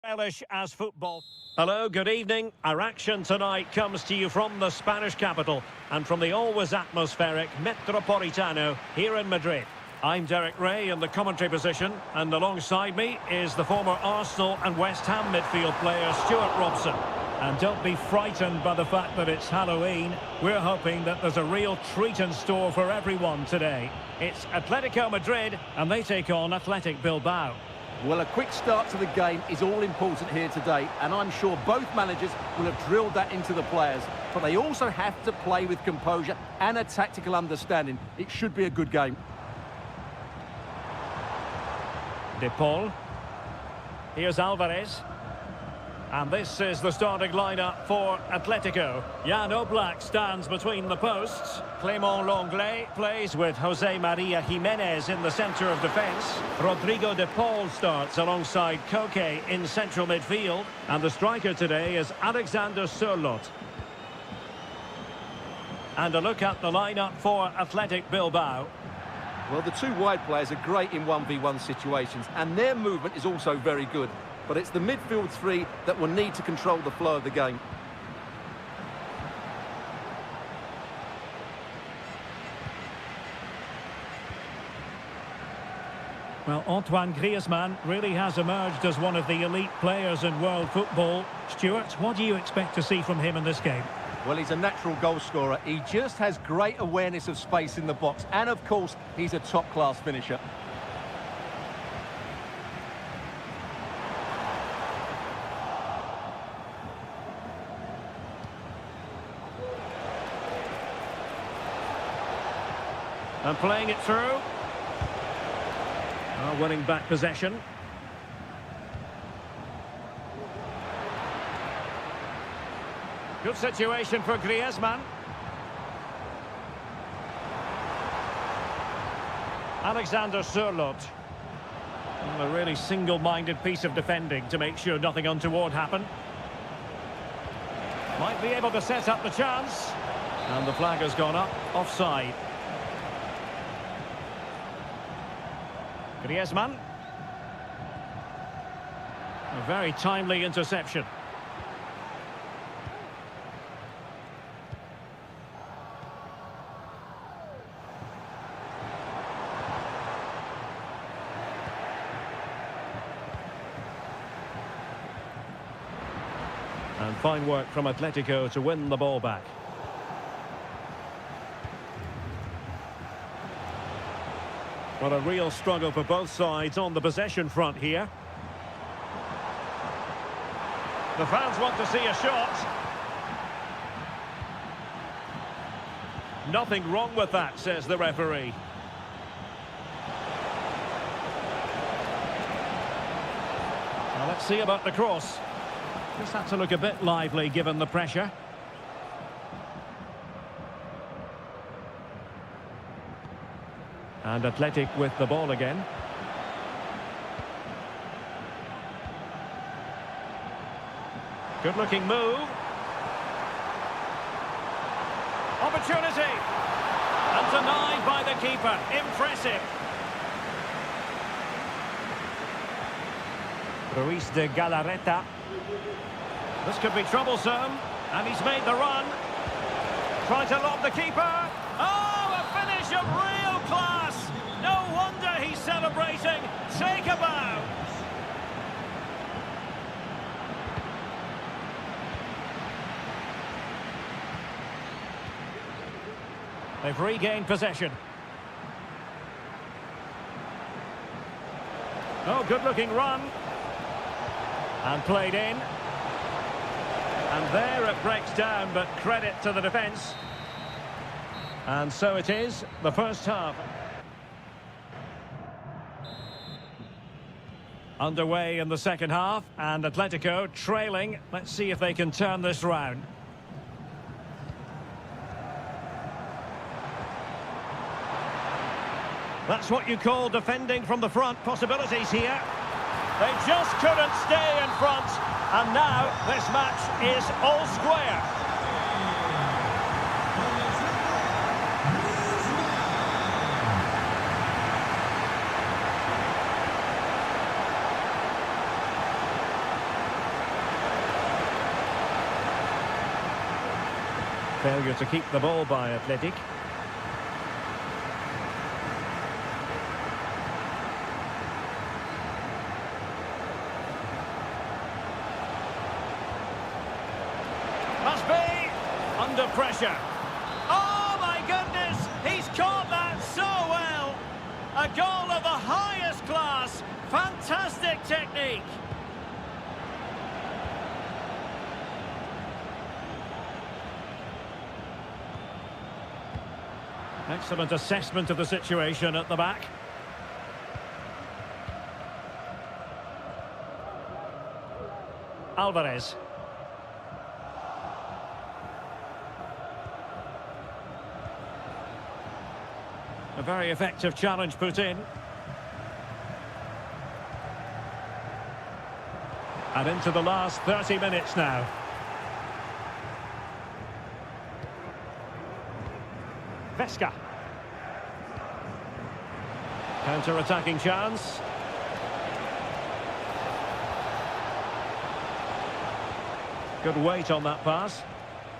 Relish as football. Hello, good evening. Our action tonight comes to you from the Spanish capital and from the always atmospheric Metropolitano here in Madrid. I'm Derek Ray in the commentary position, and alongside me is the former Arsenal and West Ham midfield player Stuart Robson. And don't be frightened by the fact that it's Halloween. We're hoping that there's a real treat in store for everyone today. It's Atletico Madrid, and they take on Athletic Bilbao. Well, a quick start to the game is all important here today, and I'm sure both managers will have drilled that into the players. But they also have to play with composure and a tactical understanding. It should be a good game. De Paul. Here's Alvarez. And this is the starting lineup for Atletico. Jan Oblak stands between the posts. Clément Lenglet plays with Jose Maria Jimenez in the centre of defence. Rodrigo de Paul starts alongside Koke in central midfield. And the striker today is Alexander Sørloth. And a look at the lineup for Athletic Bilbao. Well, the two wide players are great in 1v1 situations, and their movement is also very good. But it's the midfield three that will need to control the flow of the game. Well, Antoine Griezmann really has emerged as one of the elite players in world football. Stuart, what do you expect to see from him in this game? Well, he's a natural goal scorer. He just has great awareness of space in the box. And, of course, he's a top-class finisher. And playing it through. Winning back possession. Good situation for Griezmann. Alexander Sørloth. A really single-minded piece of defending to make sure nothing untoward happened. Might be able to set up the chance. And the flag has gone up, offside. Griezmann. A very timely interception. And fine work from Atletico to win the ball back. Well, a real struggle for both sides on the possession front here. The fans want to see a shot. Nothing wrong with that, says the referee. Now let's see about the cross. Just had to look a bit lively given the pressure. And Athletic with the ball again. Good-looking move. Opportunity. And denied by the keeper. Impressive. Ruiz de Galarreta. This could be troublesome. And he's made the run. Trying to lob the keeper. Oh, a finish of real class. No wonder he's celebrating. Take a bow. They've regained possession. Oh, good-looking run. And played in. And there it breaks down, but credit to the defence. And so it is, the first half. Underway in the second half, and Atletico trailing. Let's see if they can turn this round. That's what you call defending from the front. Possibilities here. They just couldn't stay in front, and now this match is all square. Failure to keep the ball by Athletic. Must be under pressure. Oh my goodness, he's caught that so well. A goal of the highest class. Fantastic technique. Excellent assessment of the situation at the back. Alvarez. A very effective challenge put in. And into the last 30 minutes now. Veska. Counter-attacking chance. Good weight on that pass.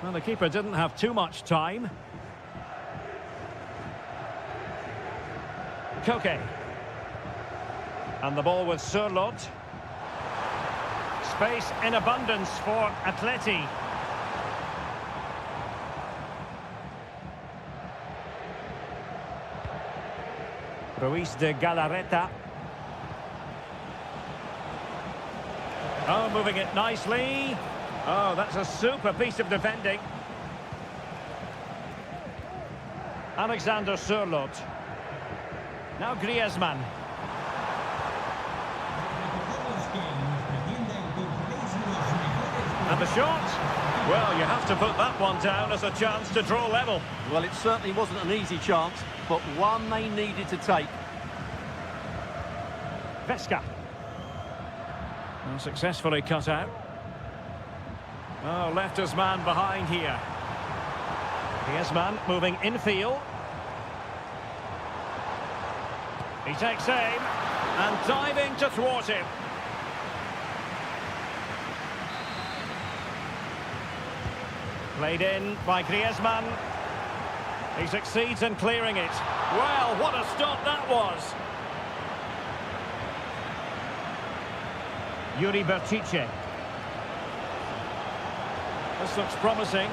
Well, the keeper didn't have too much time. Koke. And the ball with Surlot. Space in abundance for Atleti. Ruiz de Galarreta. Oh, moving it nicely. Oh, that's a super piece of defending. Alexander Surlot. Now Griezmann. And the shot. Well, you have to put that one down as a chance to draw level. Well, it certainly wasn't an easy chance, but one they needed to take. Veska. Well, successfully cut out. Oh, left his man behind here. Griezmann moving infield. He takes aim and diving to thwart him. Played in by Griezmann. He succeeds in clearing it. Well, what a stop that was. Yuri Bertice. This looks promising.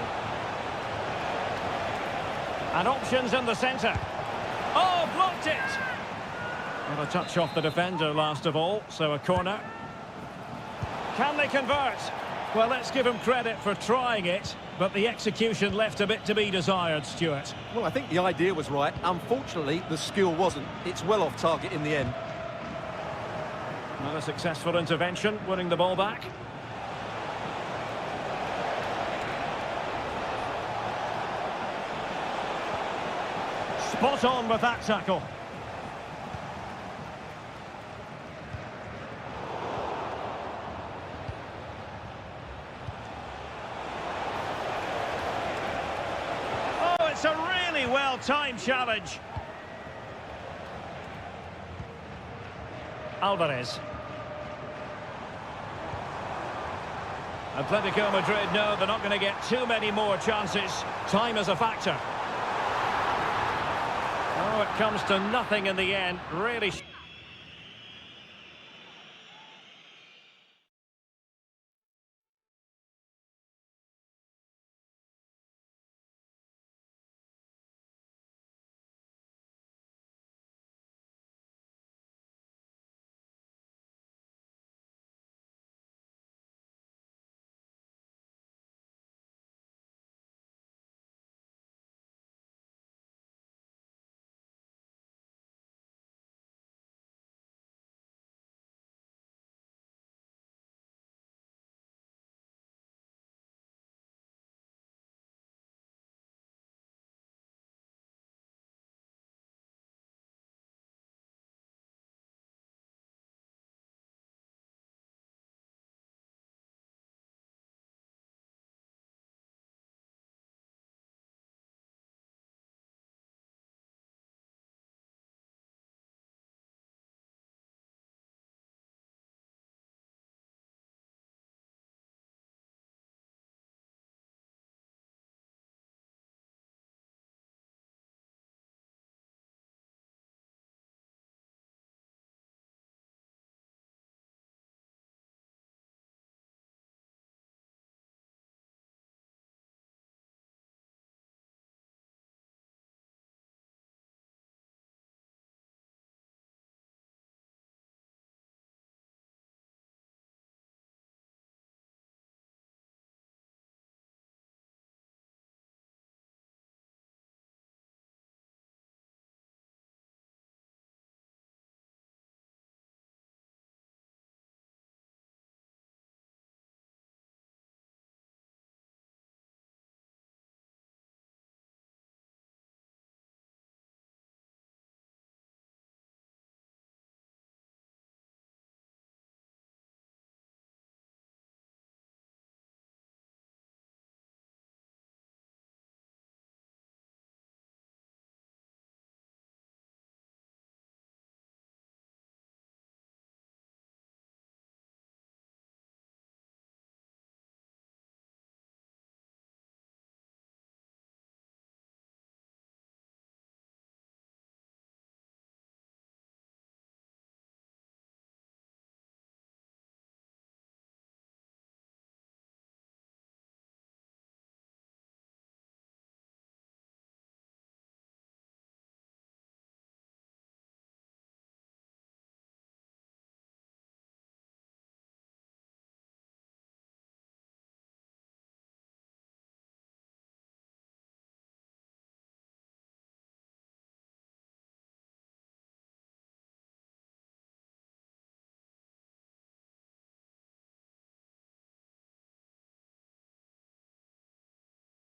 And options in the centre. Oh, blocked it! Well, a touch off the defender last of all, so a corner. Can they convert? Well, let's give him credit for trying it, but the execution left a bit to be desired, Stuart. Well, I think the idea was right. Unfortunately, the skill wasn't. It's well off target in the end. Not a successful intervention, winning the ball back. Spot on with that tackle. Oh, it's a really well-timed challenge. Alvarez. Atletico Madrid know they're not going to get too many more chances. Time is a factor. Oh, it comes to nothing in the end. Really...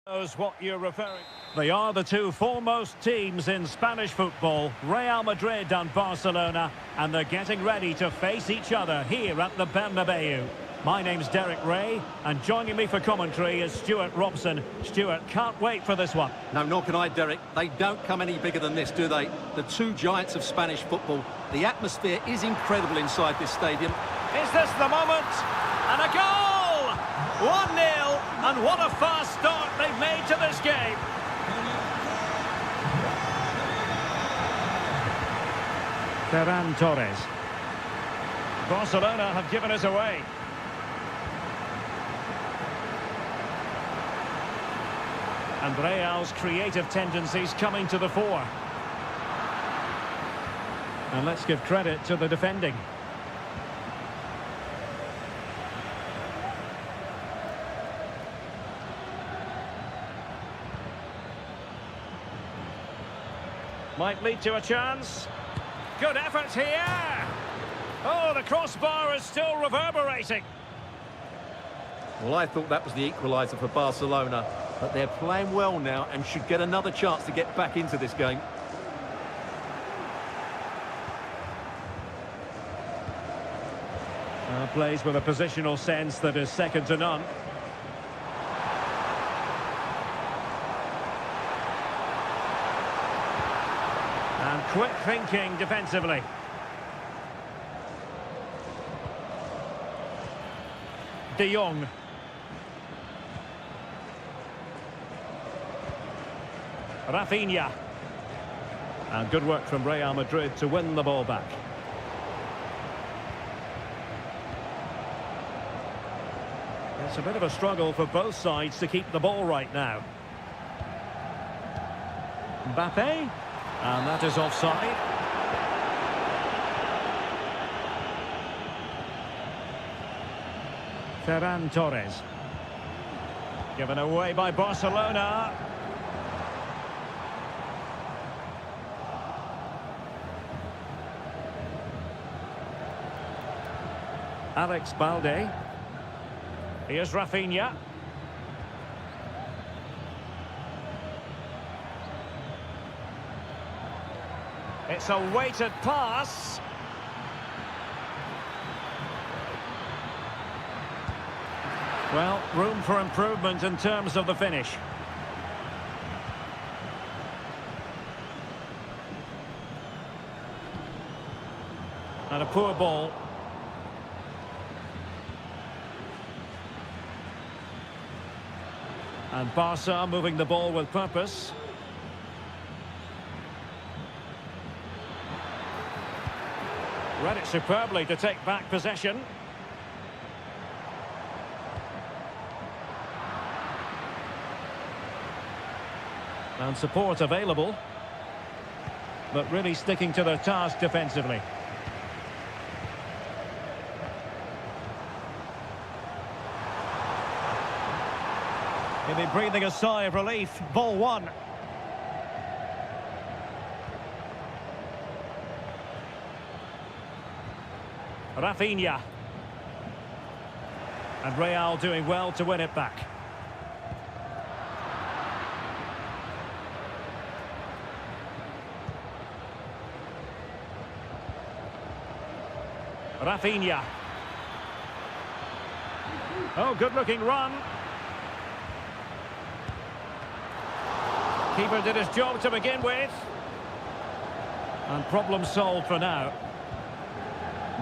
Knows what you're referring. They are the two foremost teams in Spanish football, Real Madrid and Barcelona, and they're getting ready to face each other here at the Bernabeu. My name's Derek Ray, and joining me for commentary is Stuart Robson. Stuart, can't wait for this one. No, nor can I, Derek. They don't come any bigger than this, do they? The two giants of Spanish football. The atmosphere is incredible inside this stadium. Is this the moment? And a goal! 1-0, and what a fast start they've made to this game. Ferran Torres. Barcelona have given us away. And Real's creative tendencies coming to the fore. And let's give credit to the defending. Might lead to a chance. Good effort here. Oh, the crossbar is still reverberating. Well, I thought that was the equaliser for Barcelona, but they're playing well now and should get another chance to get back into this game. Plays with a positional sense that is second to none. And quick thinking defensively. De Jong. Rafinha. And good work from Real Madrid to win the ball back. It's a bit of a struggle for both sides to keep the ball right now. Mbappe. And that is offside. Ferran Torres. Given away by Barcelona. Alex Balde. Here's Rafinha. It's a weighted pass. Well, room for improvement in terms of the finish. And a poor ball. And Barca moving the ball with purpose. Read it superbly to take back possession. And support available. But really sticking to their task defensively. He'll be breathing a sigh of relief. Ball one. Rafinha. And Real doing well to win it back. Rafinha. Oh, good-looking run. Keeper did his job to begin with. And problem solved for now.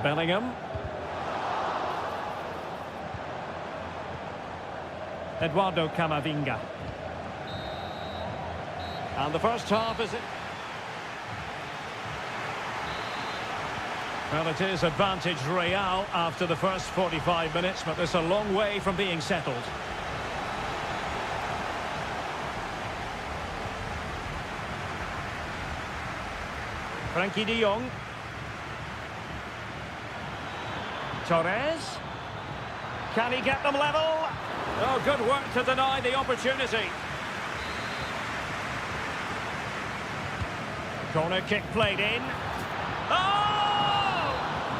Bellingham. Eduardo Camavinga. And the first half is it. Well, it is advantage Real after the first 45 minutes, but it's a long way from being settled. Frankie de Jong. Torres. Can he get them level? Oh, good work to deny the opportunity. Corner kick played in. Oh!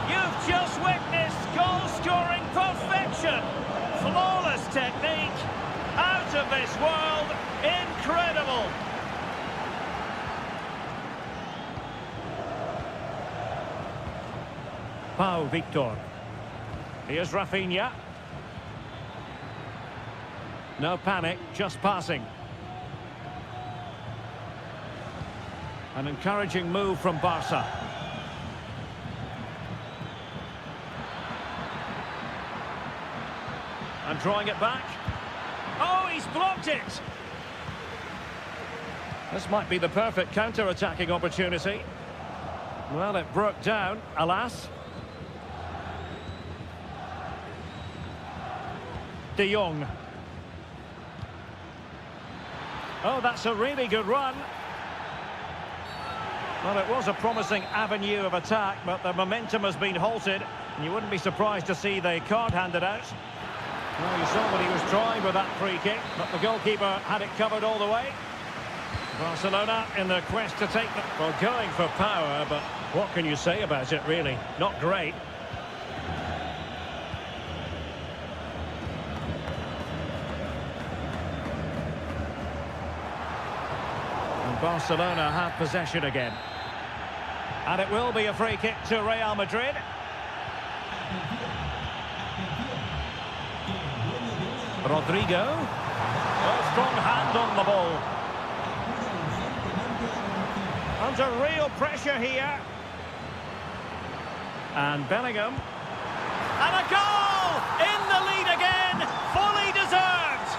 You've just witnessed goal-scoring perfection. Flawless technique. Out out of this world. Incredible. Pau Victor. Here's Rafinha. No panic, just passing. An encouraging move from Barca. And drawing it back. Oh, he's blocked it! This might be the perfect counter-attacking opportunity. Well, it broke down, alas. De Jong. Oh, that's a really good run. Well, it was a promising avenue of attack, but the momentum has been halted. And you wouldn't be surprised to see the card handed out. Well, you saw what he was trying with that free kick, but the goalkeeper had it covered all the way. Barcelona in the quest to take the... Well, going for power, but what can you say about it, really? Not great. And Barcelona have possession again. And it will be a free kick to Real Madrid. Rodrigo. Oh, strong hand on the ball. Under real pressure here. And Bellingham. And a goal! In the lead again! Fully deserved!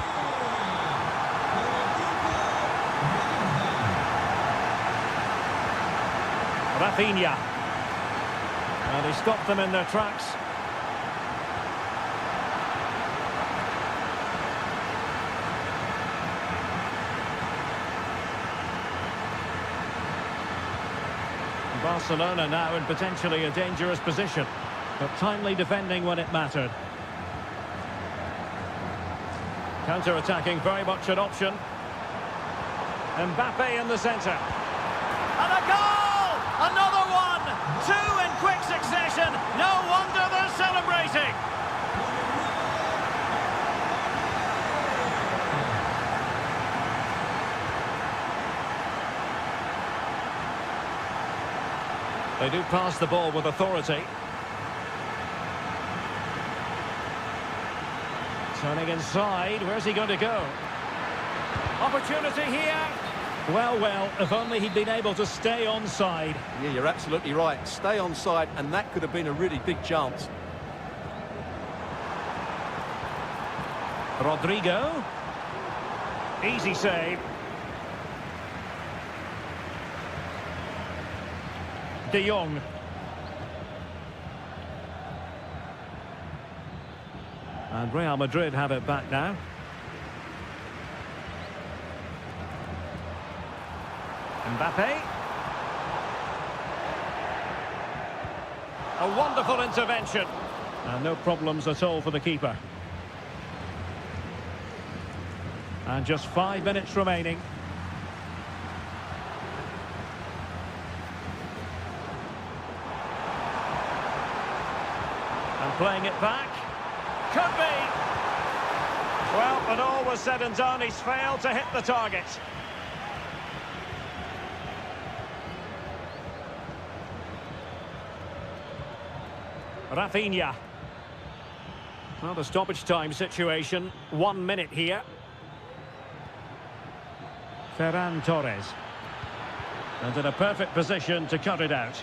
Rafinha. And he stopped them in their tracks. Barcelona now in potentially a dangerous position, but timely defending when it mattered. Counter-attacking very much an option. Mbappe in the centre. And a goal! Another one! Two in quick succession. No wonder they're celebrating. They do pass the ball with authority. Turning inside, where's he going to go? Opportunity here. Well, if only he'd been able to stay onside. Yeah, you're absolutely right. Stay onside, and that could have been a really big chance. Rodrigo. Easy save. De Jong. And Real Madrid have it back now. Mbappe. A wonderful intervention. And no problems at all for the keeper. And just 5 minutes remaining. And playing it back. Could be. Well, when all was said and done, he's failed to hit the target. Rafinha. Well, the stoppage time situation. 1 minute here. Ferran Torres. And in a perfect position to cut it out.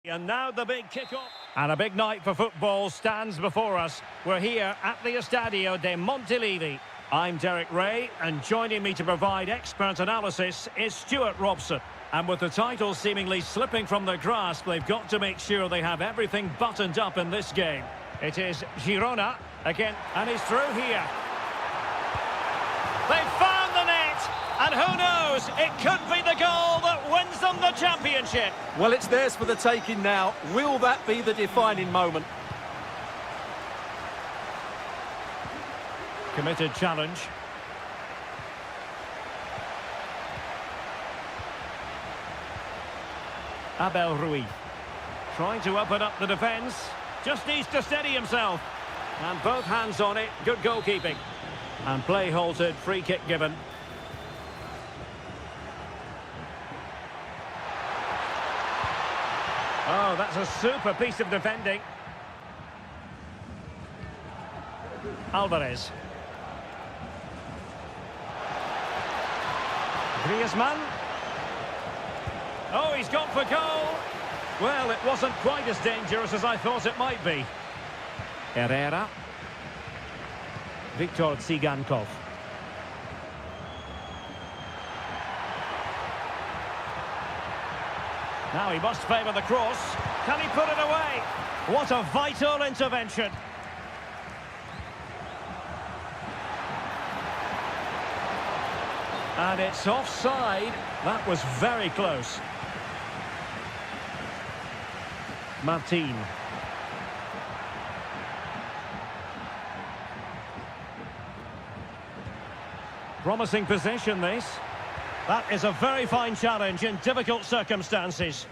And now the big kick-off. And a big night for football stands before us. We're here at the Estadio de Montilivi. I'm Derek Ray, and joining me to provide expert analysis is Stuart Robson. And with the title seemingly slipping from their grasp, they've got to make sure they have everything buttoned up in this game. It is Girona again, and he's through here. They've found the net, and who knows, it could be the goal that wins them the championship. Well, it's theirs for the taking now. Will that be the defining moment? Committed challenge. Abel Ruiz trying to open up the defence. Just needs to steady himself. And both hands on it. Good goalkeeping. And play halted. Free kick given. Oh, that's a super piece of defending. Alvarez. Griezmann. Oh, he's gone for goal. Well, it wasn't quite as dangerous as I thought it might be. Herrera. Viktor Tsigankov. Now he must favour the cross. Can he put it away? What a vital intervention. And it's offside. That was very close. Martin. Promising position, this. That is a very fine challenge in difficult circumstances.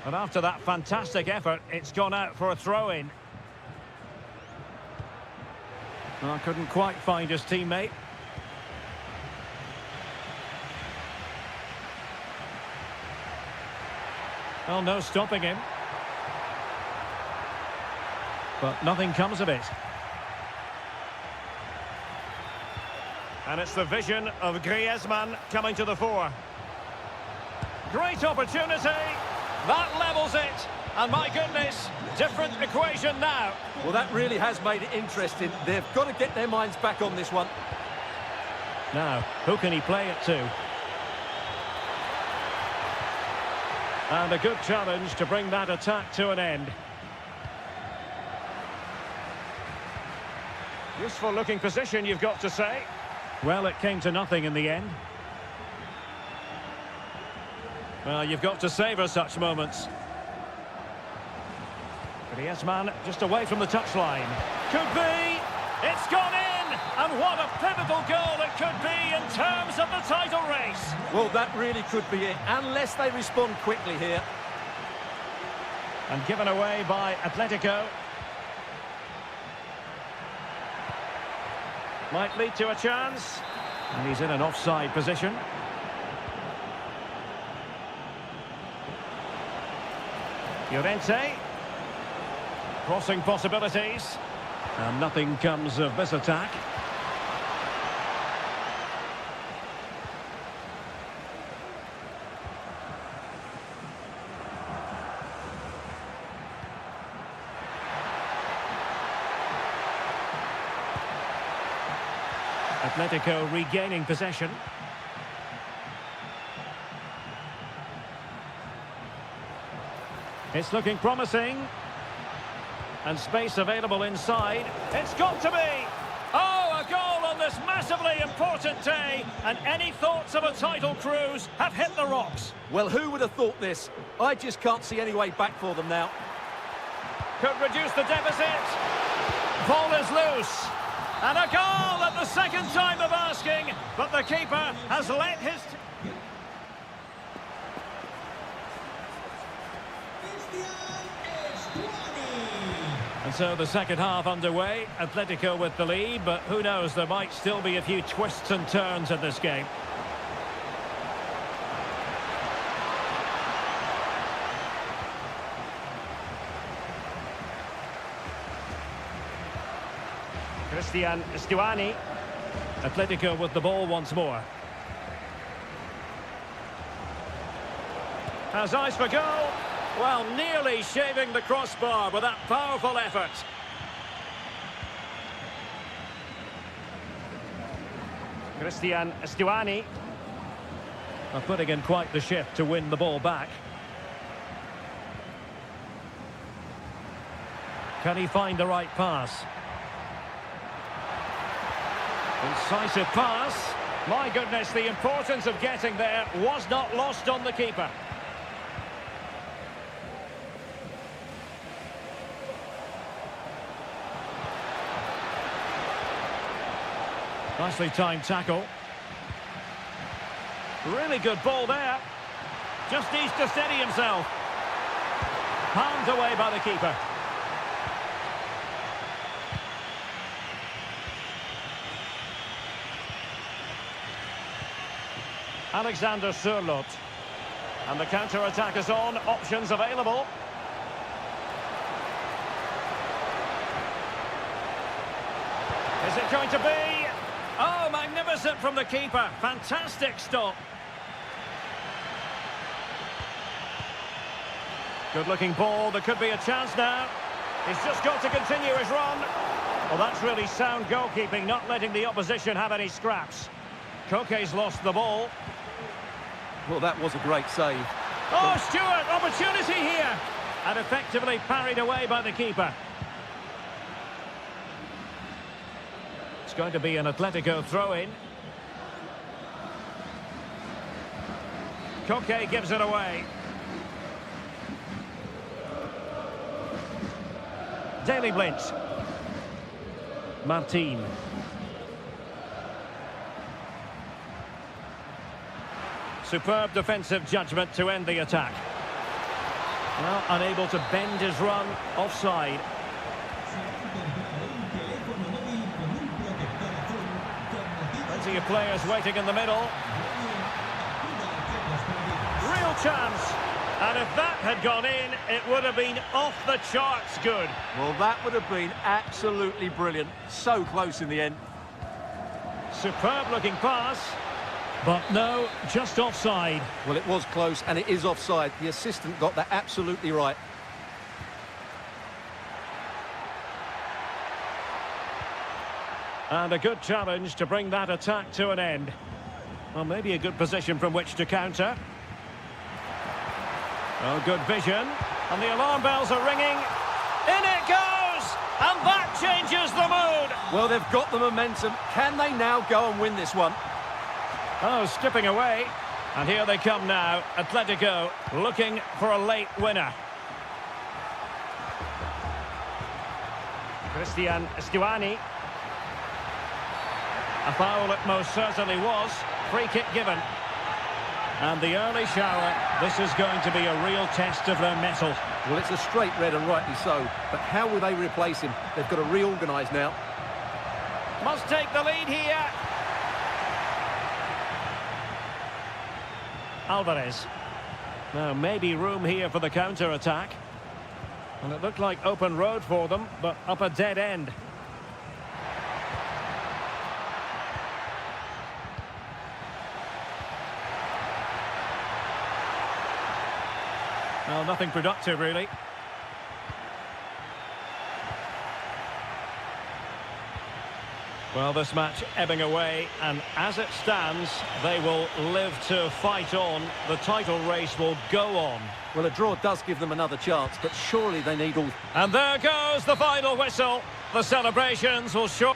And after that fantastic effort, it's gone out for a throw-in. I couldn't quite find his teammate. Well, no stopping him. But nothing comes of it. And it's the vision of Griezmann coming to the fore. Great opportunity. That levels it. And my goodness, different equation now. Well, that really has made it interesting. They've got to get their minds back on this one. Now, who can he play it to? And a good challenge to bring that attack to an end. Useful looking position, you've got to say. Well, it came to nothing in the end. Well, you've got to savour such moments. Griezmann just away from the touchline. Could be. It's gone in. And what a pivotal goal it could be in terms of the title race. Well, that really could be it, unless they respond quickly here. And given away by Atletico. Might lead to a chance. And he's in an offside position. Llorente. Crossing possibilities. And nothing comes of this attack. Atletico regaining possession. It's looking promising. And space available inside. It's got to be! Oh, a goal on this massively important day. And any thoughts of a title cruise have hit the rocks. Well, who would have thought this? I just can't see any way back for them now. Could reduce the deficit. Ball is loose. And a goal at the second time of asking. But the keeper has let his... And so the second half underway. Atletico with the lead, but who knows, there might still be a few twists and turns in this game. Christian Stuani. Atletico with the ball once more. Has eyes for goal. Well, nearly shaving the crossbar with that powerful effort. Christian Stuani are putting in quite the shift to win the ball back. Can he find the right pass? Incisive pass. My goodness, the importance of getting there was not lost on the keeper. Nicely timed tackle. Really good ball there. Just needs to steady himself. Palmed away by the keeper. Alexander Sørloth. And the counter-attack is on. Options available. Is it going to be? Oh, magnificent from the keeper. Fantastic stop. Good-looking ball. There could be a chance now. He's just got to continue his run. Well, that's really sound goalkeeping, not letting the opposition have any scraps. Koke's lost the ball. Well, that was a great save. Oh, Stewart, opportunity here. And effectively parried away by the keeper. It's going to be an Atletico throw-in. Koke gives it away. Daily Blind. Martin. Superb defensive judgment to end the attack. Well, unable to bend his run, offside. Plenty of players waiting in the middle. Real chance. And if that had gone in, it would have been off the charts good. Well, that would have been absolutely brilliant. So close in the end. Superb looking pass. But no, just offside. Well, it was close, and it is offside. The assistant got that absolutely right. And a good challenge to bring that attack to an end. Well, maybe a good position from which to counter. Oh, good vision. And the alarm bells are ringing. In it goes! And that changes the mood! Well, they've got the momentum. Can they now go and win this one? Oh, skipping away. And here they come now. Atletico looking for a late winner. Christian Stuani. A foul it most certainly was. Free kick given. And the early shower. This is going to be a real test of their mettle. Well, it's a straight red and rightly so. But how will they replace him? They've got to reorganise now. Must take the lead here. Alvarez. Now, maybe room here for the counter-attack. And it looked like open road for them, but up a dead end. Well, nothing productive, really. Well, this match ebbing away, and as it stands, they will live to fight on. The title race will go on. Well, a draw does give them another chance, but surely they need all... And there goes the final whistle. The celebrations will show...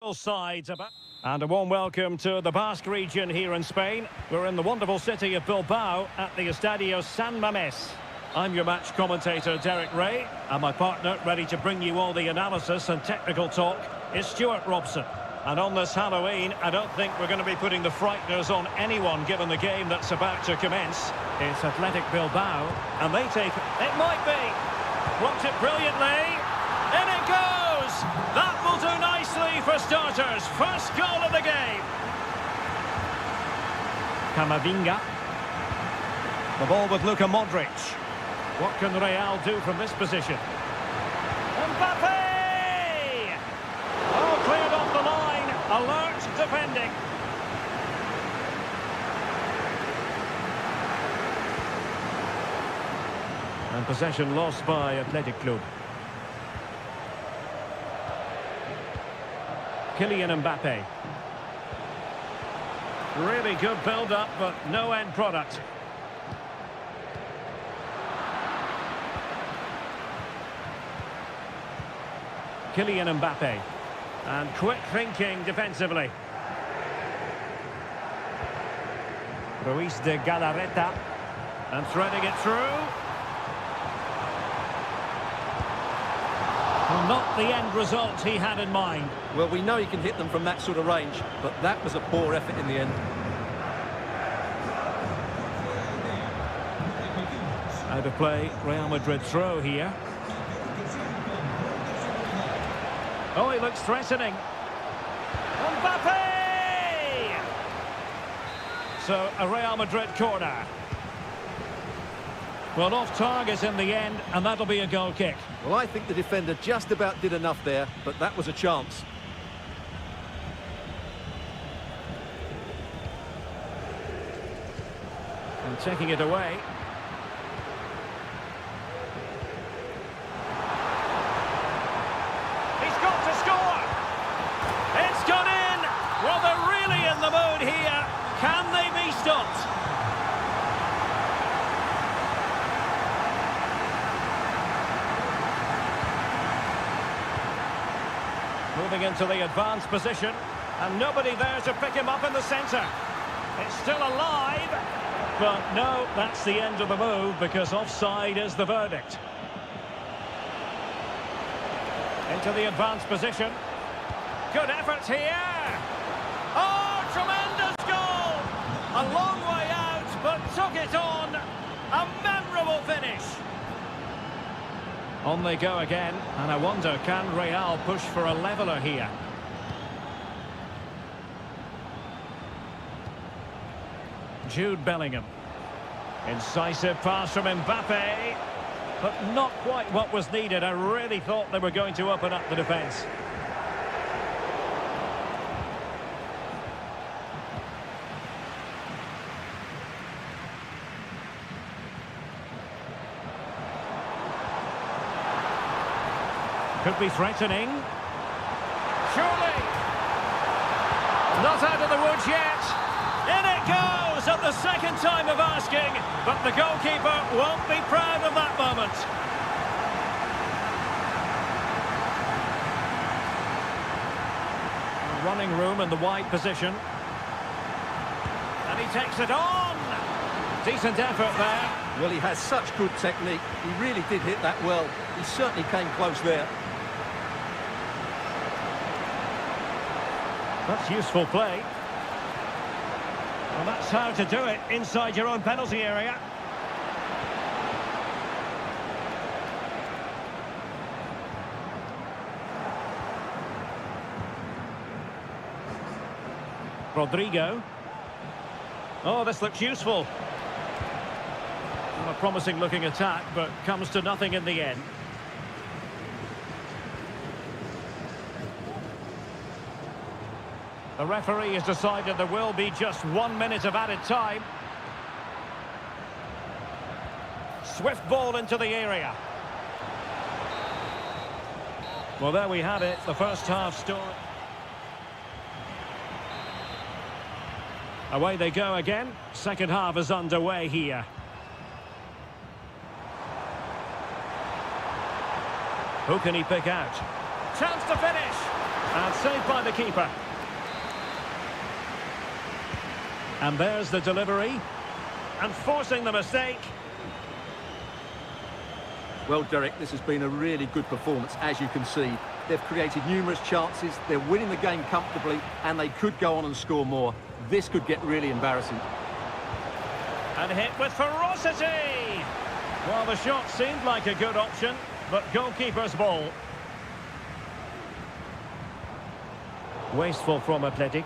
Both sides about. And a warm welcome to the Basque region here in Spain. We're in the wonderful city of Bilbao at the Estadio San Mamés. I'm your match commentator, Derek Ray, and my partner, ready to bring you all the analysis and technical talk, is Stuart Robson. And on this Halloween, I don't think we're going to be putting the frighteners on anyone given the game that's about to commence. It's Athletic Bilbao, and they take it. It might be. Blocked it brilliantly. In it goes! That will do nicely for starters. First goal of the game. Camavinga. The ball with Luka Modric. What can Real do from this position? Mbappe! Oh, cleared off the line. Alert defending. And possession lost by Athletic Club. Kylian Mbappe. Really good build-up, but no end product. Kylian Mbappe. And quick thinking defensively. Ruiz de Galarreta. And threading it through. Well, not the end result he had in mind. Well, we know he can hit them from that sort of range, but that was a poor effort in the end. Out of play, Real Madrid throw here. Oh, he looks threatening. Mbappe! So, a Real Madrid corner. Well, off target in the end, and that'll be a goal kick. Well, I think the defender just about did enough there, but that was a chance. And taking it away. He's got to score! It's gone in! Well, they're really in the mood here. Can they be stopped? Moving into the advanced position, and nobody there to pick him up in the centre. It's still alive, but no, that's the end of the move because offside is the verdict. Into the advanced position. Good effort here. Oh, tremendous goal! A long way out, but took it on. A memorable finish. On they go again, and I wonder, can Real push for a leveller here? Jude Bellingham. Incisive pass from Mbappe, but not quite what was needed. I really thought they were going to open up the defence. Could be threatening. Surely. Not out of the woods yet. In it goes at the second time of asking, but the goalkeeper won't be proud of that moment. Running room in the wide position. And he takes it on. Decent effort there. Well, he has such good technique. He really did hit that well. He certainly came close there. That's useful play. Well, that's how to do it inside your own penalty area. Rodrigo. Oh, this looks useful. Well, a promising looking attack, but comes to nothing in the end. The referee has decided there will be just 1 minute of added time. Swift ball into the area. Well, there we had it, the first half story. Away they go again. Second half is underway here. Who can he pick out? Chance to finish. And saved by the keeper. And there's the delivery. And forcing the mistake. Well, Derek, this has been a really good performance, as you can see. They've created numerous chances, they're winning the game comfortably, and they could go on and score more. This could get really embarrassing. And hit with ferocity! Well, the shot seemed like a good option, but goalkeeper's ball. Wasteful from Athletic.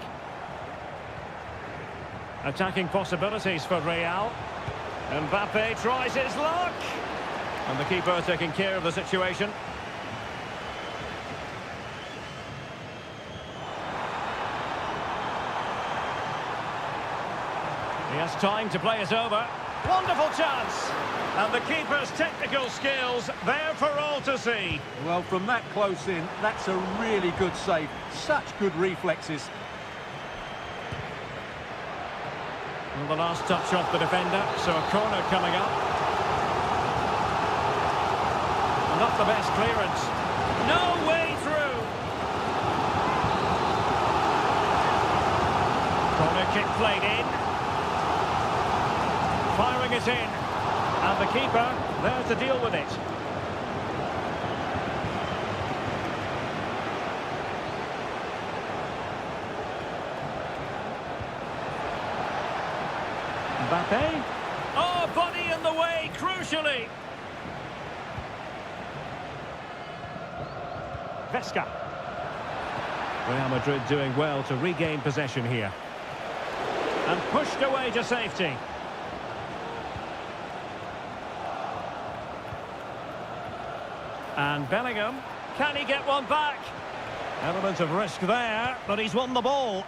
Attacking possibilities for Real. Mbappe tries his luck! And the keeper taking care of the situation. He has time to play it over. Wonderful chance! And the keeper's technical skills there for all to see. Well, from that close in, that's a really good save. Such good reflexes. Well, the last touch off the defender, so a corner coming up. Not the best clearance. No way through. Corner kick played in. Firing it in. And the keeper there to deal with it. Mbappe. Oh, body in the way, crucially. Vesca. Real Madrid doing well to regain possession here. And pushed away to safety. And Bellingham. Can he get one back? Element of risk there, but he's won the ball.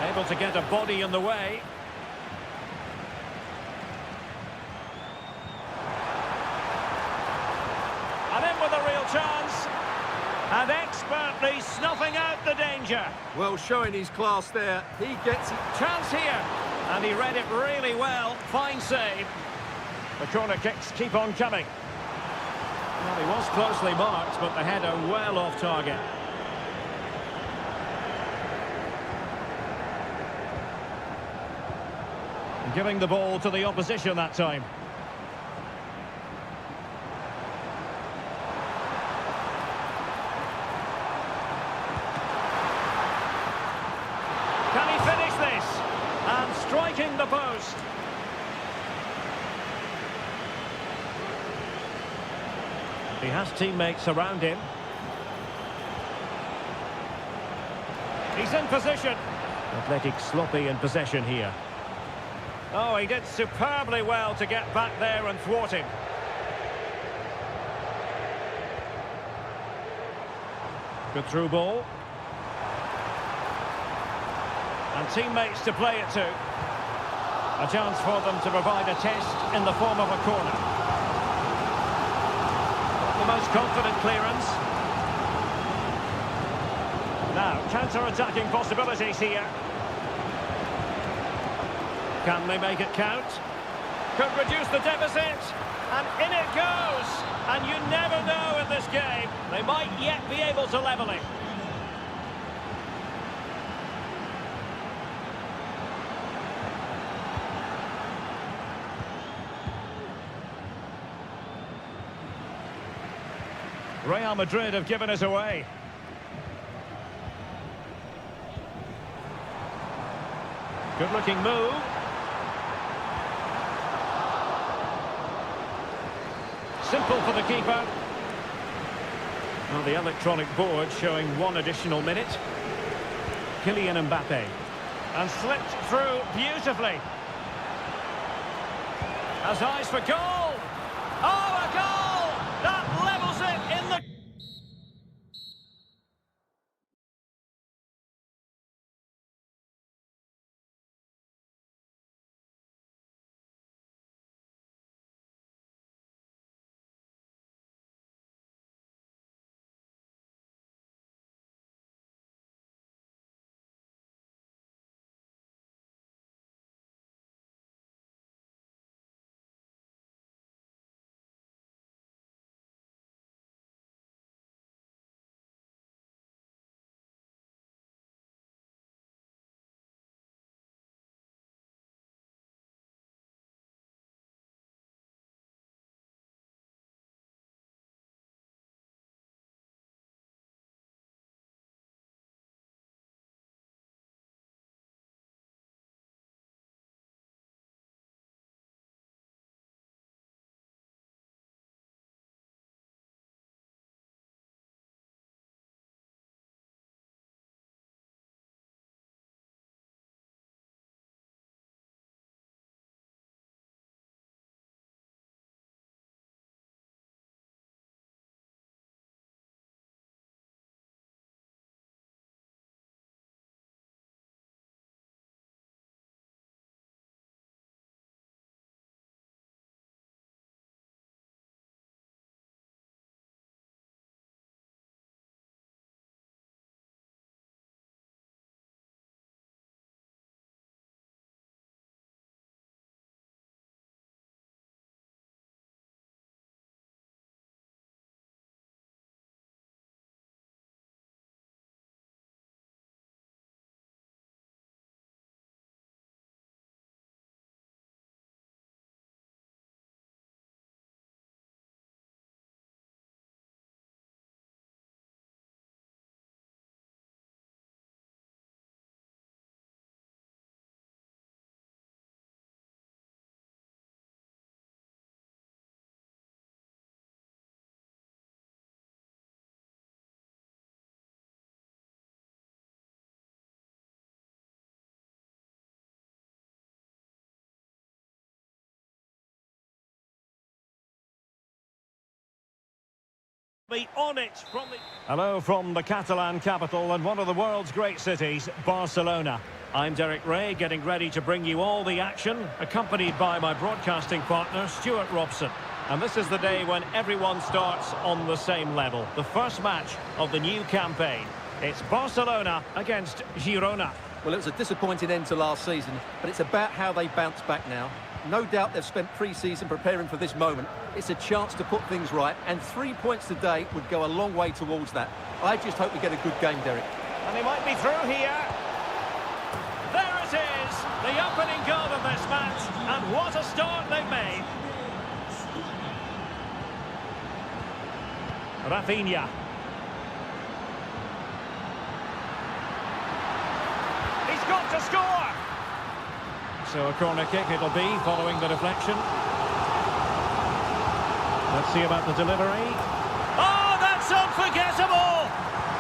Able to get a body in the way. And in with a real chance. And expertly snuffing out the danger. Well, showing his class there. He gets it. Chance here. And he read it really well. Fine save. The corner kicks keep on coming. Well, he was closely marked, but the header well off target. Giving the ball to the opposition that time. Can he finish this? And striking the post. He has teammates around him. He's in position. Athletic sloppy in possession here. Oh, he did superbly well to get back there and thwart him. Good through ball. And teammates to play it to. A chance for them to provide a test in the form of a corner. The most confident clearance. Now, counter-attacking possibilities here. Can they make it count? Could reduce the deficit. And in it goes. And you never know in this game. They might yet be able to level it. Real Madrid have given us away. Good-looking move. Simple for the keeper. Well, the electronic board showing one additional minute. Kylian Mbappe. And slipped through beautifully. Has eyes for goal. Oh, a goal! That levels it in the... Be on it from the... Hello from the Catalan capital and one of the world's great cities, Barcelona. I'm Derek Ray, getting ready to bring you all the action, accompanied by my broadcasting partner, Stuart Robson. And this is the day when everyone starts on the same level. The first match of the new campaign. It's Barcelona against Girona. Well, it was a disappointing end to last season, but it's about how they bounce back now. No doubt they've spent pre-season preparing for this moment. It's a chance to put things right, and 3 points today would go a long way towards that. I just hope we get a good game, Derek. And he might be through here. There it is, the opening goal of this match, and what a start they've made. Rafinha. He's got to score! So a corner kick it'll be, following the deflection. Let's see about the delivery. Oh, that's unforgettable!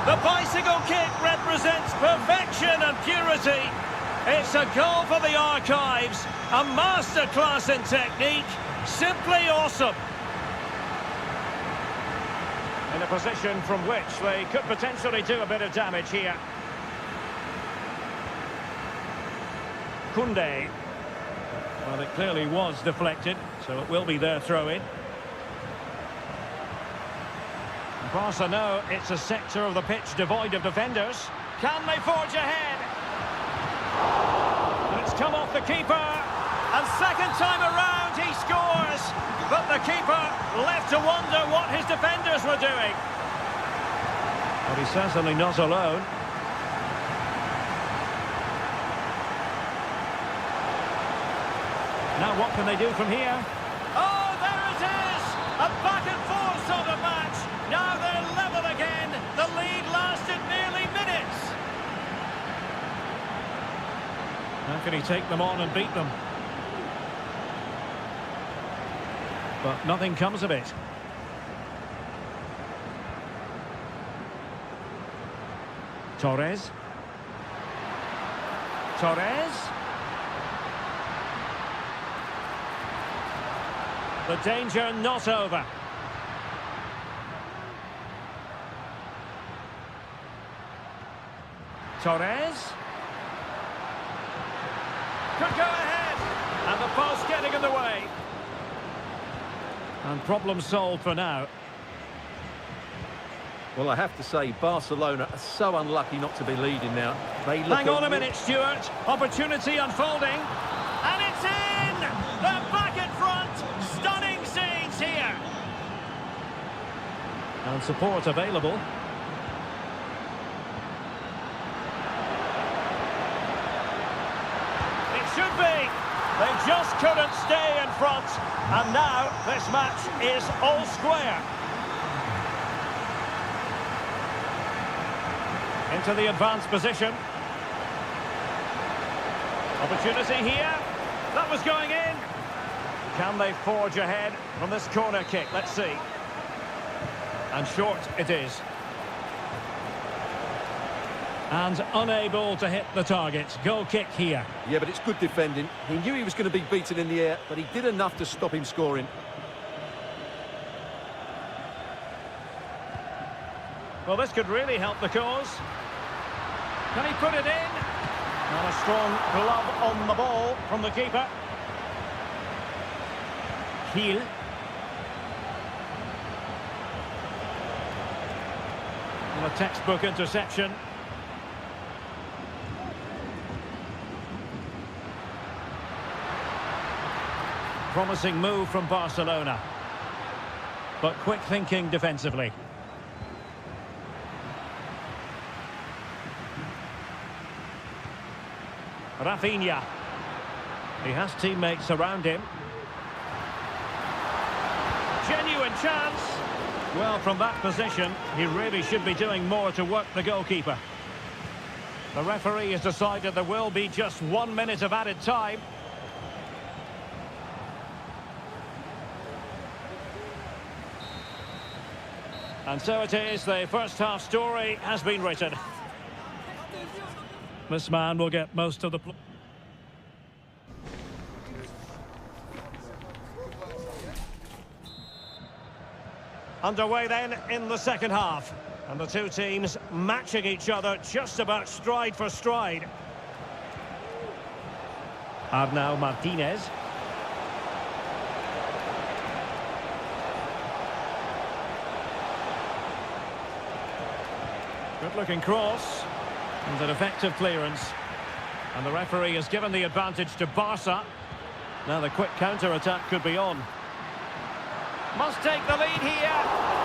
The bicycle kick represents perfection and purity. It's a goal for the archives, a masterclass in technique, simply awesome. In a position from which they could potentially do a bit of damage here. Koundé. Well, it clearly was deflected, so it will be their throw-in. Barca know it's a sector of the pitch devoid of defenders. Can they forge ahead? It's come off the keeper, and second time around he scores. But the keeper left to wonder what his defenders were doing. But he's certainly not alone. Now what can they do from here? Oh, there it is! A back and forth sort of match. Now they're level again. The lead lasted nearly minutes. How can he take them on and beat them? But nothing comes of it. Torres. Torres. The danger not over. Torres. Could go ahead. And the post getting in the way. And problem solved for now. Well, I have to say, Barcelona are so unlucky not to be leading now. They look... Hang on a minute, Stuart. Opportunity unfolding. And it's in! They're back in front. Stunning scenes here. And support available. It should be. They just couldn't stay in front. And now this match is all square. Into the advanced position. Opportunity here. That was going in. Can they forge ahead from this corner kick? Let's see. And short it is. And unable to hit the target. Goal kick here. Yeah, but it's good defending. He knew he was going to be beaten in the air, but he did enough to stop him scoring. Well, this could really help the cause. Can he put it in? And a strong glove on the ball from the keeper. Heel. And a textbook interception. Promising move from Barcelona. But quick thinking defensively. Rafinha. He has teammates around him. Genuine chance. Well, from that position, he really should be doing more to work the goalkeeper. The referee has decided there will be just 1 minute of added time. And so it is, the first half story has been written. This man will get most of the... Underway then in the second half. And the two teams matching each other just about stride for stride. Arnau Martinez. Good-looking cross. And an effective clearance. And the referee has given the advantage to Barca. Now the quick counter-attack could be on. Must take the lead here.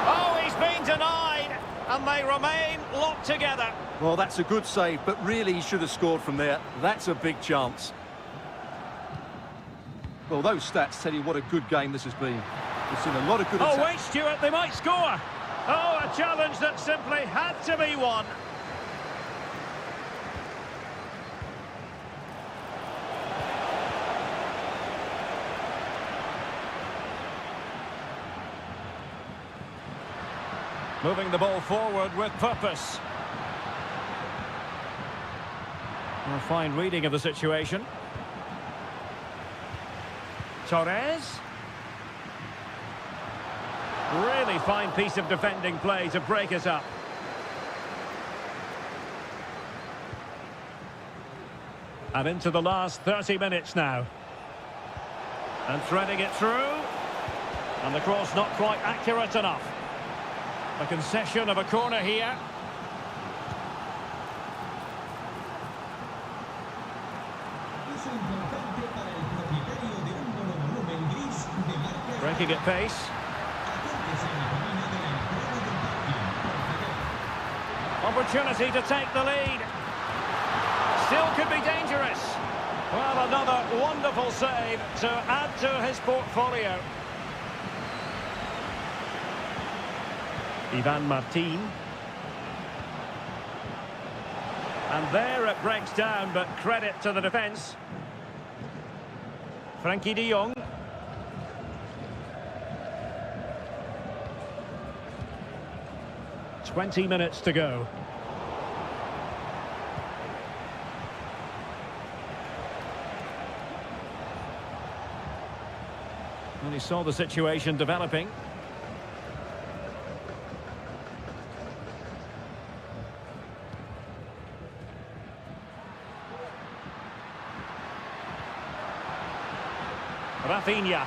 Oh, he's been denied. And they remain locked together. Well, that's a good save, but really he should have scored from there. That's a big chance. Well, those stats tell you what a good game this has been. We've seen a lot of good Oh, attack. wait, Stuart, they might score. Oh, a challenge that simply had to be won. Moving the ball forward with purpose. A fine reading of the situation. Torres. Really fine piece of defending play to break it up. And into the last 30 minutes now. And threading it through. And the cross not quite accurate enough. A concession of a corner here. Breaking at pace. Opportunity to take the lead. Still could be dangerous. Well, another wonderful save to add to his portfolio. Ivan Martin. And there it breaks down, but credit to the defence. Frankie de Jong. "20 minutes to go. And he saw the situation developing. Rafinha.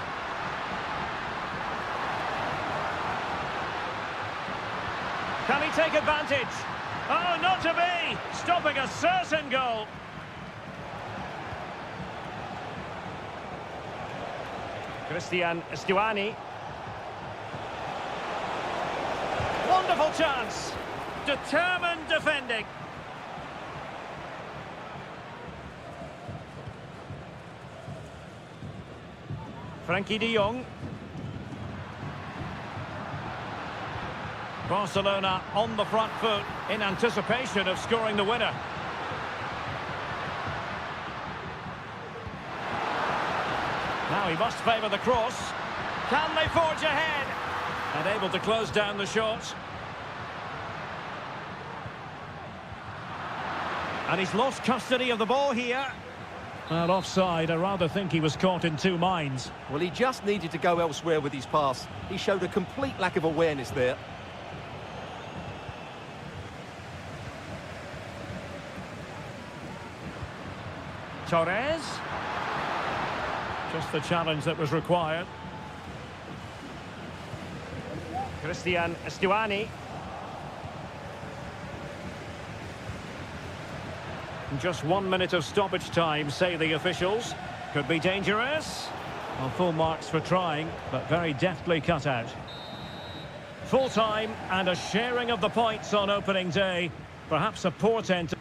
Can he take advantage? Oh, not to be! Stopping a certain goal. Christian Stuani. Wonderful chance. Determined defending. Frankie de Jong. Barcelona on the front foot in anticipation of scoring the winner. Now he must favour the cross. Can they forge ahead? And able to close down the shot. And he's lost custody of the ball here. Well, offside. I rather think he was caught in two minds. Well, he just needed to go elsewhere with his pass. He showed a complete lack of awareness there. Torres. Just the challenge that was required. Christian Stuani. Just 1 minute of stoppage time, say the officials. Could be dangerous. Well, full marks for trying, but very deftly cut out. Full time and a sharing of the points on opening day. Perhaps a portent.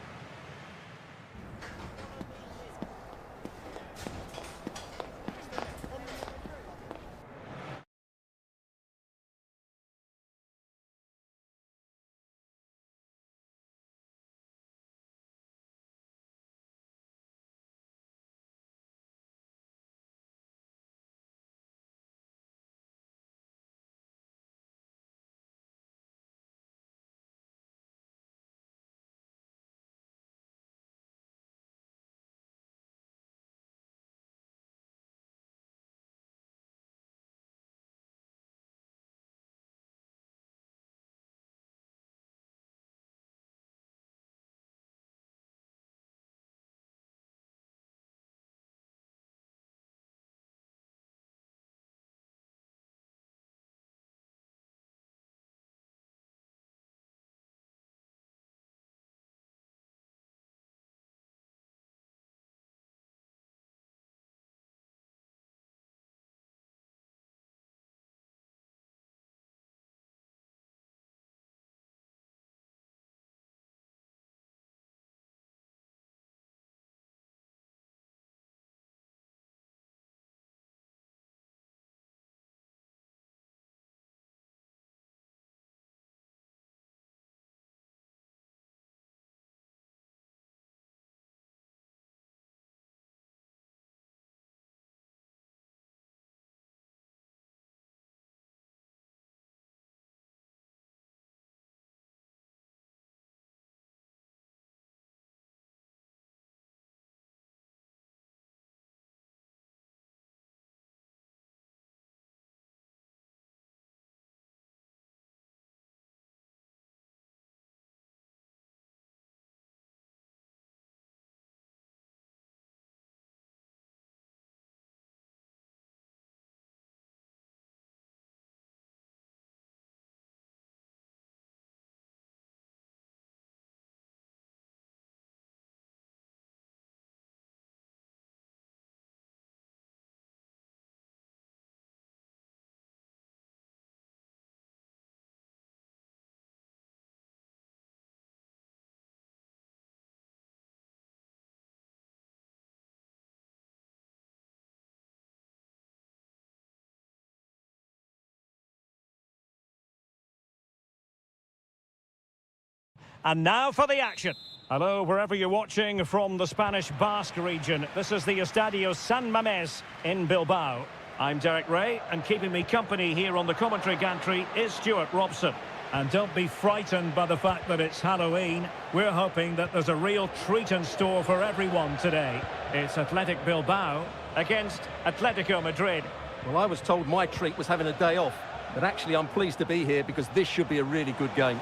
And now for the action. Hello, wherever you're watching from the Spanish Basque region. This is the Estadio San Mamés in Bilbao. I'm Derek Ray, and keeping me company here on the commentary gantry is Stuart Robson. And don't be frightened by the fact that it's Halloween. We're hoping that there's a real treat in store for everyone today. It's Athletic Bilbao against Atletico Madrid. Well, I was told my treat was having a day off, but actually I'm pleased to be here because this should be a really good game.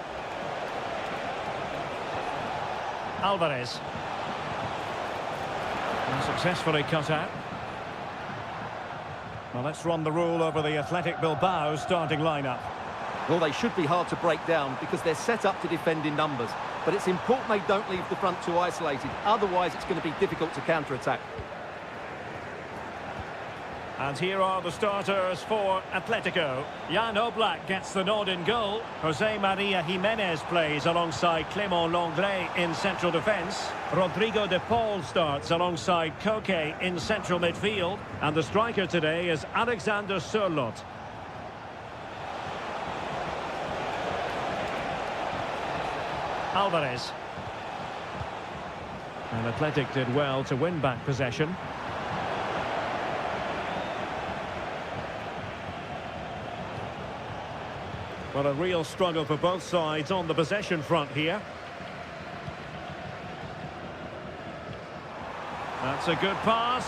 Alvarez. And successfully cut out. Well, let's run the rule over the Athletic Bilbao starting lineup. Well, they should be hard to break down because they're set up to defend in numbers. But it's important they don't leave the front too isolated. Otherwise, it's going to be difficult to counter-attack. And here are the starters for Atletico. Jan Oblak gets the nod in goal. Jose Maria Jimenez plays alongside Clément Lenglet in central defence. Rodrigo de Paul starts alongside Koke in central midfield. And the striker today is Alexander Sørloth. Alvarez. And Athletic did well to win back possession. Well, a real struggle for both sides on the possession front here. That's a good pass.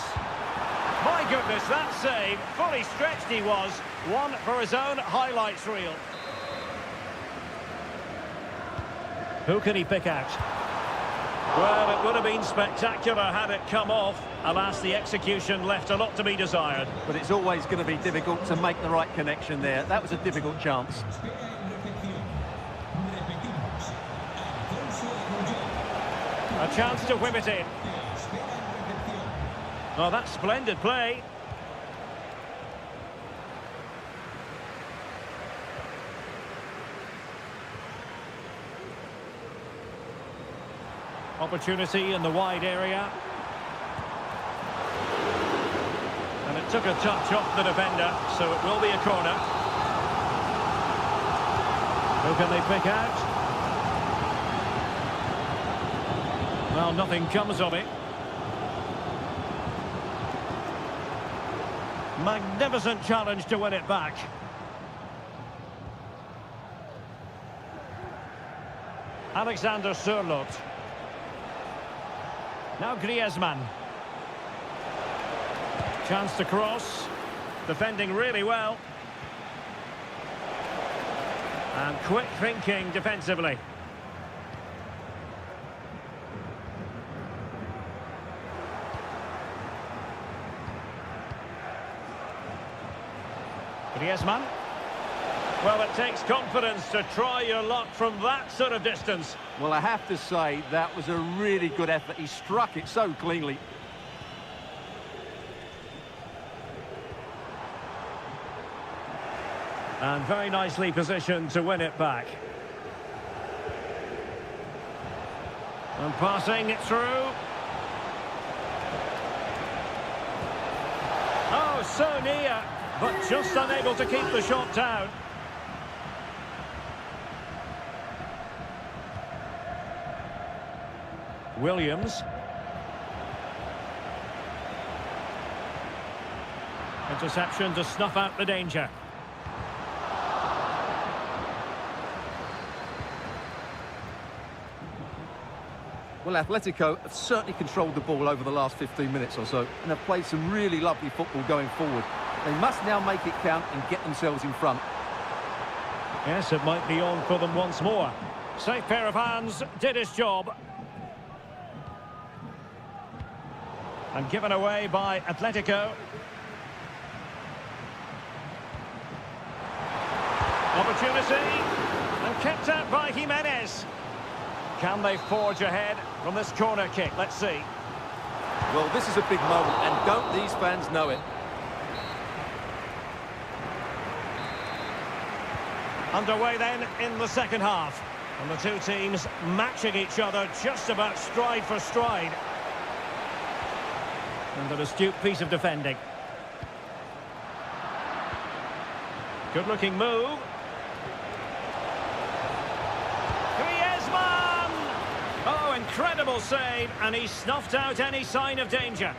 My goodness, that save. Fully stretched he was. One for his own highlights reel. Who can he pick out? Well, it would have been spectacular had it come off. Alas, the execution left a lot to be desired. But it's always going to be difficult to make the right connection there. That was a difficult chance. A chance to whip it in. Oh, that's splendid play. Opportunity in the wide area. And it took a touch off the defender, so it will be a corner. Who can they pick out? Well, nothing comes of it. Magnificent challenge to win it back. Alexander Sørloth. Now Griezmann. Chance to cross. Defending really well. And quick thinking defensively. Griezmann. Well, it takes confidence to try your luck from that sort of distance. Well, I have to say, that was a really good effort. He struck it so cleanly. And very nicely positioned to win it back. And passing it through. Oh, so near, but just unable to keep the shot down. Williams. Interception to snuff out the danger. Well, Atletico have certainly controlled the ball over the last 15 minutes or so and have played some really lovely football going forward. They must now make it count and get themselves in front. Yes, it might be on for them once more. Safe pair of hands, did his job. And given away by Atletico. Opportunity. And kept out by Jimenez. Can they forge ahead from this corner kick? Let's see. Well, this is a big moment, and don't these fans know it? Underway then in the second half. And the two teams matching each other just about stride for stride. And an astute piece of defending. Good looking move. Griezmann! Incredible save, and he snuffed out any sign of danger.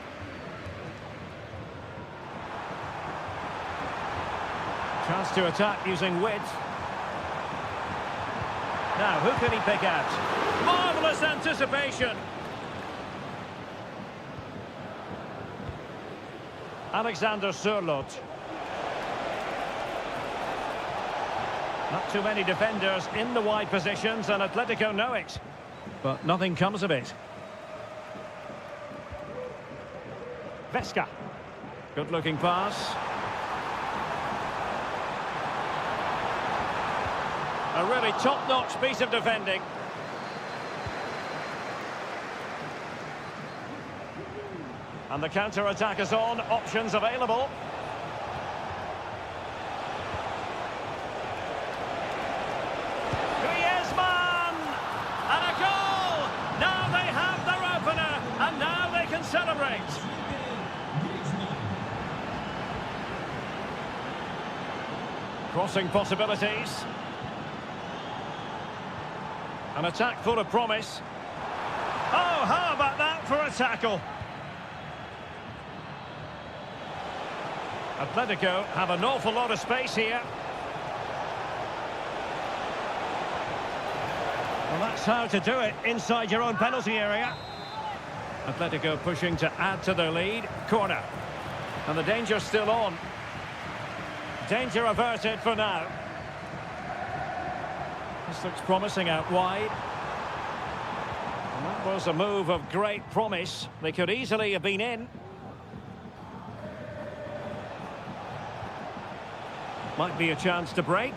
Chance to attack using width. Now, who can he pick out? Marvellous anticipation. Alexander Sørloth. Not too many defenders in the wide positions, and Atletico know it. But nothing comes of it. Veska. Good-looking pass. A really top-notch piece of defending. And the counter-attack is on. Options available. Griezmann! And a goal! Now they have their opener, and now they can celebrate. Crossing possibilities. An attack full of promise. Oh, how about that for a tackle? Atletico have an awful lot of space here. Well, that's how to do it inside your own penalty area. Atletico pushing to add to their lead. Corner. And the danger's still on. Danger averted for now. This looks promising out wide. And that was a move of great promise. They could easily have been in. Might be a chance to break.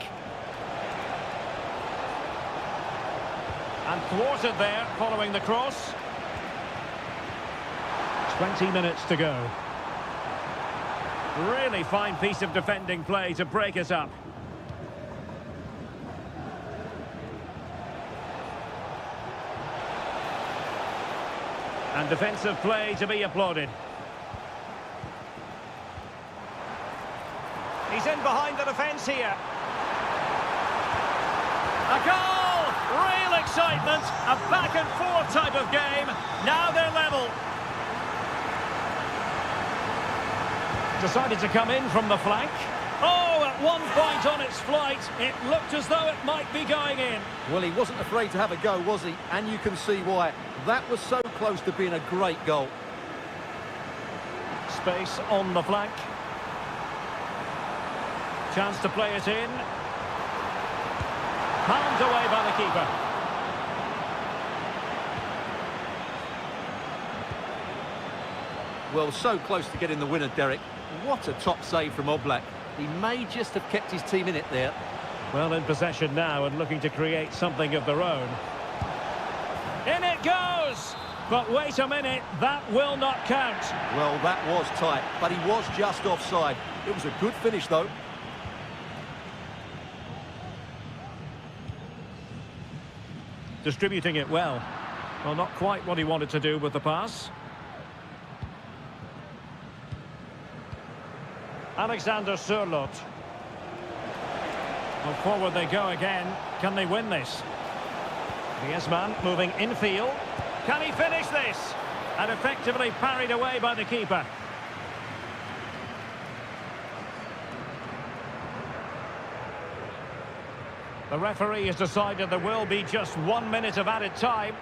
And thwarted there following the cross. 20 minutes to go. Really fine piece of defending play to break us up. And defensive play to be applauded. He's in behind the defence here. A goal! Real excitement. A back and forth type of game. Now they're level. Decided to come in from the flank. Oh, at one point on its flight, it looked as though it might be going in. Well, he wasn't afraid to have a go, was he? And you can see why. That was so close to being a great goal. Space on the flank. Chance to play it in. Palmed away by the keeper. Well, so close to getting the winner, Derek. What a top save from Oblak. He may just have kept his team in it there. Well, in possession now and looking to create something of their own. In it goes! But wait a minute, that will not count. Well, that was tight, but he was just offside. It was a good finish, though. Distributing it well. Well, not quite what he wanted to do with the pass. Alexander Sørloth. Well, forward they go again. Can they win this? Griezmann moving infield. Can he finish this? And effectively parried away by the keeper. The referee has decided there will be just 1 minute of added time.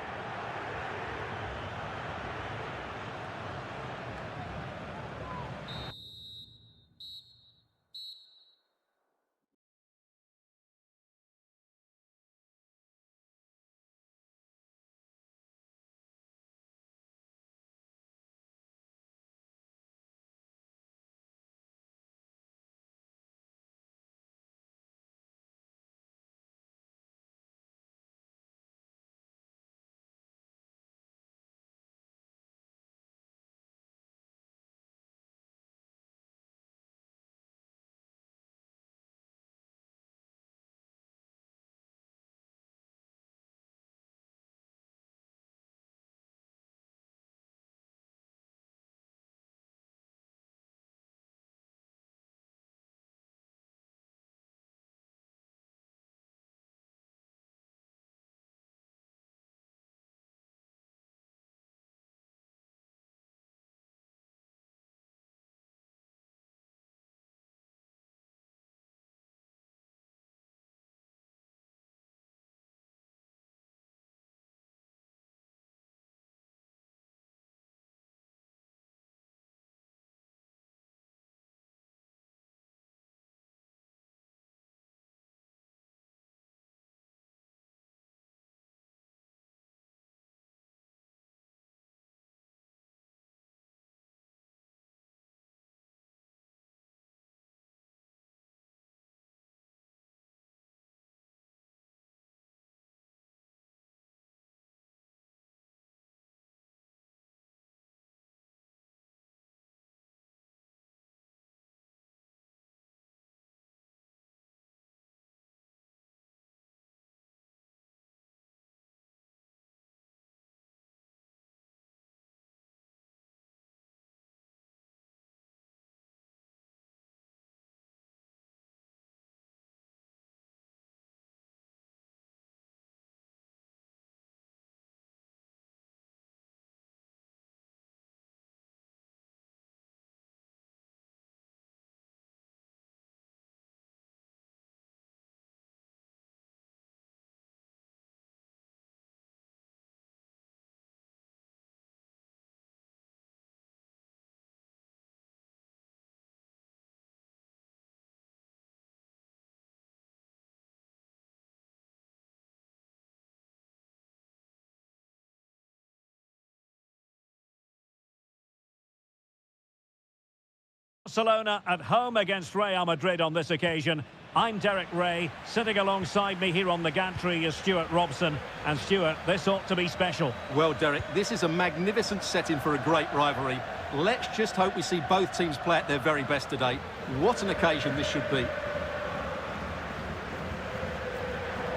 Barcelona at home against Real Madrid on this occasion. I'm Derek Ray. Sitting alongside me here on the gantry is Stuart Robson. And Stuart, this ought to be special. Well, Derek, this is a magnificent setting for a great rivalry. Let's just hope we see both teams play at their very best today. What an occasion this should be.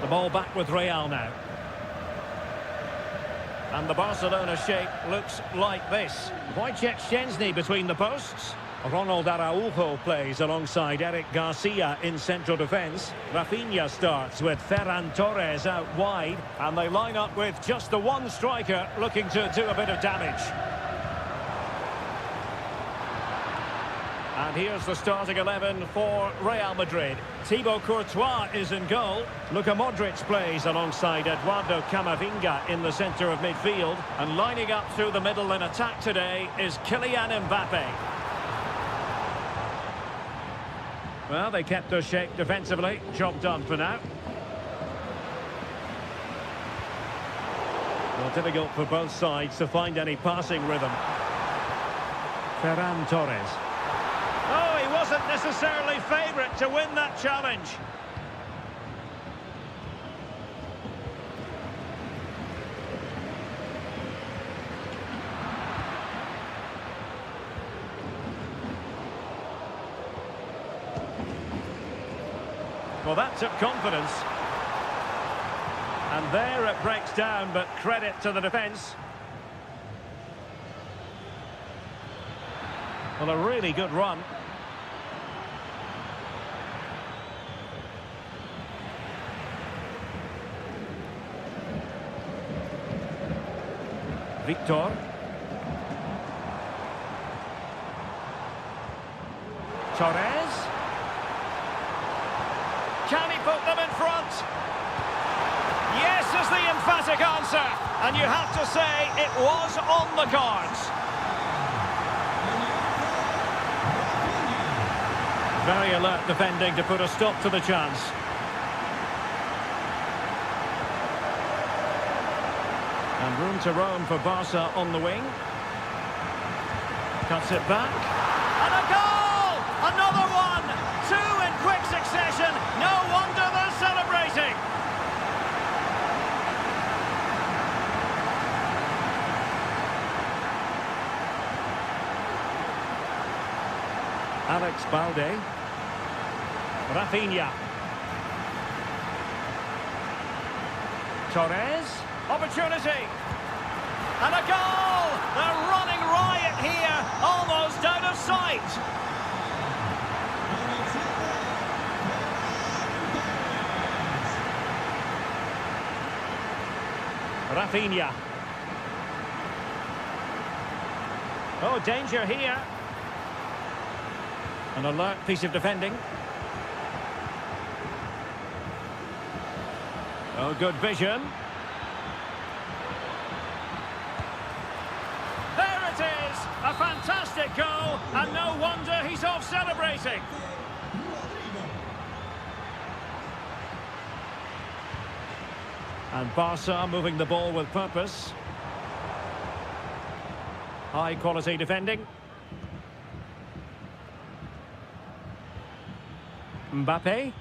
The ball back with Real now. And the Barcelona shape looks like this. Wojciech Szczęsny between the posts. Ronald Araujo plays alongside Eric Garcia in central defence. Rafinha starts with Ferran Torres out wide. And they line up with just the one striker looking to do a bit of damage. And here's the starting 11 for Real Madrid. Thibaut Courtois is in goal. Luka Modric plays alongside Eduardo Camavinga in the centre of midfield. And lining up through the middle in attack today is Kylian Mbappe. Well, they kept their shape defensively. Job done for now. Well, difficult for both sides to find any passing rhythm. Ferran Torres. Oh, he wasn't necessarily favourite to win that challenge. Well, that took confidence. And there it breaks down, but credit to the defence. Well, a really good run. Victor. Torres. Can he put them in front? Yes is the emphatic answer. And you have to say it was on the cards. Very alert defending to put a stop to the chance. And room to roam for Barca on the wing. Cuts it back. And a goal! Another one! Two in quick succession. No wonder they're celebrating. Alex Balde. Rafinha. Torres. Opportunity. And a goal! They're running riot here, almost out of sight. Rafinha. Oh, danger here. An alert piece of defending. Oh, good vision. There it is! A fantastic goal, and no wonder he's off celebrating. And Barca moving the ball with purpose. High quality defending. Mbappe.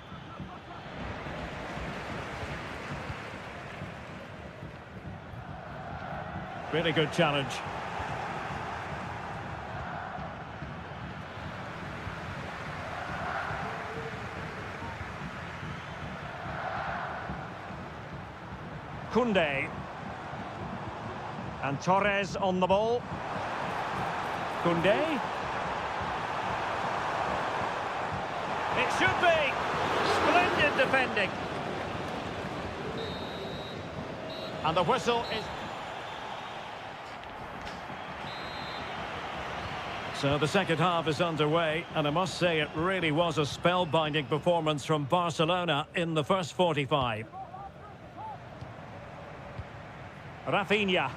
Really good challenge. Koundé. And Torres on the ball. Koundé. It should be. Splendid defending. And the whistle is... So the second half is underway, and I must say it really was a spellbinding performance from Barcelona in the first 45. Rafinha.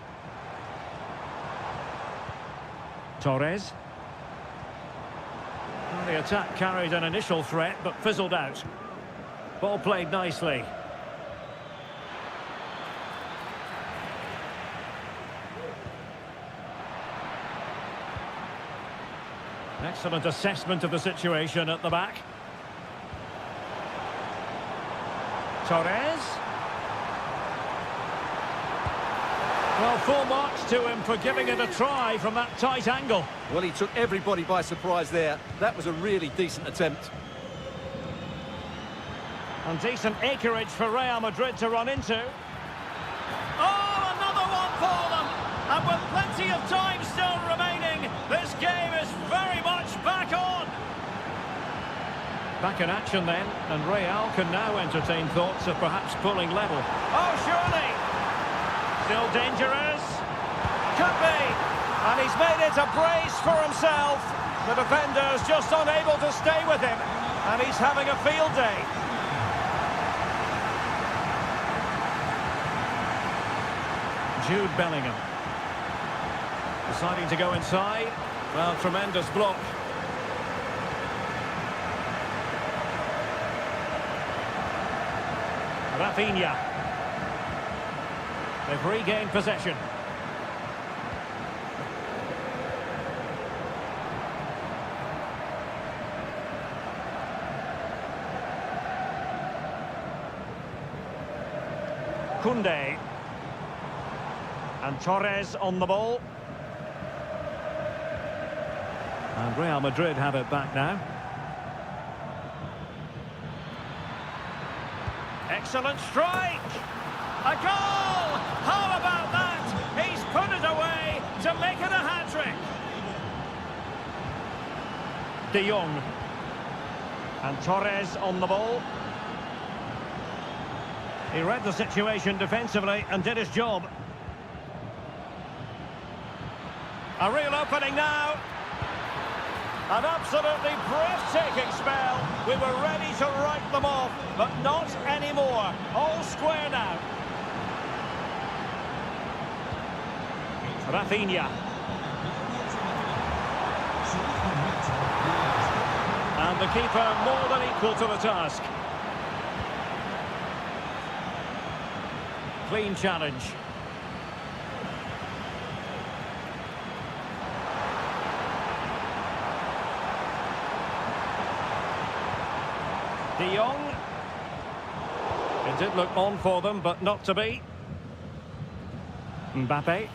Torres. Well, the attack carried an initial threat, but fizzled out. Ball played nicely. Excellent assessment of the situation at the back. Torres. Well, full marks to him for giving it a try from that tight angle. Well, he took everybody by surprise there. That was a really decent attempt. And decent acreage for Real Madrid to run into. Oh, another one for them! And with plenty of time still remaining, this game is very much back on! Back in action then, and Real can now entertain thoughts of perhaps pulling level. Oh, surely! Still dangerous. Could be. And he's made it a brace for himself. The defender's just unable to stay with him. And he's having a field day. Jude Bellingham. Deciding to go inside. Well, tremendous block. Rafinha. They've regained possession. Koundé. And Torres on the ball. And Real Madrid have it back now. Excellent strike! A goal! How about that? He's put it away to make it a hat-trick. De Jong. And Torres on the ball. He read the situation defensively and did his job. A real opening now. An absolutely breathtaking spell. We were ready to write them off, but not anymore. All square now. Rafinha. And the keeper more than equal to the task. Clean challenge. De Jong. It did look on for them, but not to be. Mbappe.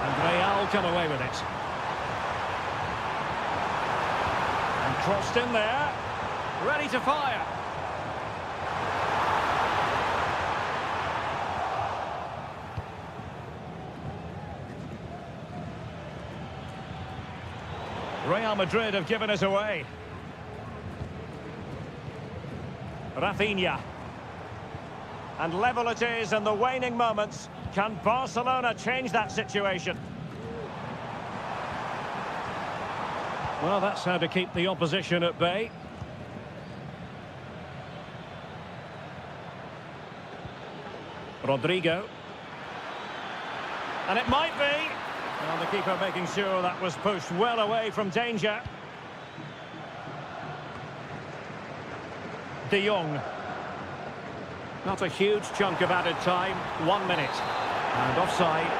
And Real come away with it. And crossed in there. Ready to fire. Real Madrid have given us away. Rafinha. And level it is in the waning moments. Can Barcelona change that situation? Well, that's how to keep the opposition at bay. Rodrigo. And it might be. Well, the keeper making sure that was pushed well away from danger. De Jong. Not a huge chunk of added time. 1 minute. And offside.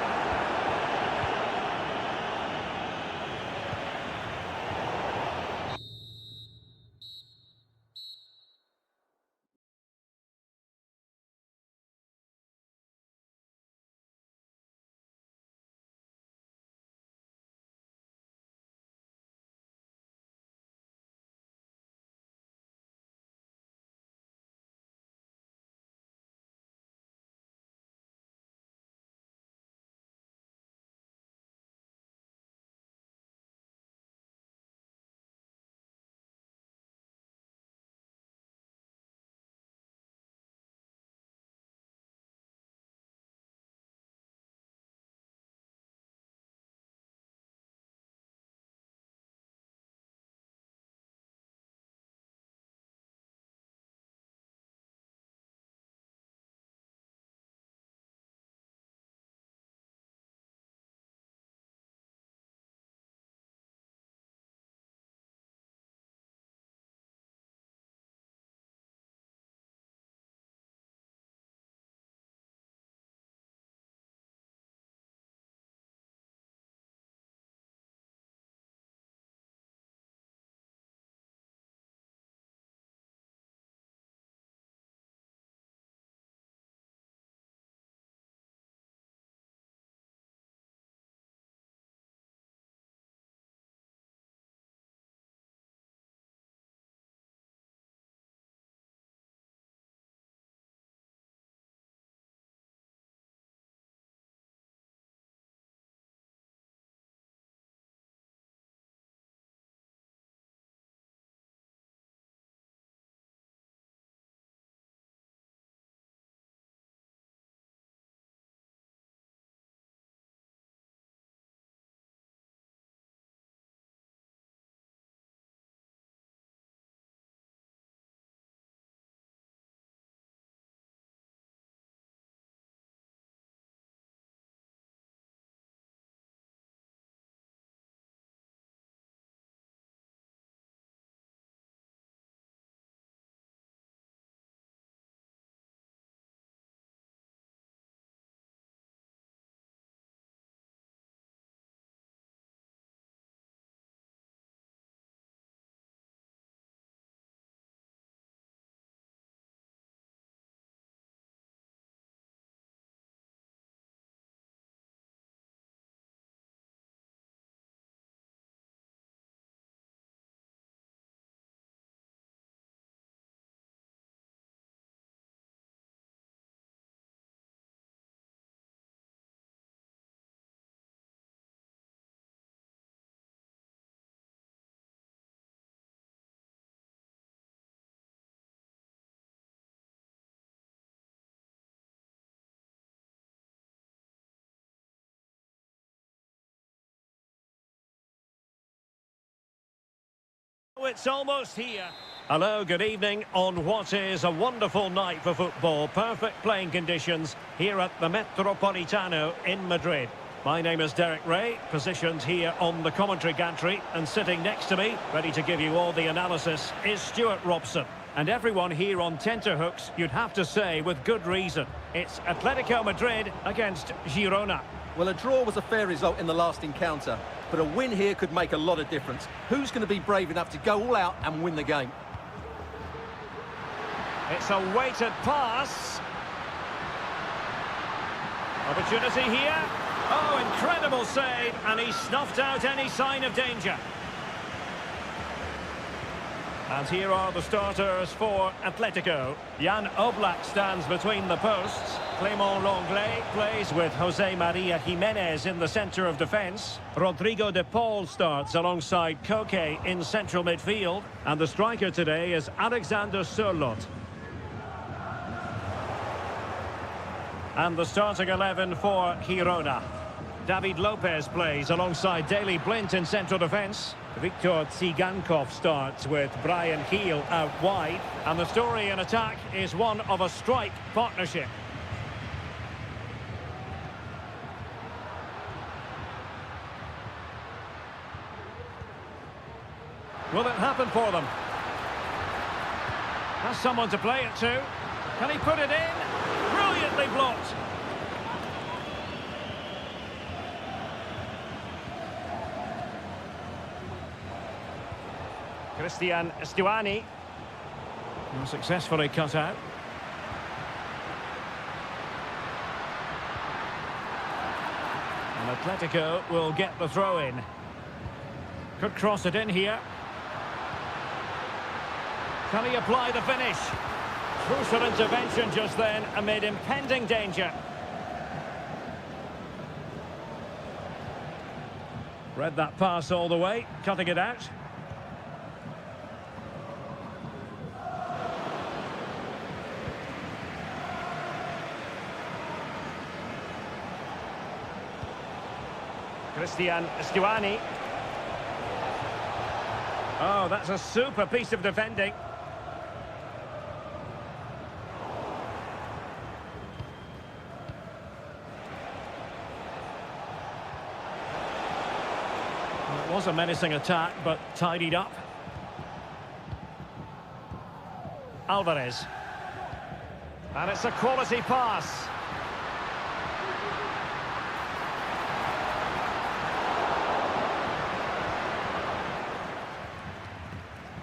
It's almost here. Hello, good evening on what is a wonderful night for football. Perfect playing conditions here at the Metropolitano in Madrid. My name is Derek Ray, positioned here on the commentary gantry, and sitting next to me, ready to give you all the analysis, is Stuart Robson. And everyone here on tenterhooks, you'd have to say with good reason. It's Atletico Madrid against Girona. Well, a draw was a fair result in the last encounter, but a win here could make a lot of difference. Who's going to be brave enough to go all out and win the game? It's a weighted pass. Opportunity here. Oh, incredible save, and he snuffed out any sign of danger. And here are the starters for Atletico. Jan Oblak stands between the posts. Clément Lenglet plays with Jose Maria Jimenez in the centre of defence. Rodrigo de Paul starts alongside Koke in central midfield. And the striker today is Alexander Sørloth. And the starting 11 for Girona. David Lopez plays alongside Daley Blint in central defence. Viktor Tsigankov starts with Brian Heel out wide. And the story in attack is one of a strike partnership. Will it happen for them? Has someone to play it to? Can he put it in? Brilliantly blocked. Christian Stuani. Successfully cut out. And Atletico will get the throw in. Could cross it in here. Can he apply the finish? Crucial intervention just then amid impending danger. Read that pass all the way, cutting it out. Christian Stuani. Oh, that's a super piece of defending. It was a menacing attack, but tidied up. Alvarez. And it's a quality pass.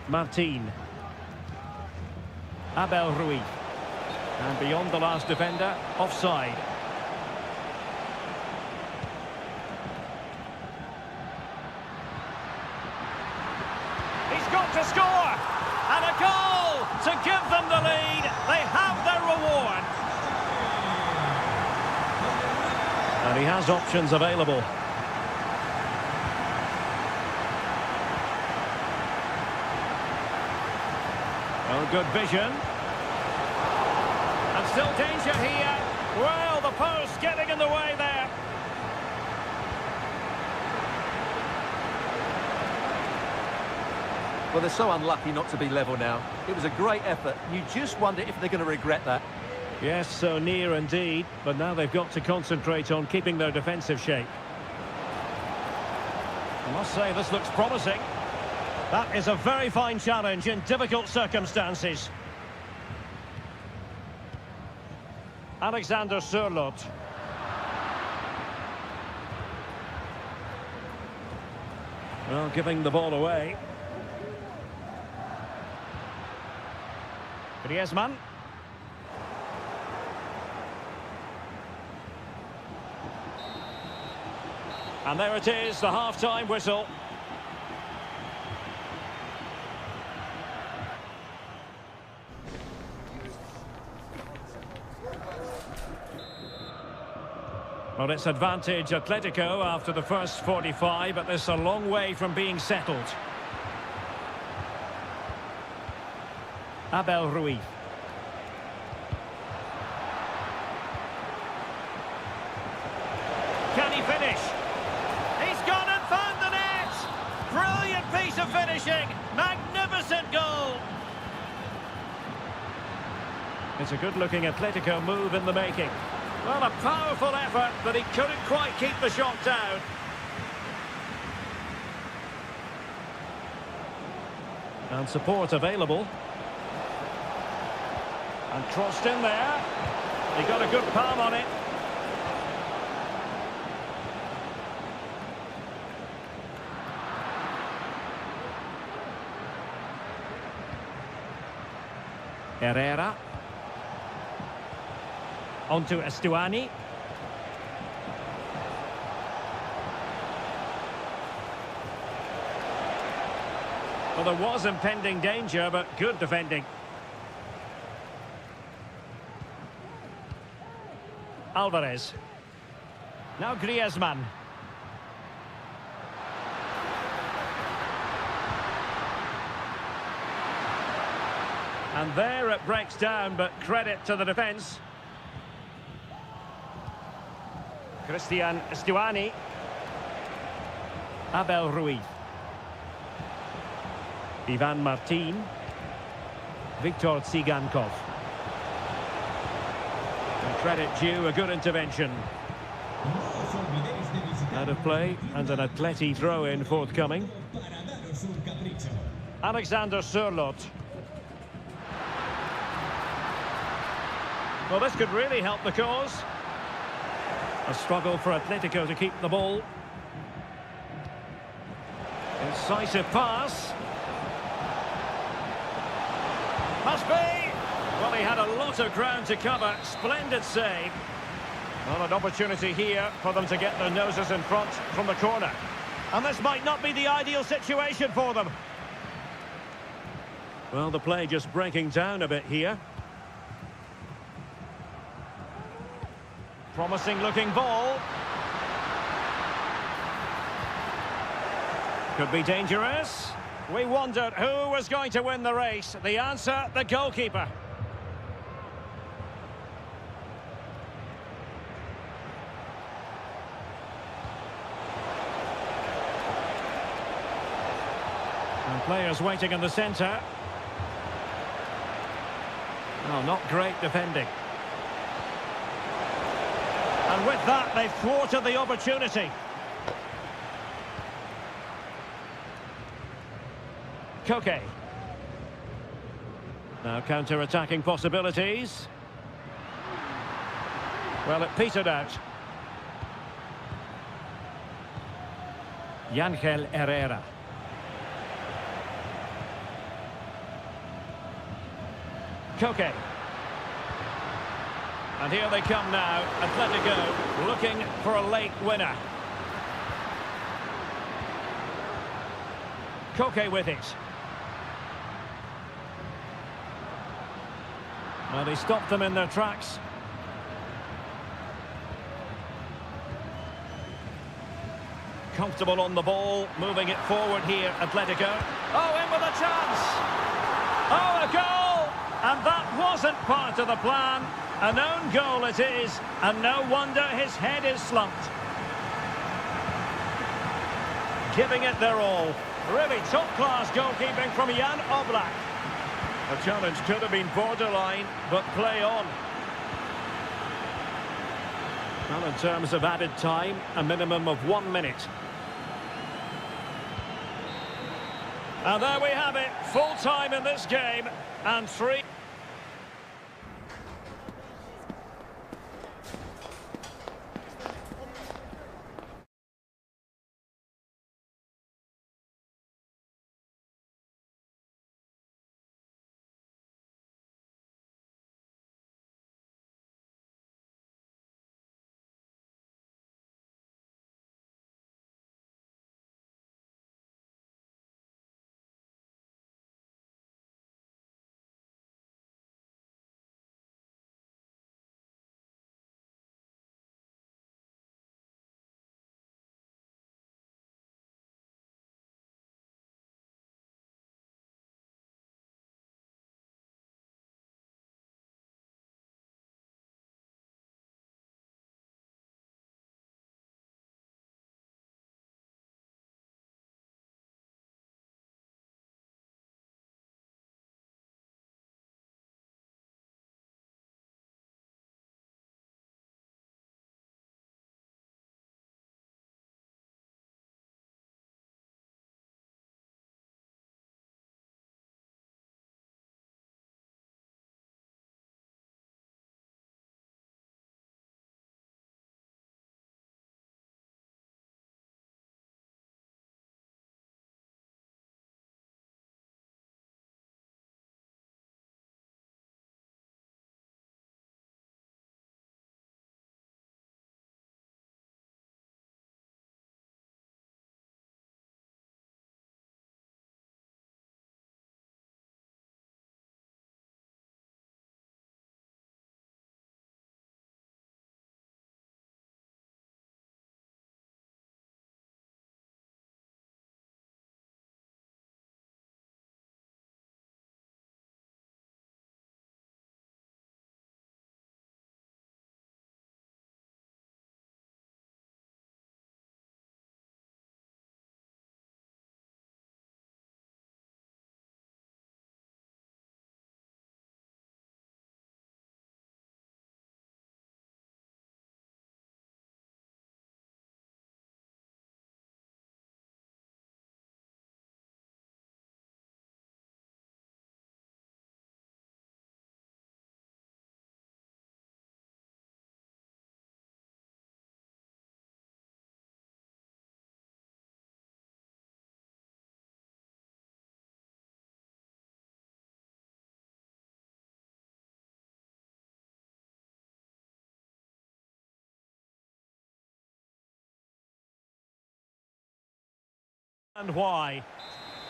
Martin. Abel Ruiz. And beyond the last defender, offside. He's got to score! And a goal to give them the lead. They have their reward. And he has options available. Well, good vision. And still danger here. Well, the post getting in the way there. Well, they're so unlucky not to be level now. It was a great effort. You just wonder if they're going to regret that. Yes, so near indeed. But now they've got to concentrate on keeping their defensive shape. I must say, this looks promising. That is a very fine challenge in difficult circumstances. Alexander Sørloth. Well, giving the ball away. Griezmann. And there it is, the half-time whistle. Well, it's advantage Atletico after the first 45, but this is a long way from being settled. Abel Ruiz. Can he finish? He's gone and found the net! Brilliant piece of finishing! Magnificent! opposite goal. It's a good-looking Atletico move in the making. Well, a powerful effort, but he couldn't quite keep the shot down. And support available. And crossed in there. He got a good palm on it. Herrera. On to Estuani. Well, there was impending danger, but good defending. Alvarez. Now Griezmann. And there it breaks down, but credit to the defence. Christian Estuani. Abel Ruiz. Ivan Martin. Viktor Tsigankov. And credit due, a good intervention. Out of play, and an Atleti throw-in forthcoming. Alexander Sørloth. Well, this could really help the cause. A struggle for Atletico to keep the ball. Incisive pass. Must be! Well, he had a lot of ground to cover. Splendid save. Well, an opportunity here for them to get their noses in front from the corner. And this might not be the ideal situation for them. Well, the play just breaking down a bit here. Promising looking ball. Could be dangerous. We wondered who was going to win the race. The answer, the goalkeeper. And players waiting in the centre. Oh, not great defending. And with that, they've thwarted the opportunity. Koke. Now counter-attacking possibilities. Well, it petered out. Yangel Herrera. Koke. And here they come now, Atletico looking for a late winner. Koke with it. Well, he stopped them in their tracks. Comfortable on the ball, moving it forward here, Atletico. Oh, in with a chance! Oh, a goal! And that wasn't part of the plan. An own goal it is, and no wonder his head is slumped. Giving it their all. Really top-class goalkeeping from Jan Oblak. The challenge could have been borderline, but play on. Well, in terms of added time, a minimum of 1 minute. And there we have it, full time in this game, and 3... And why?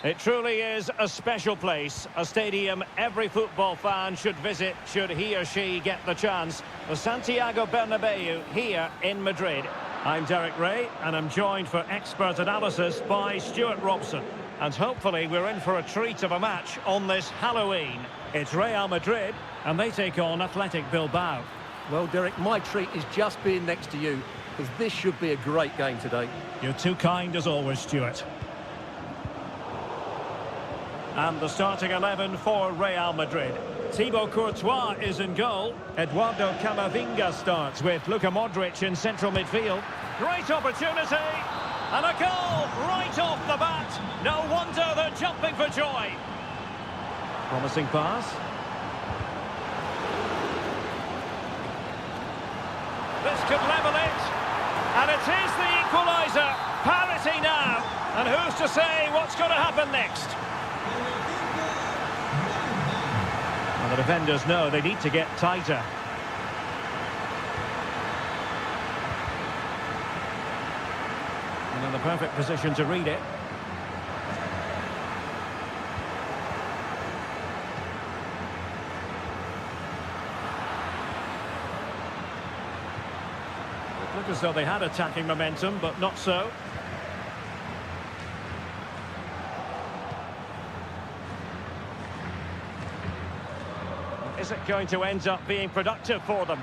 It truly is a special place, a stadium every football fan should visit should he or she get the chance. The Santiago Bernabeu here in Madrid. I'm Derek Ray and I'm joined for expert analysis by Stuart Robson. And hopefully we're in for a treat of a match on this Halloween. It's Real Madrid and they take on Athletic Bilbao. Well, Derek, my treat is just being next to you, because this should be a great game today. You're too kind as always, Stuart. And the starting 11 for Real Madrid. Thibaut Courtois is in goal. Eduardo Camavinga starts with Luka Modric in central midfield. Great opportunity! And a goal right off the bat. No wonder they're jumping for joy. Promising pass. This could level it. And it is the equaliser. Parity now. And who's to say what's going to happen next? Well, the defenders know they need to get tighter. And in the perfect position to read it. It looked as though they had attacking momentum, but not so. Is it going to end up being productive for them?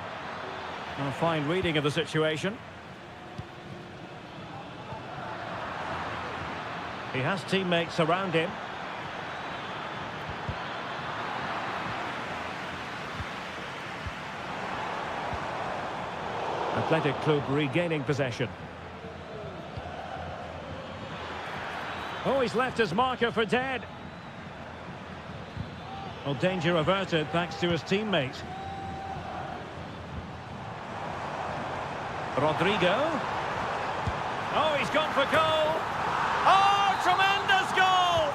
A fine reading of the situation. He has teammates around him. Athletic Club regaining possession. Oh, he's left his marker for dead. Well, danger averted thanks to his teammate. Rodrigo. Oh, he's gone for goal. Oh, tremendous goal!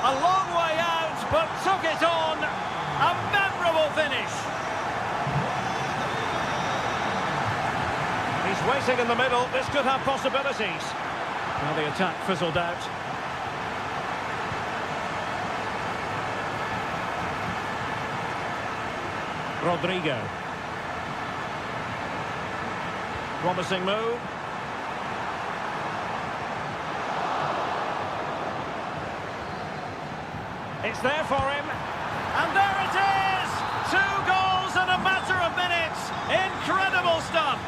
A long way out, but took it on. A memorable finish. He's waiting in the middle. This could have possibilities. Well, the attack fizzled out. Rodrigo. Promising move. It's there for him. And there it is! 2 goals in a matter of minutes. Incredible stuff.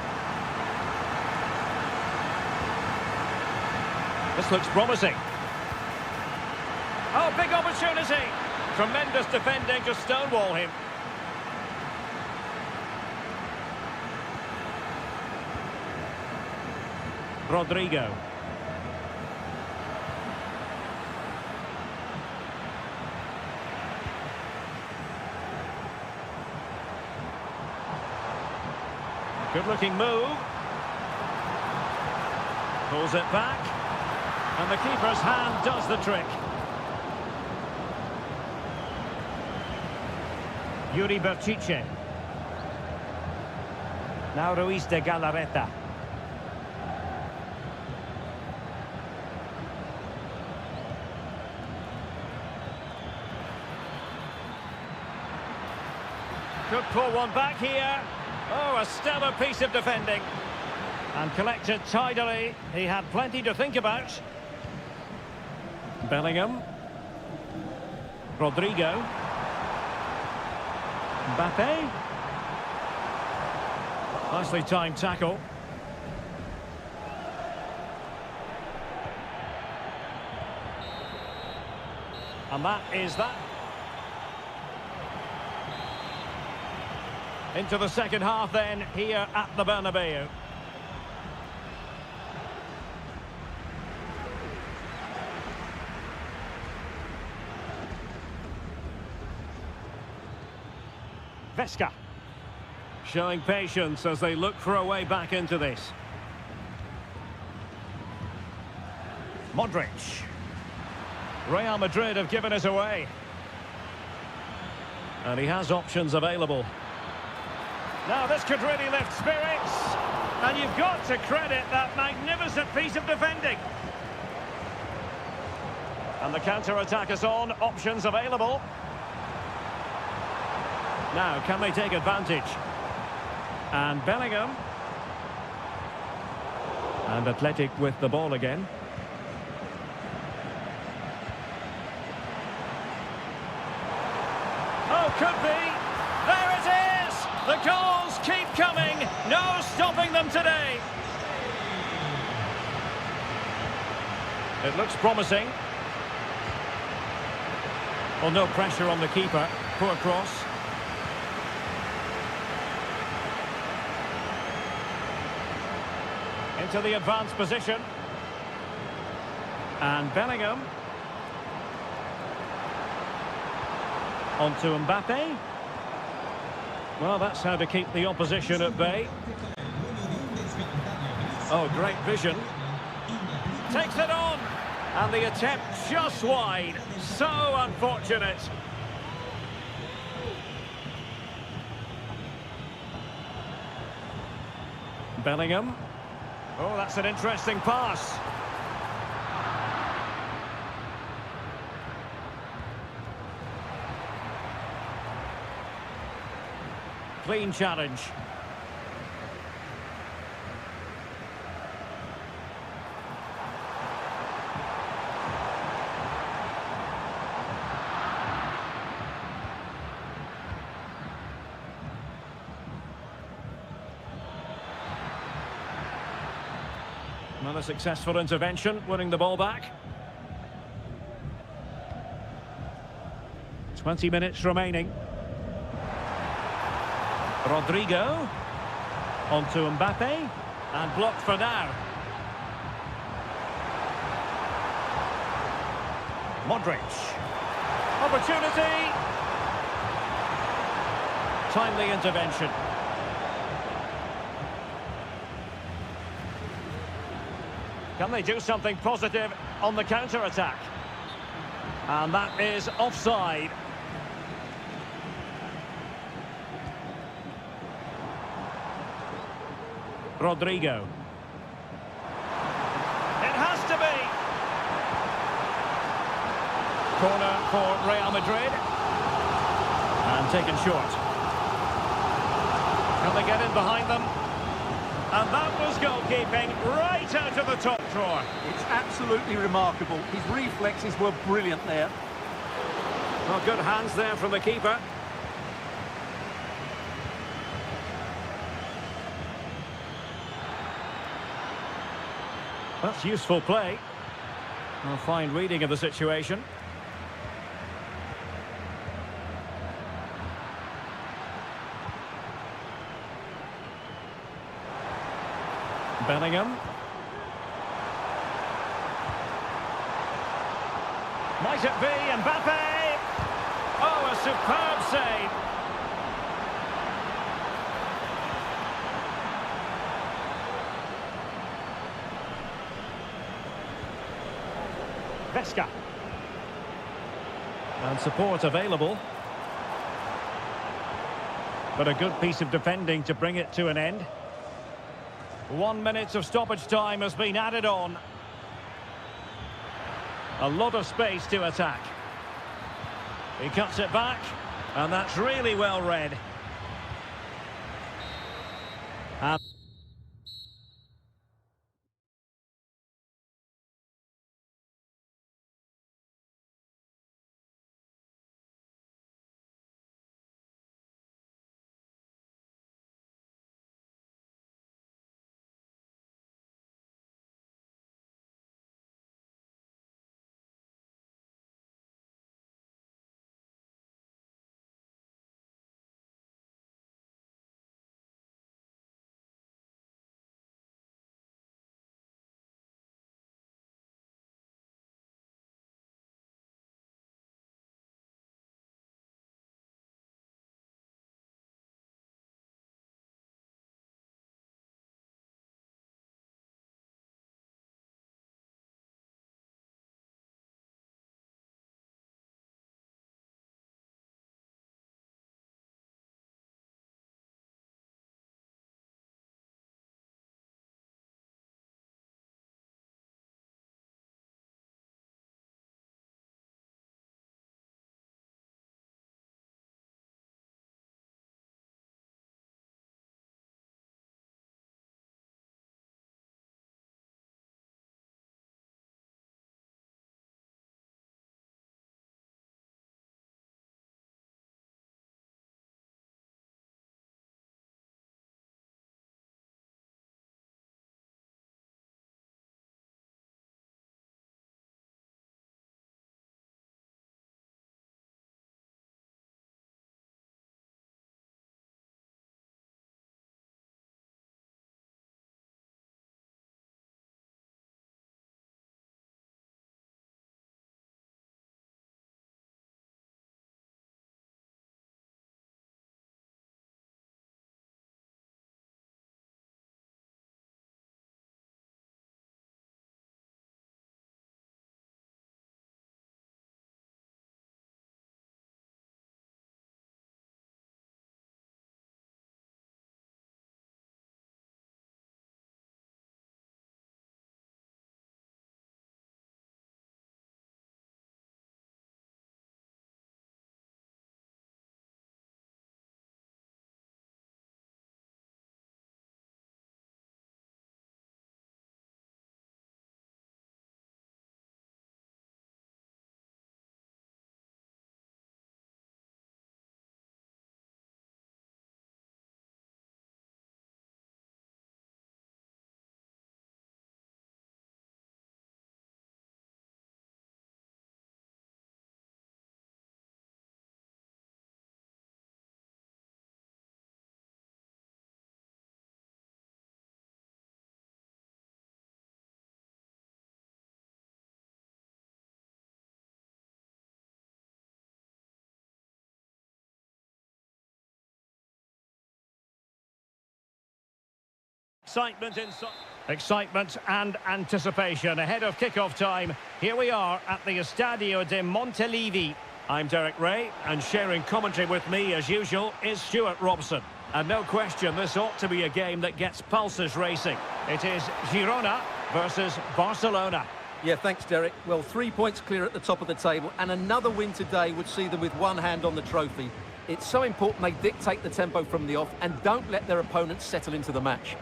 This looks promising. Oh, big opportunity. Tremendous defending to stonewall him. Rodrigo. Good-looking move. Pulls it back. And the keeper's hand does the trick. Yuri Berchiche. Now Ruiz de Galarreta. Could pull one back here. Oh, a stellar piece of defending. And collected tidily. He had plenty to think about. Bellingham. Rodrigo. Mbappe. Nicely timed tackle. And that is that. Into the second half then, here at the Bernabeu. Vesca. Showing patience as they look for a way back into this. Modric. Real Madrid have given it away. And he has options available. Now this could really lift spirits. And you've got to credit that magnificent piece of defending. And the counter-attack is on. Options available. Now, can they take advantage? And Bellingham. And Athletic with the ball again. Oh, could be. There it is! The goals keep coming. No stopping them today. It looks promising. Well, no pressure on the keeper. Poor cross. Into the advanced position. And Bellingham. On to Mbappe. Well, that's how to keep the opposition at bay. Oh, great vision. Takes it on. And the attempt just wide. So unfortunate. Bellingham. Oh, that's an interesting pass. Clean challenge. Another successful intervention, winning the ball back. 20 minutes remaining. Rodrigo. On to Mbappe. And blocked for now. Modric. Opportunity. Timely intervention. Can they do something positive on the counter-attack? And that is offside. Rodrigo. It has to be. Corner for Real Madrid. And taken short. Can they get in behind them? And that was goalkeeping right out of the top drawer. It's absolutely remarkable. His reflexes were brilliant there. Well, good hands there from the keeper. That's useful play. A fine reading of the situation. Bellingham. Might it be Mbappe? Oh, a superb save. Vesca. And support available. But a good piece of defending to bring it to an end. 1 minute of stoppage time has been added on. A lot of space to attack. He cuts it back, and that's really well read. Excitement and anticipation ahead of kick-off time. Here we are at the Estadio de Montelivi. I'm Derek Ray, and sharing commentary with me, as usual, is Stuart Robson. And no question, this ought to be a game that gets pulses racing. It is Girona versus Barcelona. Yeah, thanks, Derek. Well, 3 points clear at the top of the table, and another win today would see them with one hand on the trophy. It's so important they dictate the tempo from the off and don't let their opponents settle into the match.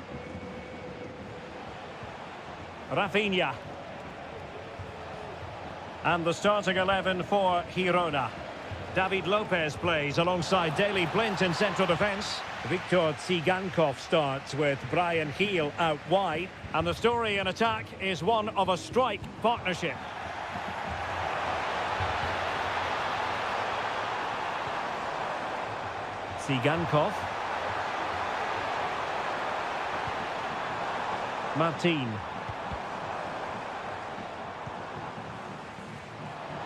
Rafinha. And the starting 11 for Girona. David Lopez plays alongside Daley Blind in central defence. Viktor Tsigankov starts with Brian Heel out wide. And the story in attack is one of a strike partnership. Tsigankov. Martin.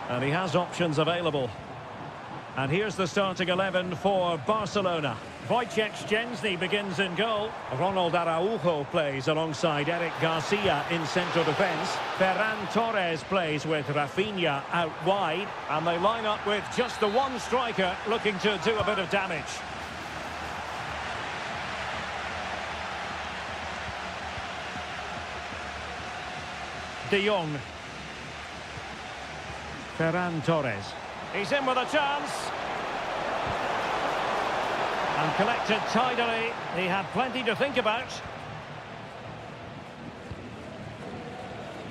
And he has options available. And here's the starting 11 for Barcelona. Wojciech Szczęsny begins in goal. Ronald Araujo plays alongside Eric Garcia in central defence. Ferran Torres plays with Rafinha out wide. And they line up with just the one striker looking to do a bit of damage. De Jong. Ferran Torres. He's in with a chance. And collected tidily. He had plenty to think about.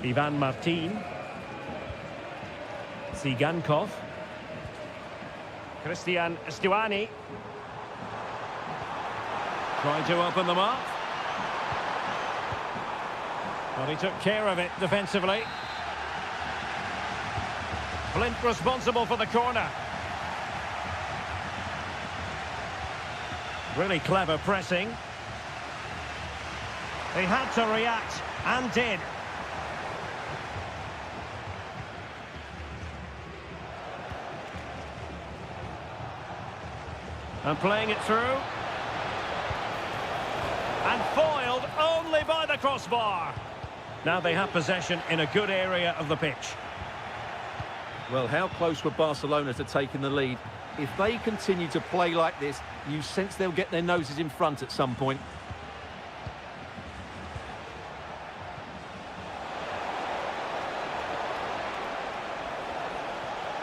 Ivan Martin. Tsigankov. Christian Stuani. Trying to open them up. Well, he took care of it defensively. Blint responsible for the corner. Really clever pressing. He had to react, and did. And playing it through. And foiled only by the crossbar. Now they have possession in a good area of the pitch. Well, how close were Barcelona to taking the lead? If they continue to play like this, you sense they'll get their noses in front at some point.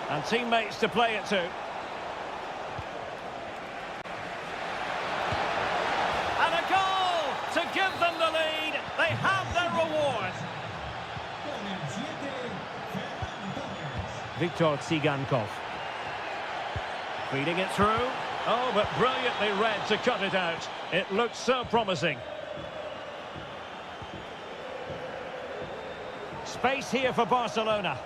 And teammates to play it to. And a goal to give them the lead. They have their reward. Viktor Tsigankov. Feeding it through. Oh, but brilliantly read to cut it out. It looked so promising. Space here for Barcelona.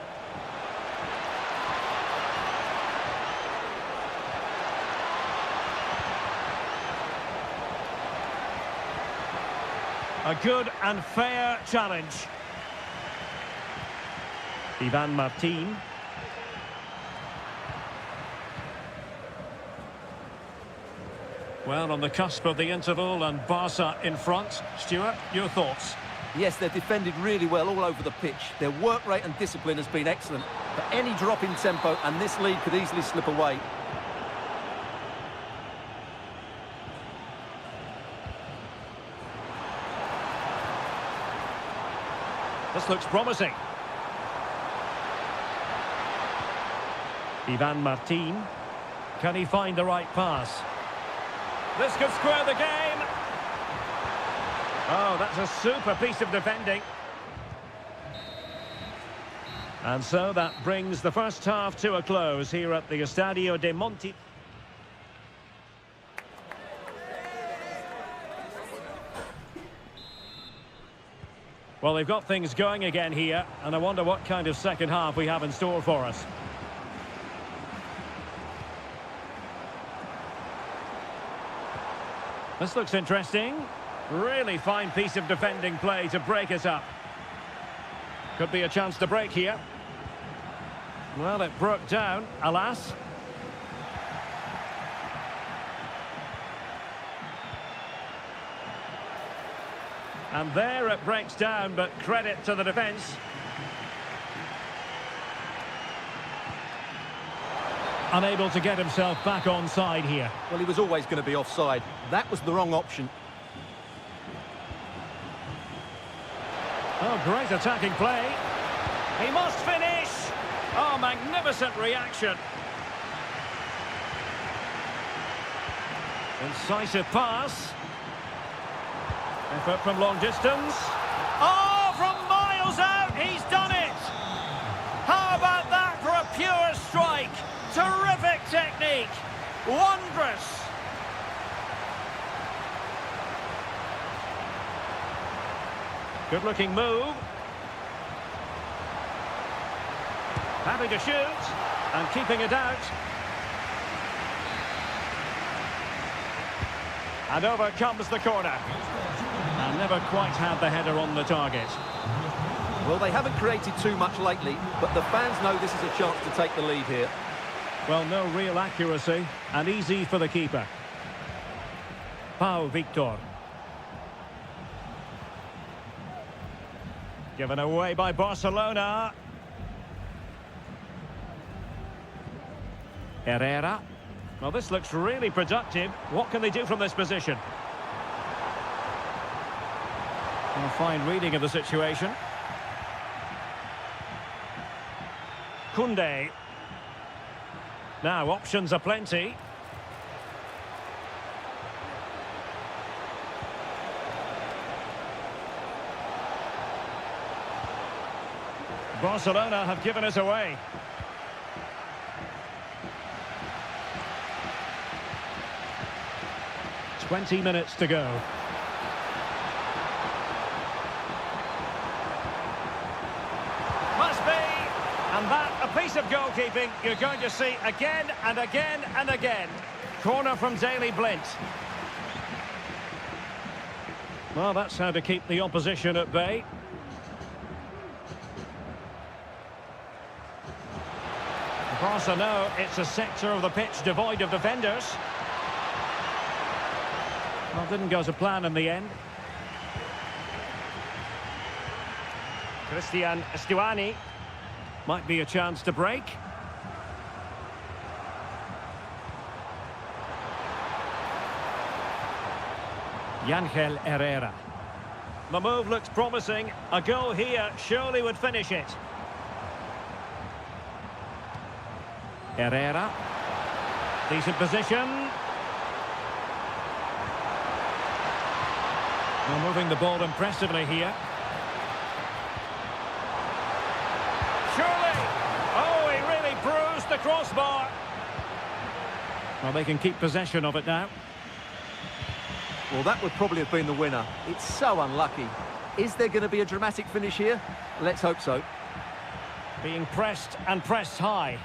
A good and fair challenge. Ivan Martin. Well, on the cusp of the interval and Barca in front. Stuart, your thoughts? Yes, they've defended really well all over the pitch. Their work rate and discipline has been excellent. But any drop in tempo and this lead could easily slip away. This looks promising. Ivan Martin. Can he find the right pass? This could square the game. Oh, that's a super piece of defending. And so that brings the first half to a close here at the Estadio de Monte. Well, they've got things going again here, and I wonder what kind of second half we have in store for us. This looks interesting. Really fine piece of defending play to break it up. Could be a chance to break here. Well, it broke down, alas. And there it breaks down, but credit to the defence. Unable to get himself back onside here. Well, he was always going to be offside. That was the wrong option. Oh, great attacking play. He must finish. Oh, magnificent reaction. Incisive pass. Effort from long distance. Oh, from miles out, he's done it. How about that for a pure strike? Terrific technique. Wondrous. Good-looking move. Happy to shoot. And keeping it out. And over comes the corner. And never quite had the header on the target. Well, they haven't created too much lately, but the fans know this is a chance to take the lead here. Well, no real accuracy, and easy for the keeper. Pau Victor. Given away by Barcelona. Herrera. Well, this looks really productive. What can they do from this position? A fine reading of the situation. Koundé. Now, options are plenty. Barcelona have given us away. "20 minutes to go. Must be! And that, a piece of goalkeeping you're going to see again and again and again. Corner from Daley Blint. Well, that's how to keep the opposition at bay. Barca know it's a sector of the pitch devoid of defenders. Well, didn't go to plan in the end. Christian Stuani. Might be a chance to break. Yangel Herrera. The move looks promising. A goal here surely would finish it. Herrera. Decent position. Well, moving the ball impressively here. Surely! Oh, he really bruised the crossbar. Well, they can keep possession of it now. Well, that would probably have been the winner. It's so unlucky. Is there going to be a dramatic finish here? Let's hope so. Being pressed and pressed high.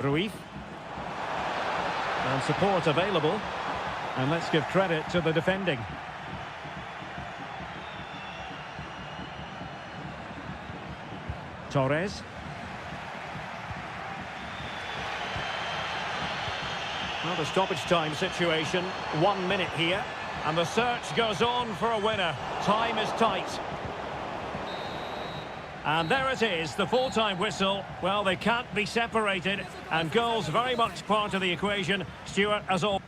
Ruiz. And support available. And let's give credit to the defending. Torres. Well, the stoppage time situation, 1 minute here. And the search goes on for a winner. Time is tight. And there it is, the full-time whistle. Well, they can't be separated. And goals very much part of the equation. Stuart, as always.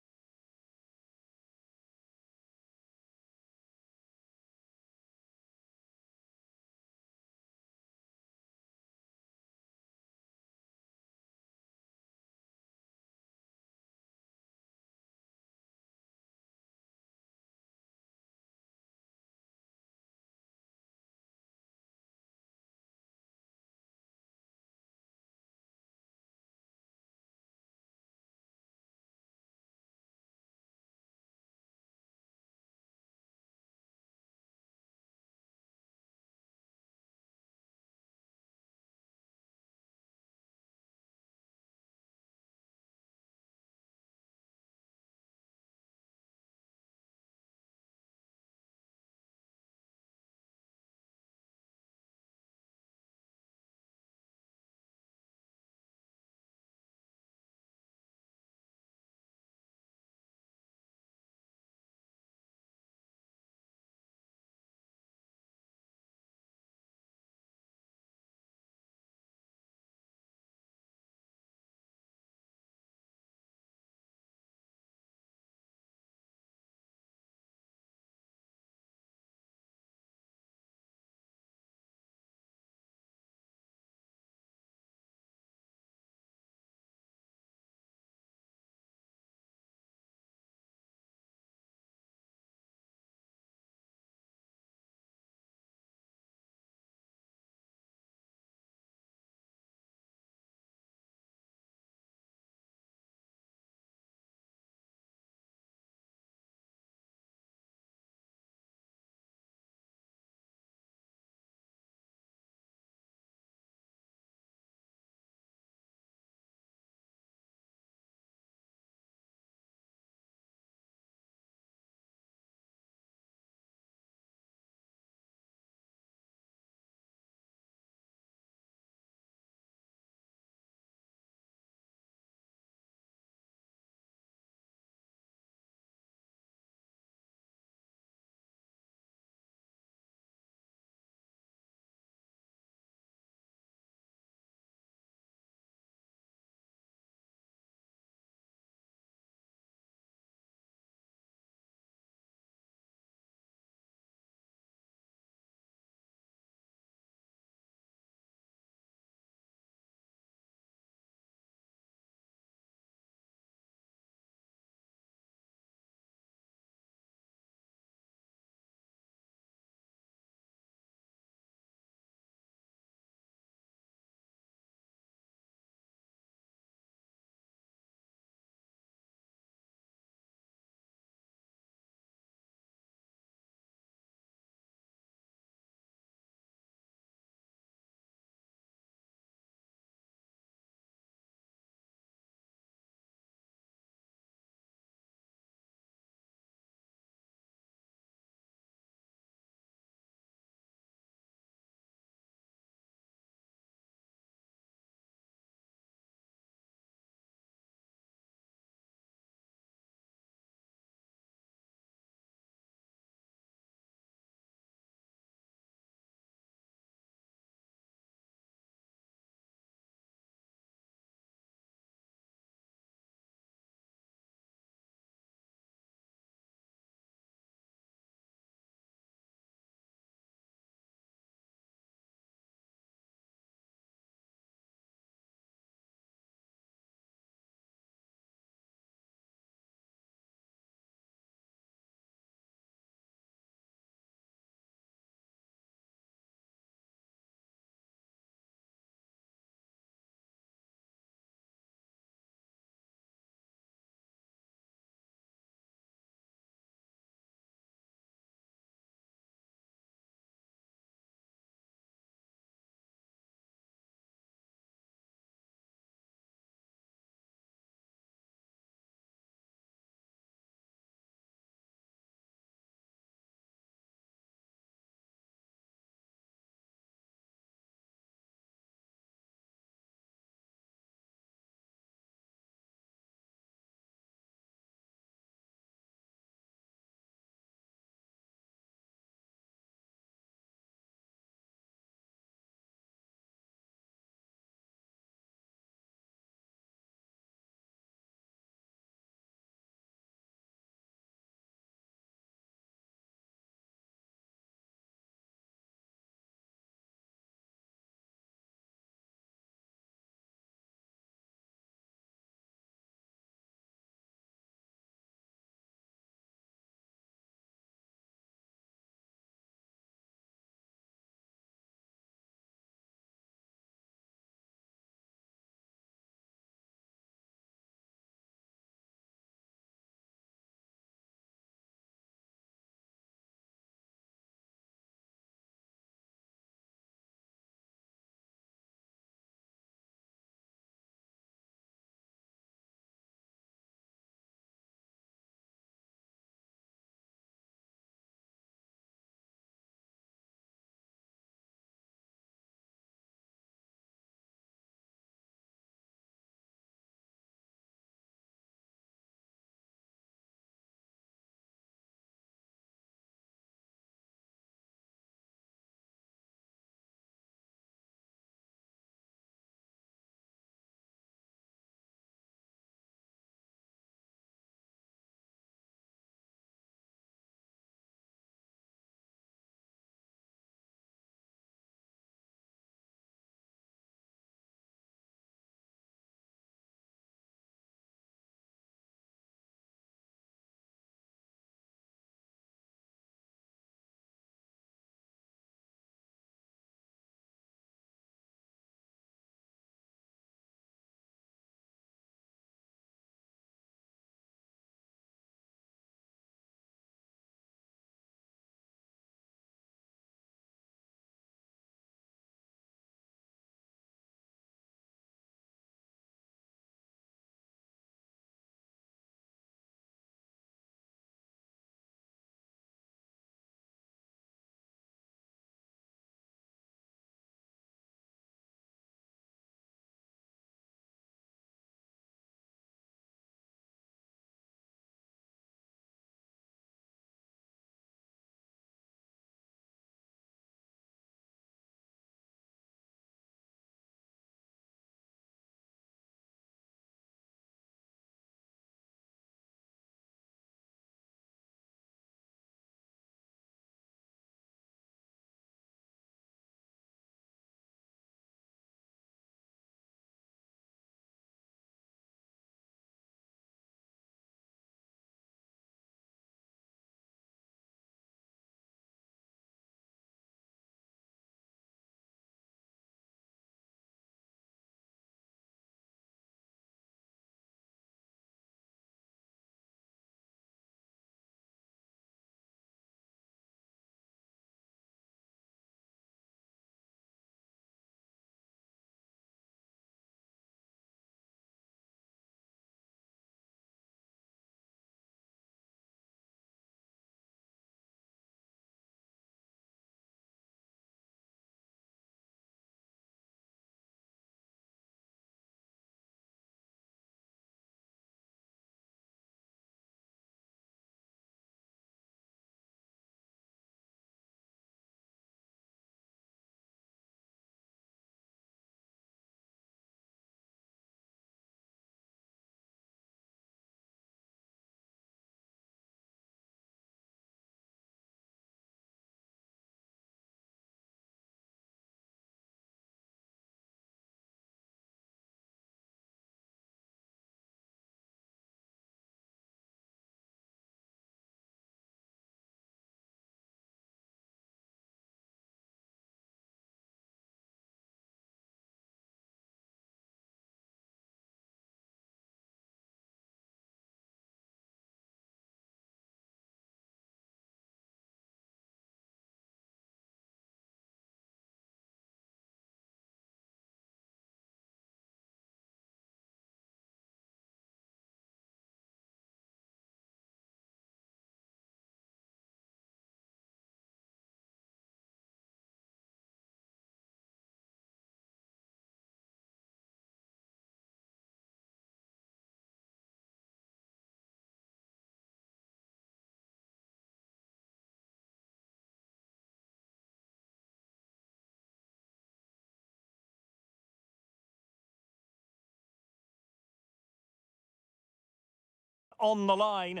on the line.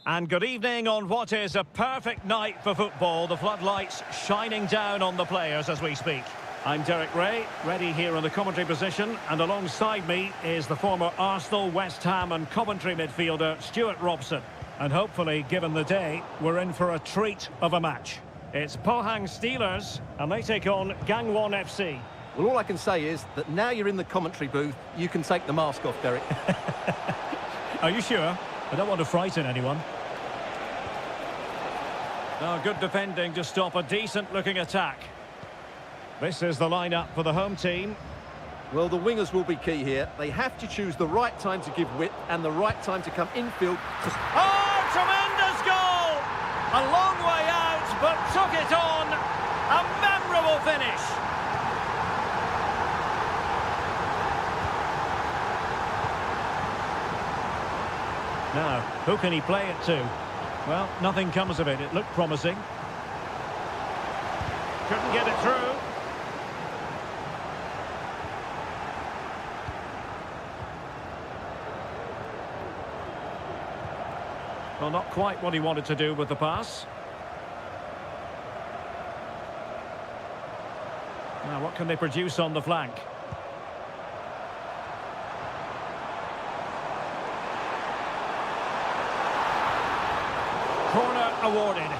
And good evening on what is a perfect night for football. The floodlights shining down on the players as we speak. I'm Derek Ray, ready here in the commentary position, and alongside me is the former Arsenal, West Ham and Coventry midfielder Stuart Robson. And hopefully, given the day, we're in for a treat of a match. It's Pohang Steelers, and they take on Gangwon FC. Well, all I can say is that now you're in the commentary booth, you can take the mask off, Derek. Are you sure? I don't want to frighten anyone. Now, good defending to stop a decent-looking attack. This is the lineup for the home team. Well, the wingers will be key here. They have to choose the right time to give width and the right time to come infield. Oh, tremendous goal! A long way out, but took it on. A memorable finish. Now, who can he play it to? Well, nothing comes of it. It looked promising. Couldn't get it through. Well, not quite what he wanted to do with the pass. Now, what can they produce on the flank? Corner awarded.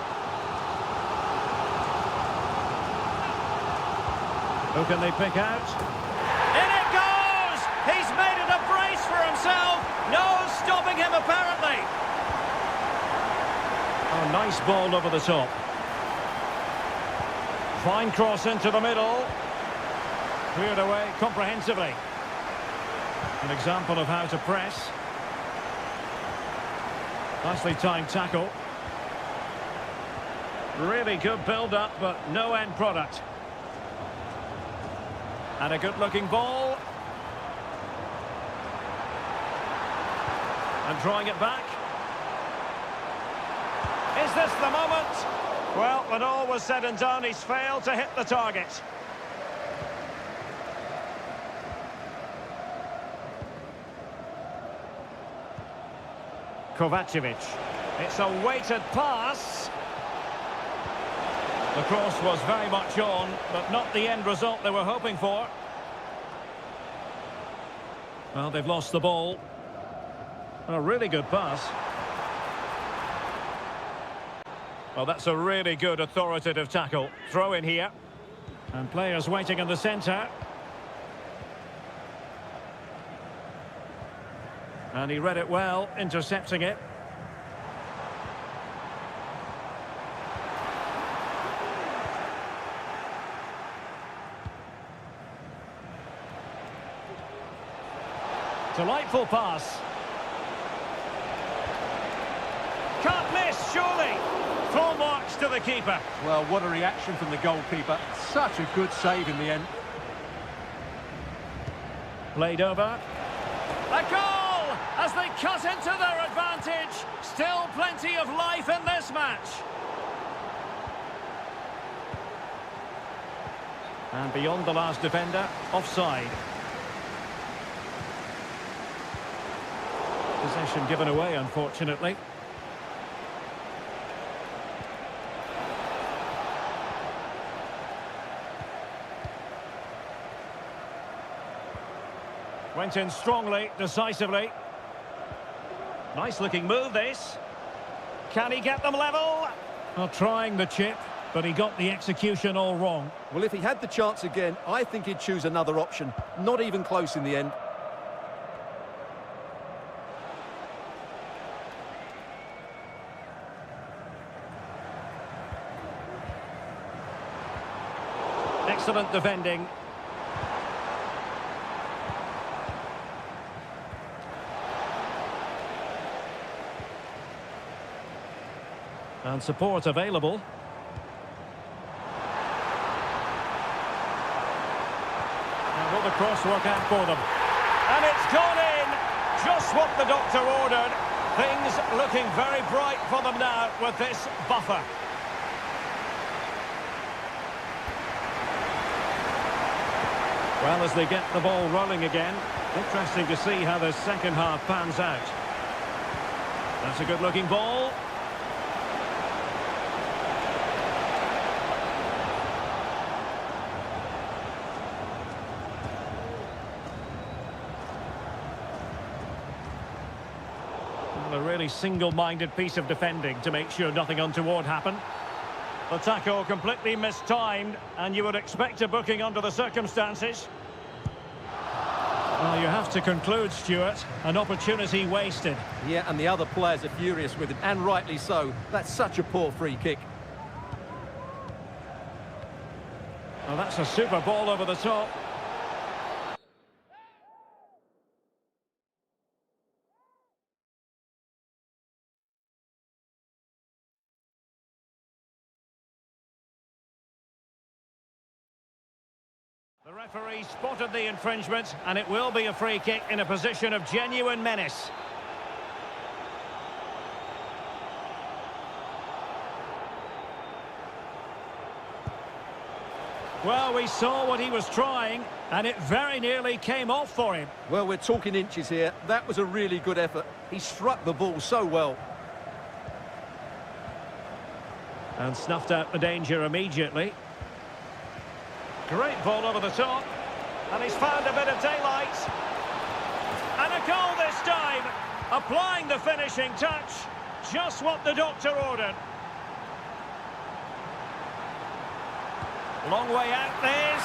Who can they pick out? In it goes! He's made it a brace for himself. No stopping him, apparently. Oh, nice ball over the top. Fine cross into the middle. Cleared away comprehensively. An example of how to press. Nicely timed tackle. Really good build-up, but no end product. And a good-looking ball. And drawing it back. Is this the moment? Well, when all was said and done, he's failed to hit the target. Kovacevic. It's a weighted pass. The cross was very much on, but not the end result they were hoping for. Well, they've lost the ball. A really good pass. Well, that's a really good authoritative tackle. Throw in here. And players waiting in the centre. And he read it well, intercepting it. Delightful pass. Can't miss, surely. Full marks to the keeper. Well, what a reaction from the goalkeeper. Such a good save in the end. Played over. A goal! As they cut into their advantage. Still plenty of life in this match. And beyond the last defender, offside. Possession given away, unfortunately. Went in strongly, decisively. Nice looking move, this. Can he get them level? Well, trying the chip, but he got the execution all wrong. Well, if he had the chance again, I think he'd choose another option. Not even close in the end. Excellent defending. And support available. And will the cross work out for them? And it's gone in! Just what the doctor ordered. Things looking very bright for them now with this buffer. Well, as they get the ball rolling again, interesting to see how the second half pans out. That's a good-looking ball. A really single-minded piece of defending to make sure nothing untoward happened. The tackle completely mistimed, and you would expect a booking under the circumstances. Well, you have to conclude, Stuart, an opportunity wasted. Yeah, and the other players are furious with him, and rightly so. That's such a poor free kick. Well, that's a super ball over the top. The referee spotted the infringement, and it will be a free kick in a position of genuine menace. Well, we saw what he was trying, and it very nearly came off for him. Well, we're talking inches here. That was a really good effort. He struck the ball so well. And snuffed out the danger immediately. Great ball over the top, and he's found a bit of daylight. And a goal this time, applying the finishing touch, just what the doctor ordered. Long way out this.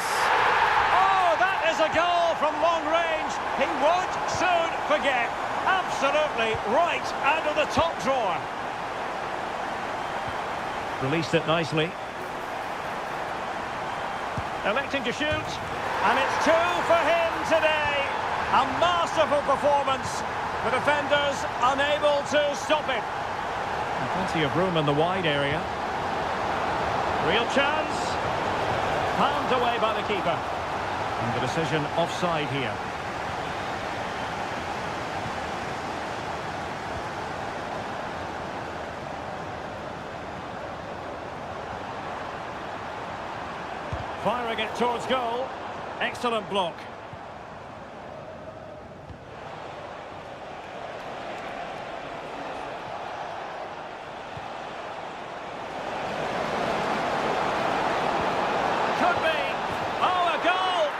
Oh, that is a goal from long range. He won't soon forget. Absolutely right out of the top drawer. Released it nicely. Electing to shoot, and it's 2 for him today. A masterful performance. The defenders unable to stop it. And plenty of room in the wide area. Real chance. Palmed away by the keeper. And the decision offside here. Firing it towards goal. Excellent block. Could be. Oh, a goal!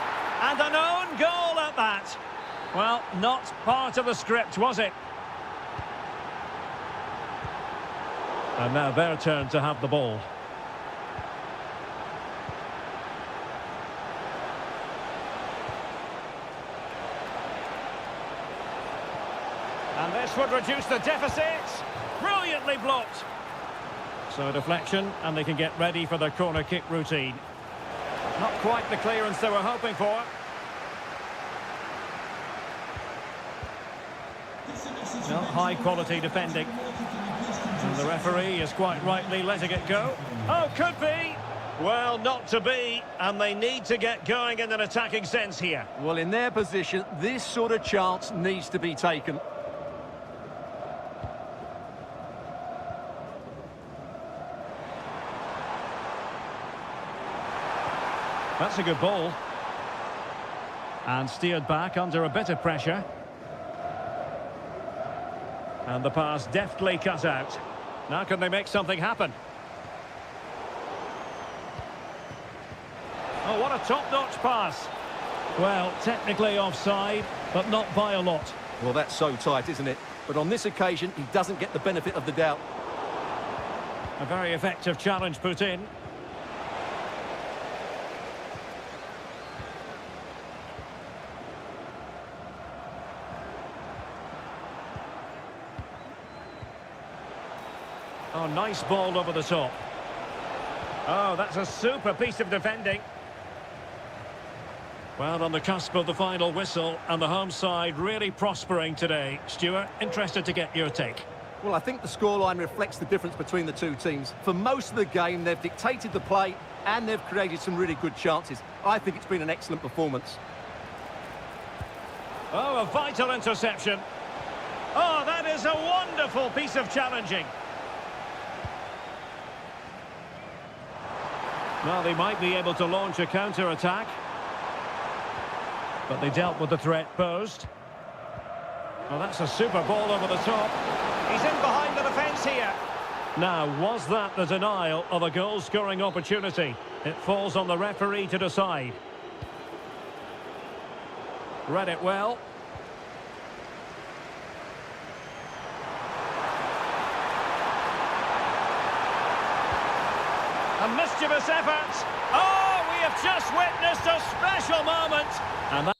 And an own goal at that. Well, not part of the script, was it? And now their turn to have the ball. And this would reduce the deficit. Brilliantly blocked. So a deflection, and they can get ready for their corner kick routine. Not quite the clearance they were hoping for. No, high quality defending. And the referee is quite rightly letting it go. Oh, could be. Well, not to be, and they need to get going in an attacking sense here. Well, in their position, this sort of chance needs to be taken. That's a good ball. And steered back under a bit of pressure. And the pass deftly cut out. Now can they make something happen? Oh, what a top-notch pass. Well, technically offside, but not by a lot. Well, that's so tight, isn't it? But on this occasion, he doesn't get the benefit of the doubt. A very effective challenge put in. Oh, nice ball over the top. Oh, that's a super piece of defending. Well, on the cusp of the final whistle, and the home side really prospering today. Stuart, interested to get your take. Well, I think the scoreline reflects the difference between the two teams. For most of the game, they've dictated the play, and they've created some really good chances. I think it's been an excellent performance. Oh, a vital interception. Oh, that is a wonderful piece of challenging. Well, they might be able to launch a counter-attack. But they dealt with the threat posed. Well, that's a super ball over the top. He's in behind the defence here. Now, was that the denial of a goal-scoring opportunity? It falls on the referee to decide. Read it well. A mischievous effort. Oh, we have just witnessed a special moment. And that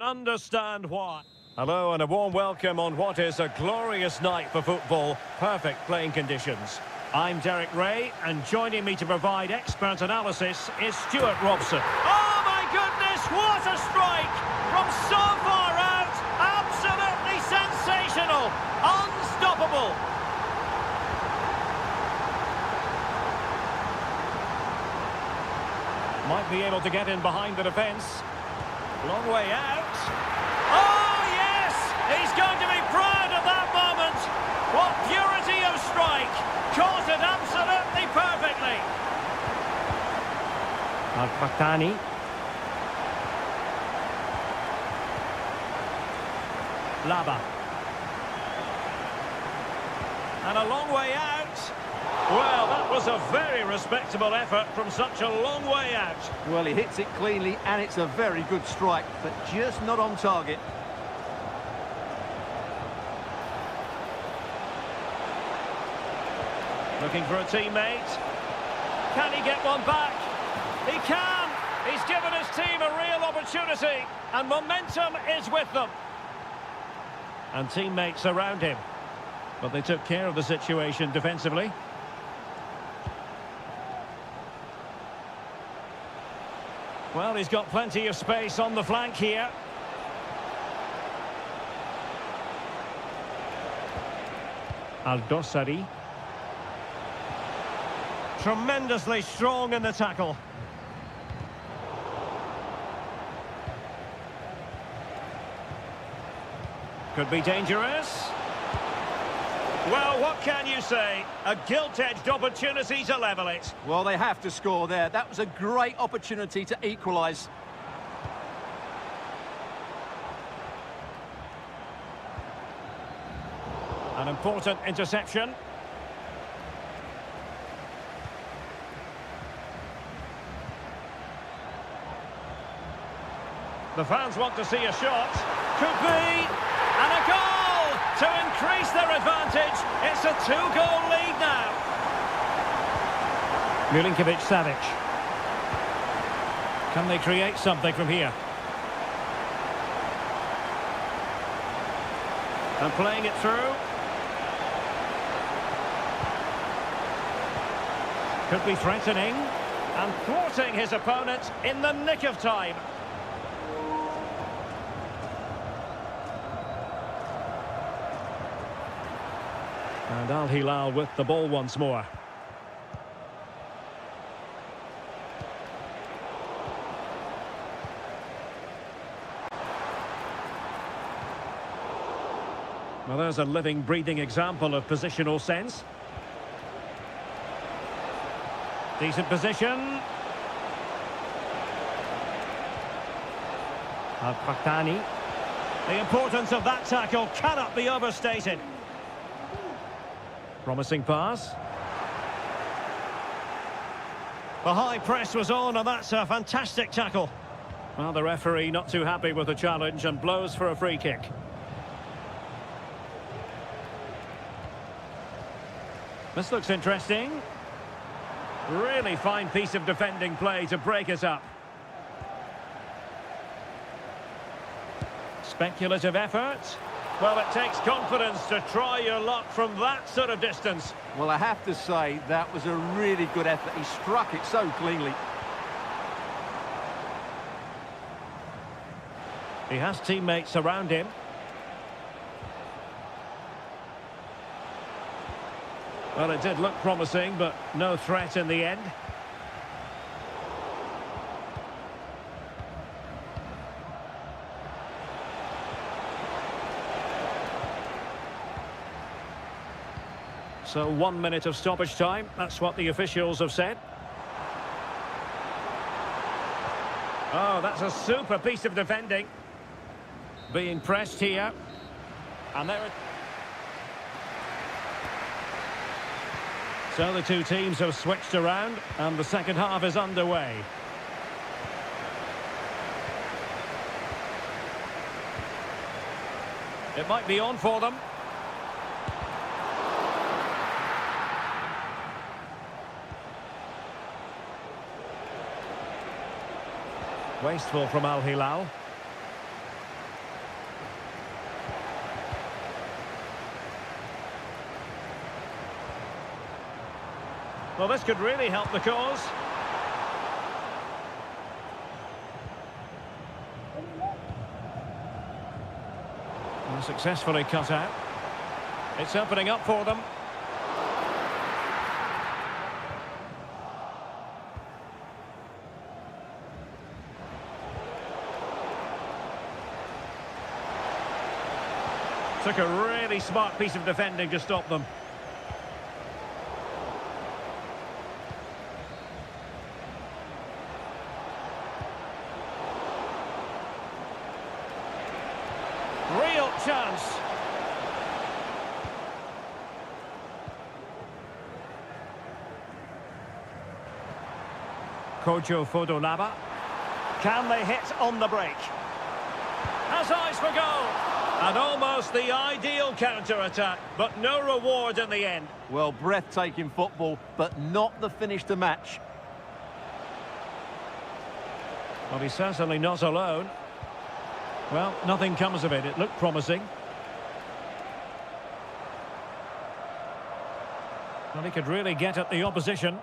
understand why. Hello and a warm welcome on what is a glorious night for football. Perfect playing conditions. I'm Derek Ray, and joining me to provide expert analysis is Stuart Robson. Oh my goodness, what a strike! From so far out, absolutely sensational! Unstoppable! Might be able to get in behind the defence. Long way out. Oh, yes! He's going to be proud of that moment. What purity of strike. Caught it absolutely perfectly. Al-Fattani. Laba. And a long way out. Well, that was a very respectable effort from such a long way out. Well, he hits it cleanly, and it's a very good strike, but just not on target. Looking for a teammate. Can he get one back? He can! He's given his team a real opportunity, and momentum is with them. And teammates around him. But they took care of the situation defensively. Well, he's got plenty of space on the flank here. Al-Dossari. Tremendously strong in the tackle. Could be dangerous. Well, what can you say? A gilt-edged opportunity to level it. Well, they have to score there. That was a great opportunity to equalise. An important interception. The fans want to see a shot. Could be. And a goal to increase their advantage. It's a two-goal lead now. Milinkovic-Savic. Can they create something from here? And playing it through. Could be threatening. And thwarting his opponent in the nick of time. And Al-Hilal with the ball once more. Well, there's a living, breathing example of positional sense. Decent position. Al-Qahtani. The importance of that tackle cannot be overstated. Promising pass. The high press was on, and that's a fantastic tackle. Well, the referee not too happy with the challenge and blows for a free kick. This looks interesting. Really fine piece of defending play to break it up. Speculative effort. Well, it takes confidence to try your luck from that sort of distance. Well, I have to say, that was a really good effort. He struck it so cleanly. He has teammates around him. Well, it did look promising, but no threat in the end. So 1 minute of stoppage time, that's what the officials have said. Oh, that's a super piece of defending. Being pressed here. And there it... So the two teams have switched around, and the second half is underway. It might be on for them. Wasteful from Al Hilal. Well, this could really help the cause. And successfully cut out. It's opening up for them. Took a really smart piece of defending to stop them. Real chance. Kojo Fodolaba. Can they hit on the break? Has eyes for goal. And almost the ideal counter-attack, but no reward in the end. Well, breathtaking football, but not the finish to match. Well, he's certainly not alone. Well, nothing comes of it. It looked promising. Well, he could really get at the opposition.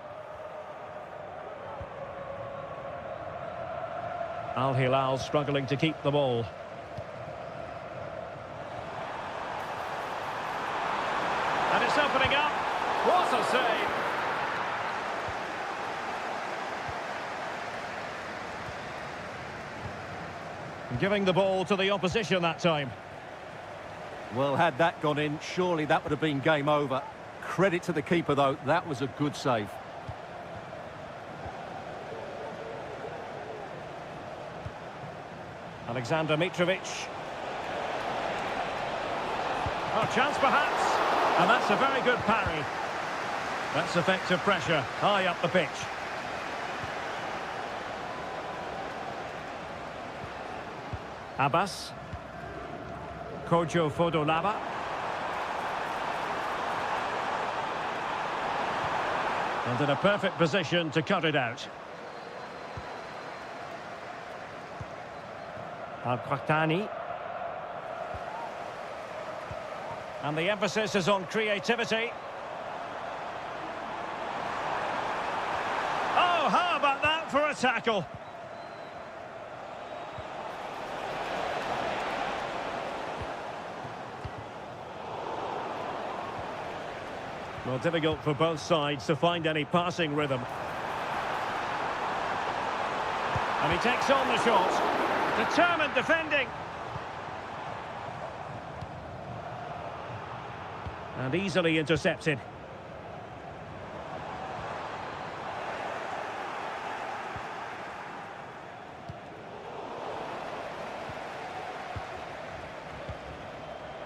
Al Hilal struggling to keep the ball. And it's opening up. What a save. Giving the ball to the opposition that time. Well, had that gone in, surely that would have been game over. Credit to the keeper, though. That was a good save. Alexander Mitrovic. Oh, chance perhaps. And that's a very good parry. That's effective pressure high up the pitch. Abbas. Kojo Fodolaba. And in a perfect position to cut it out. Al-Qahtani. And the emphasis is on creativity. Oh, how about that for a tackle? Well, difficult for both sides to find any passing rhythm. And he takes on the shot. Determined defending. And easily intercepted.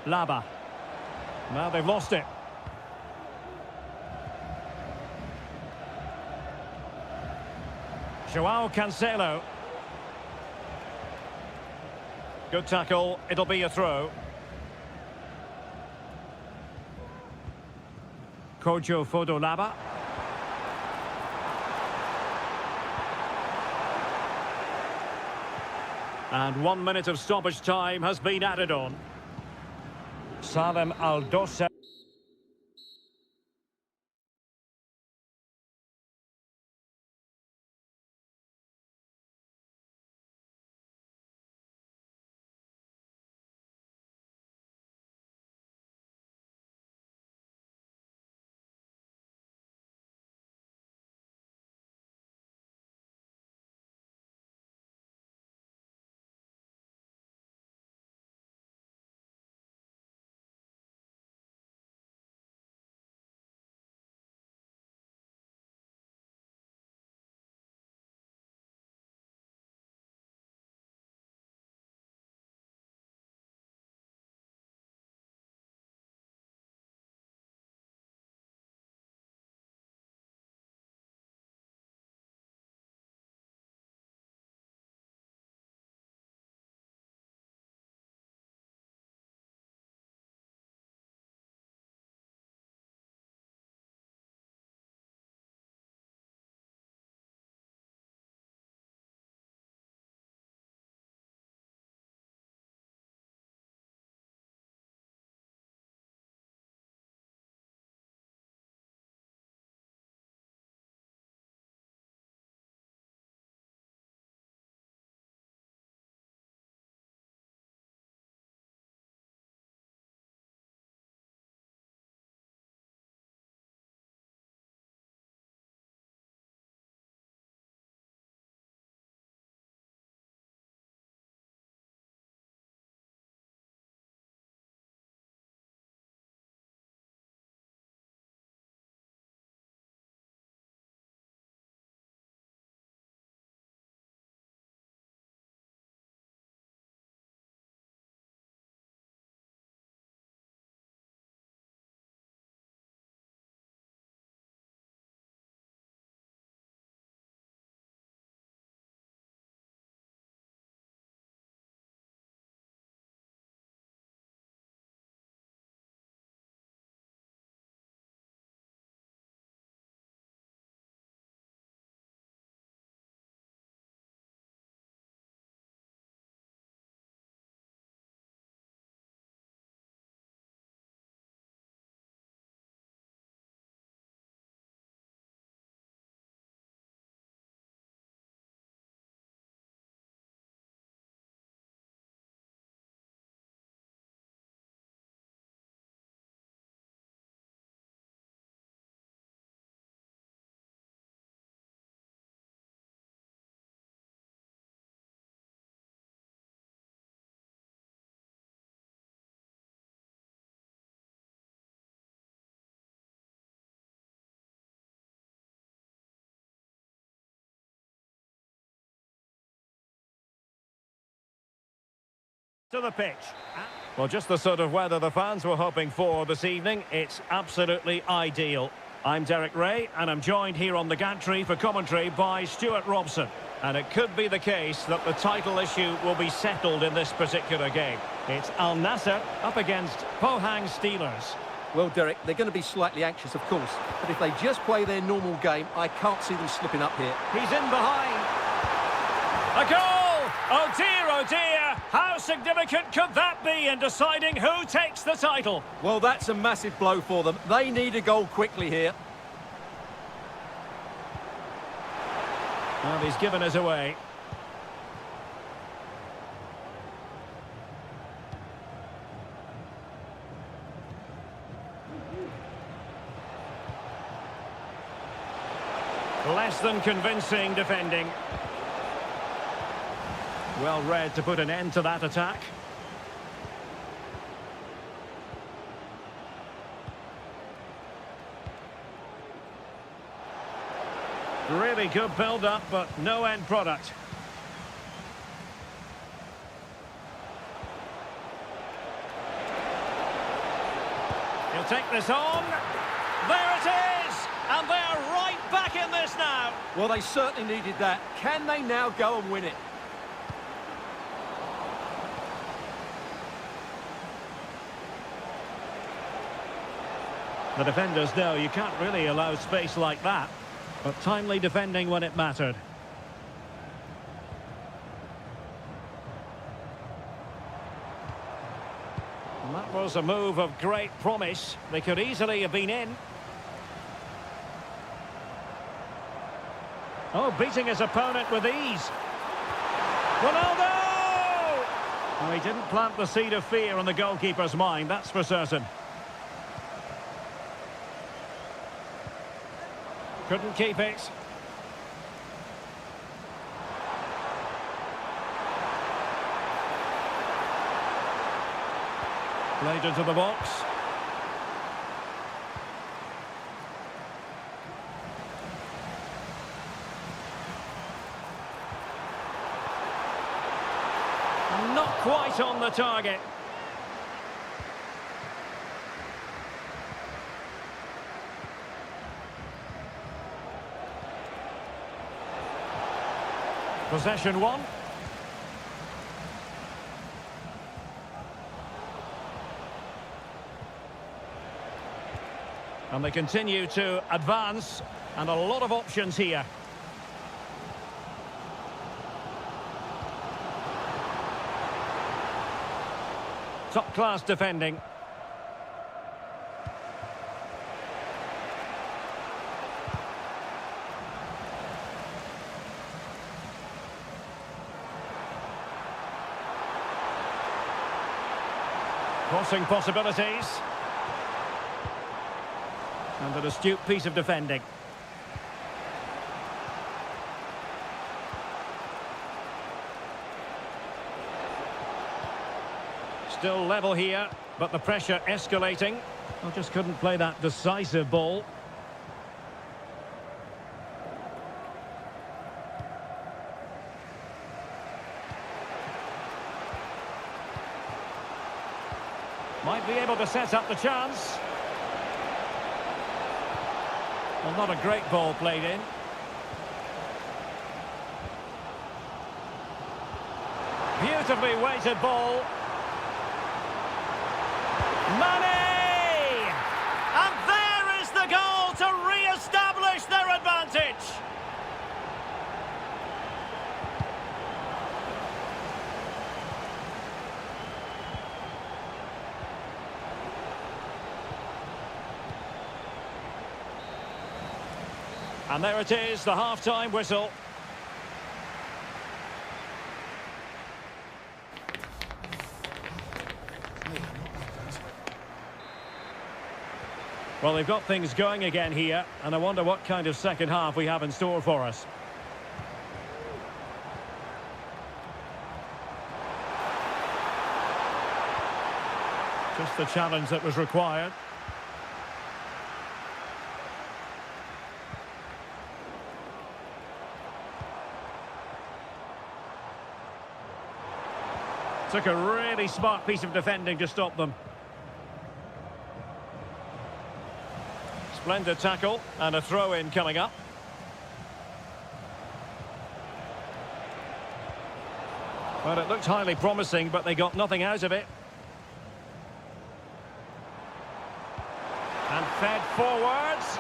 Laba. Now they've lost it. Joao Cancelo. Good tackle. It'll be a throw. Kojo Fodolaba. And 1 minute of stoppage time has been added on. Salem Aldosa. To the pitch. Well, just the sort of weather the fans were hoping for this evening. It's absolutely ideal. I'm Derek Ray, and I'm joined here on the gantry for commentary by Stuart Robson. And it could be the case that the title issue will be settled in this particular game. It's Al Nassr up against Pohang Steelers. Well, Derek, they're going to be slightly anxious, of course. But if they just play their normal game, I can't see them slipping up here. He's in behind. A goal! Oh dear, oh dear! How significant could that be in deciding who takes the title? Well, that's a massive blow for them. They need a goal quickly here. Well, he's given us away. Less than convincing defending. Well read to put an end to that attack. Really good build-up, but no end product. He'll take this on. There it is! And they're right back in this now. Well, they certainly needed that. Can they now go and win it? The defenders know you can't really allow space like that, but timely defending when it mattered. And that was a move of great promise. They could easily have been in. Oh, beating his opponent with ease. Ronaldo! Oh, he didn't plant the seed of fear in the goalkeeper's mind, that's for certain. Couldn't keep it. Played into the box. Not quite on the target. Possession one. And they continue to advance, and a lot of options here. Top-class defending. Crossing possibilities. And an astute piece of defending. Still level here, but the pressure escalating. I just couldn't play that decisive ball. Might be able to set up the chance. Well, not a great ball played in. Beautifully weighted ball. Money! And there is the goal to re-establish their advantage. And there it is, the half-time whistle. Well, they've got things going again here, and I wonder what kind of second half we have in store for us. Just the challenge that was required. Took a really smart piece of defending to stop them. Splendid tackle, and a throw-in coming up. Well, it looked highly promising, but they got nothing out of it. And fed forwards.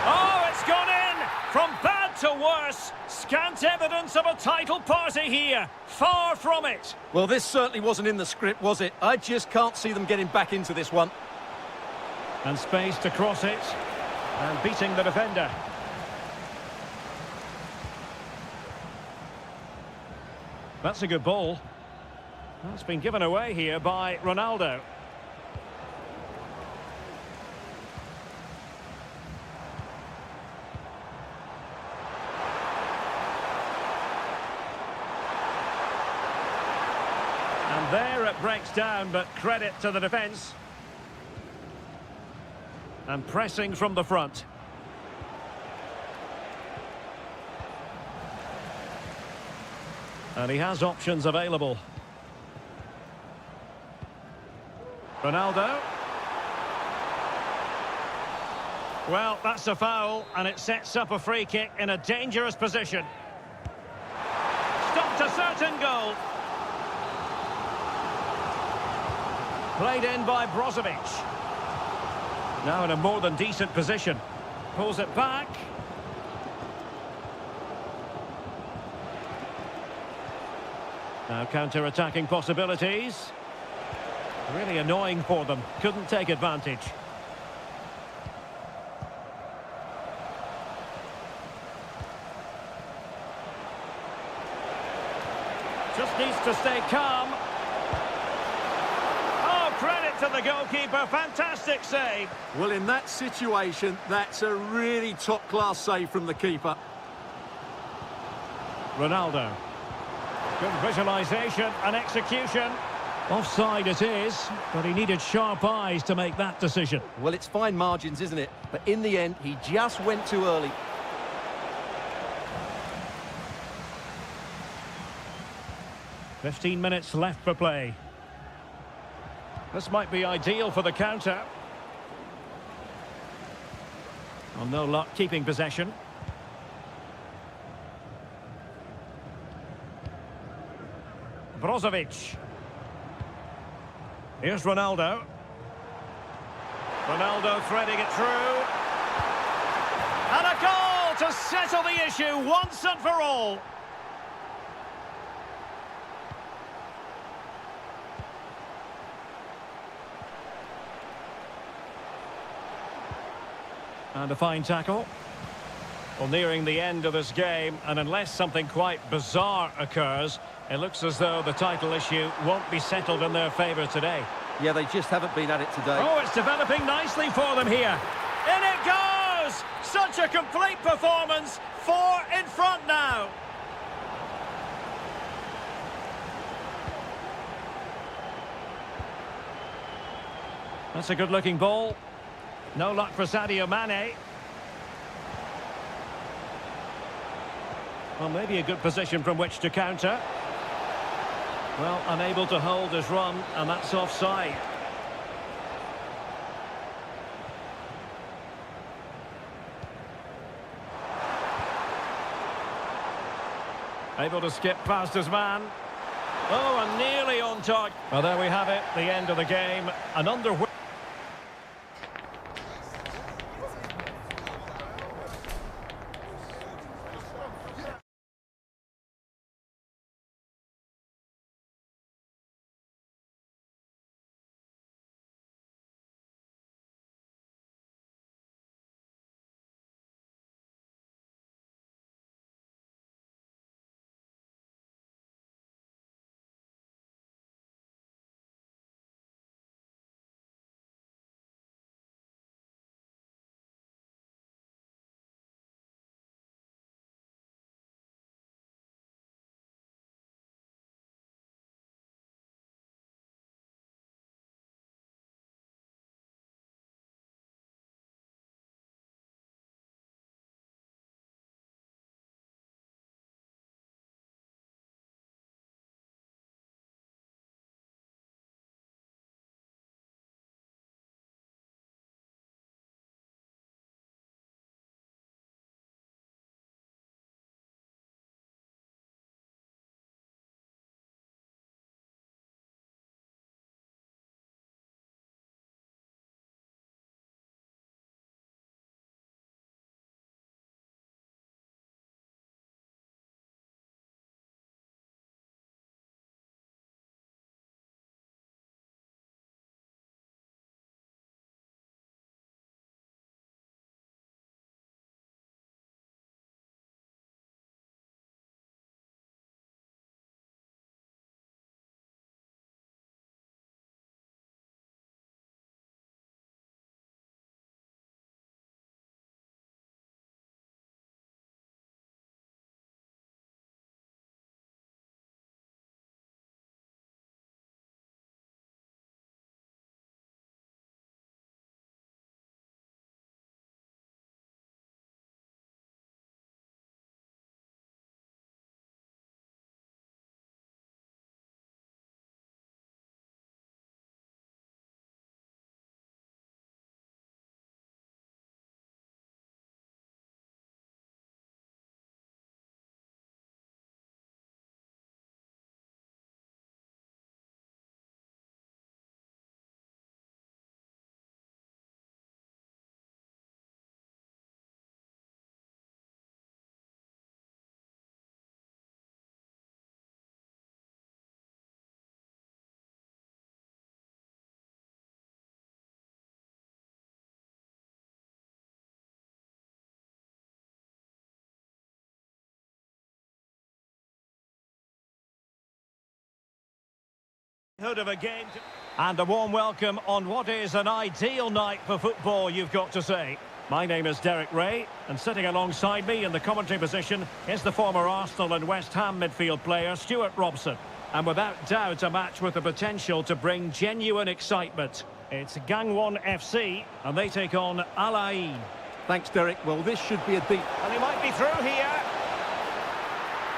Oh, it's gone in! From bad to worse. Scant evidence of a title party here. Far from it. Well, this certainly wasn't in the script, was it? I just can't see them getting back into this one. And space to cross it. And beating the defender. That's a good ball. That's been given away here by Ronaldo. And there it breaks down, but credit to the defence. And pressing from the front. And he has options available. Ronaldo. Well, that's a foul, and it sets up a free kick in a dangerous position. Stopped a certain goal. Played in by Brozovic. Now in a more than decent position. Pulls it back. Now counter-attacking possibilities. Really annoying for them. Couldn't take advantage. Just needs to stay calm. Oh, credit to the goalkeeper. Fantastic save. Well, in that situation, that's a really top-class save from the keeper. Ronaldo. Good visualisation and execution. Offside it is, but he needed sharp eyes to make that decision. Well, it's fine margins, isn't it? But in the end, he just went too early. "15 minutes left for play. This might be ideal for the counter. Well, no luck keeping possession. Brozovic. Here's Ronaldo. Ronaldo threading it through. And a goal to settle the issue once and for all. And a fine tackle. Well, nearing the end of this game, and unless something quite bizarre occurs, it looks as though the title issue won't be settled in their favour today. Yeah, they just haven't been at it today. Oh, it's developing nicely for them here. In it goes! Such a complete performance. 4 in front now. That's a good-looking ball. No luck for Sadio Mane. Well, maybe a good position from which to counter. Well, unable to hold his run, and that's offside. Able to skip past his man. Oh, and nearly on target. Well, there we have it, the end of the game. An underwhelming. Of a game and a warm welcome on what is an ideal night for football, you've got to say. My name is Derek Ray, and sitting alongside me in the commentary position is the former Arsenal and West Ham midfield player Stuart Robson. And without doubt, a match with the potential to bring genuine excitement. It's Gangwon FC, and they take on Al Ain. Thanks, Derek. Well, this should be a deep... And he might be through here.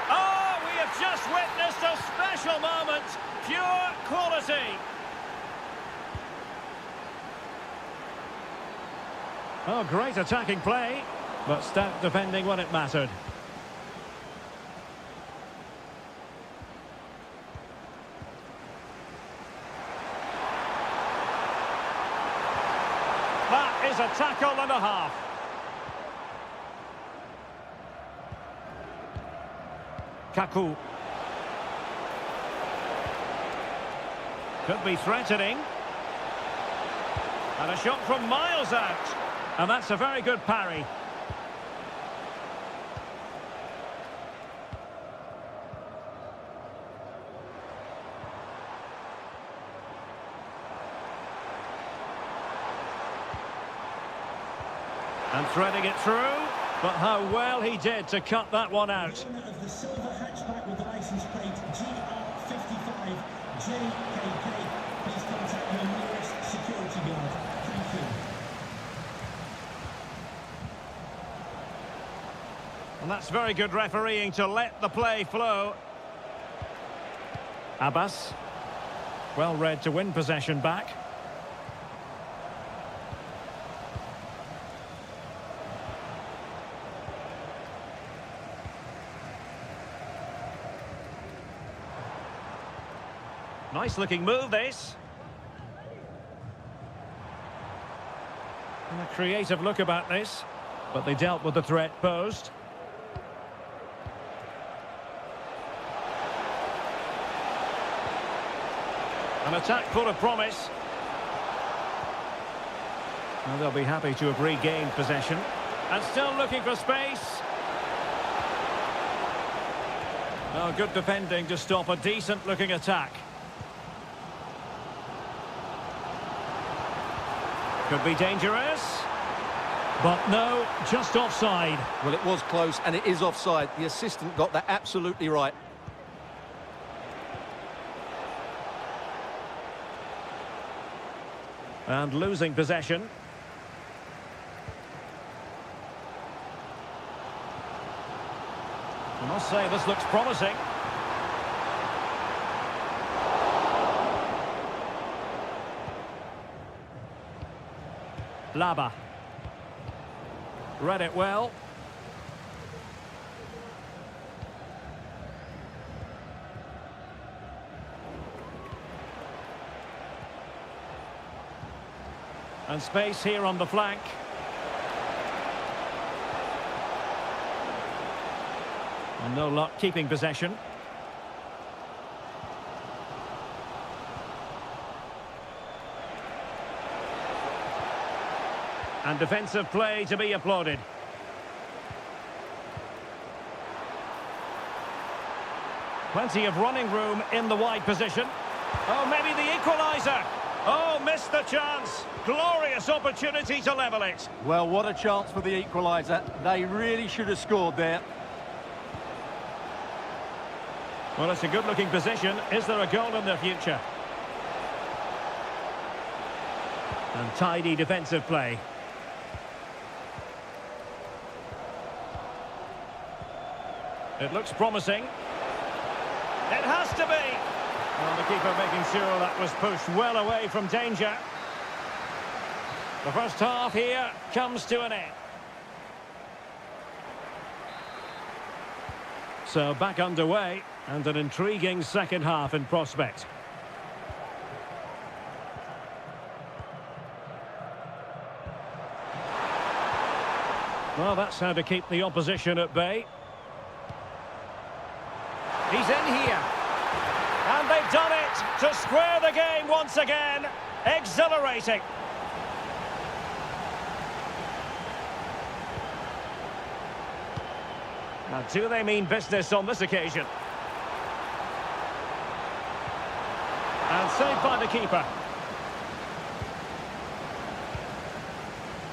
Oh, we have just witnessed a special moment. Pure quality. Oh, great attacking play, but stout defending when it mattered. That is a tackle and a half. Kaku. Could be threatening. And a shot from miles out. And that's a very good parry. And threading it through. But how well he did to cut that one out. Of the silver hatchback with the license plate GR55 JKK. Please contact your nearest security guard. Thank you. And that's very good refereeing to let the play flow. Abbas. Well read to win possession back. Nice looking move, this. And a creative look about this, but they dealt with the threat posed. An attack full of promise. And they'll be happy to have regained possession. And still looking for space. Oh, good defending to stop a decent looking attack. Could be dangerous. But no, just offside. Well, it was close, and it is offside. The assistant got that absolutely right. And losing possession. I must say, this looks promising. Laba. Read it well. And space here on the flank. And no luck keeping possession. And defensive play to be applauded. Plenty of running room in the wide position. Oh, maybe the equaliser. Oh, missed the chance. Glorious opportunity to level it. Well, what a chance for the equaliser. They really should have scored there. Well, it's a good-looking position. Is there a goal in the future? And tidy defensive play. It looks promising. It has to be. Well, the keeper making sure that was pushed well away from danger. The first half here comes to an end. So back underway, and an intriguing second half in prospect. Well, that's how to keep the opposition at bay. He's in here. And they've done it to square the game once again. Exhilarating. Now, do they mean business on this occasion? And saved by the keeper.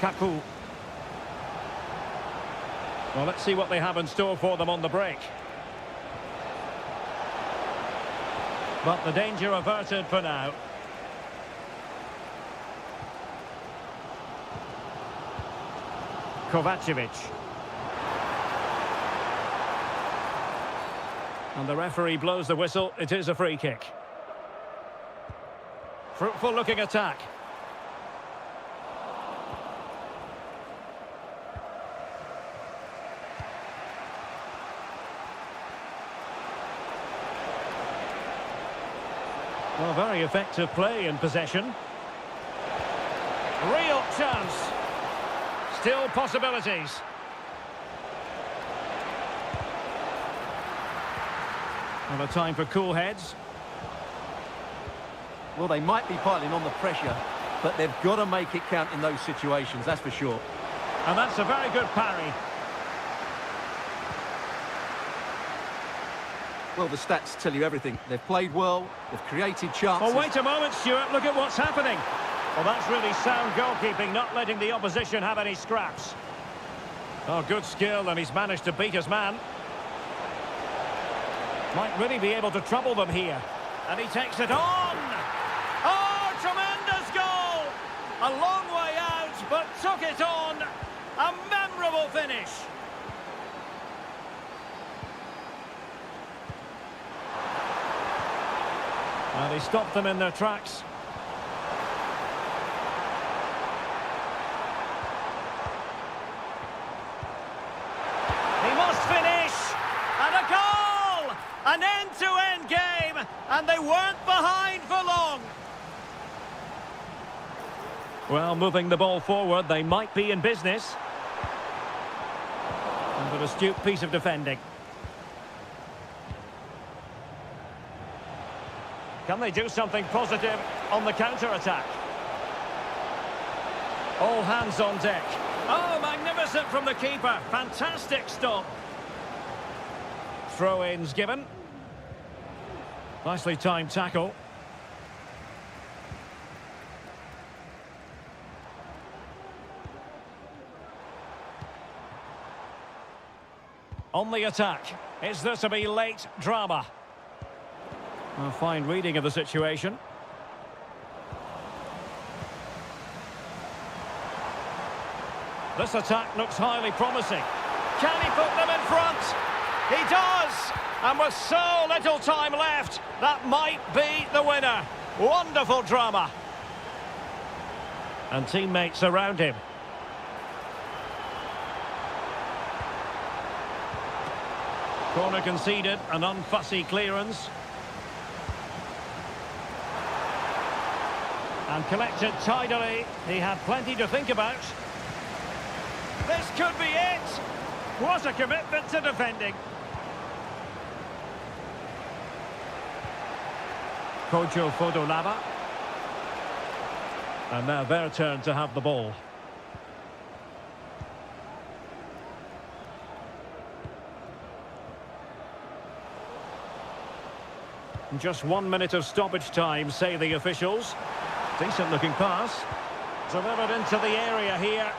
Kaku. Well, let's see what they have in store for them on the break. But the danger averted for now. Kovacevic. And the referee blows the whistle. It is a free kick. Fruitful looking attack. Well, very effective play in possession. Real chance. Still possibilities. And a time for cool heads. Well, they might be piling on the pressure, but they've got to make it count in those situations, that's for sure. And that's a very good parry. Well, the stats tell you everything. They've played well, they've created chances. Oh, wait a moment, Stuart. Look at what's happening. Well, that's really sound goalkeeping, not letting the opposition have any scraps. Oh, good skill, and he's managed to beat his man. Might really be able to trouble them here. And he takes it on! Oh, tremendous goal! A long way out, but took it on. A memorable finish. And he stopped them in their tracks. He must finish! And a goal! An end-to-end game, and they weren't behind for long. Well, moving the ball forward, they might be in business. And an astute piece of defending. Can they do something positive on the counter-attack? All hands on deck. Oh, magnificent from the keeper. Fantastic stop. Throw-ins given. Nicely timed tackle. On the attack. Is there to be late drama? A fine reading of the situation. This attack looks highly promising. Can he put them in front? He does! And with so little time left, that might be the winner. Wonderful drama. And teammates around him. Corner conceded, an unfussy clearance. And collected tidily. He had plenty to think about. This could be it. What a commitment to defending. Kojo Fodolava. And now their turn to have the ball. Just 1 minute of stoppage time, say the officials. Decent looking pass. Delivered into the area here.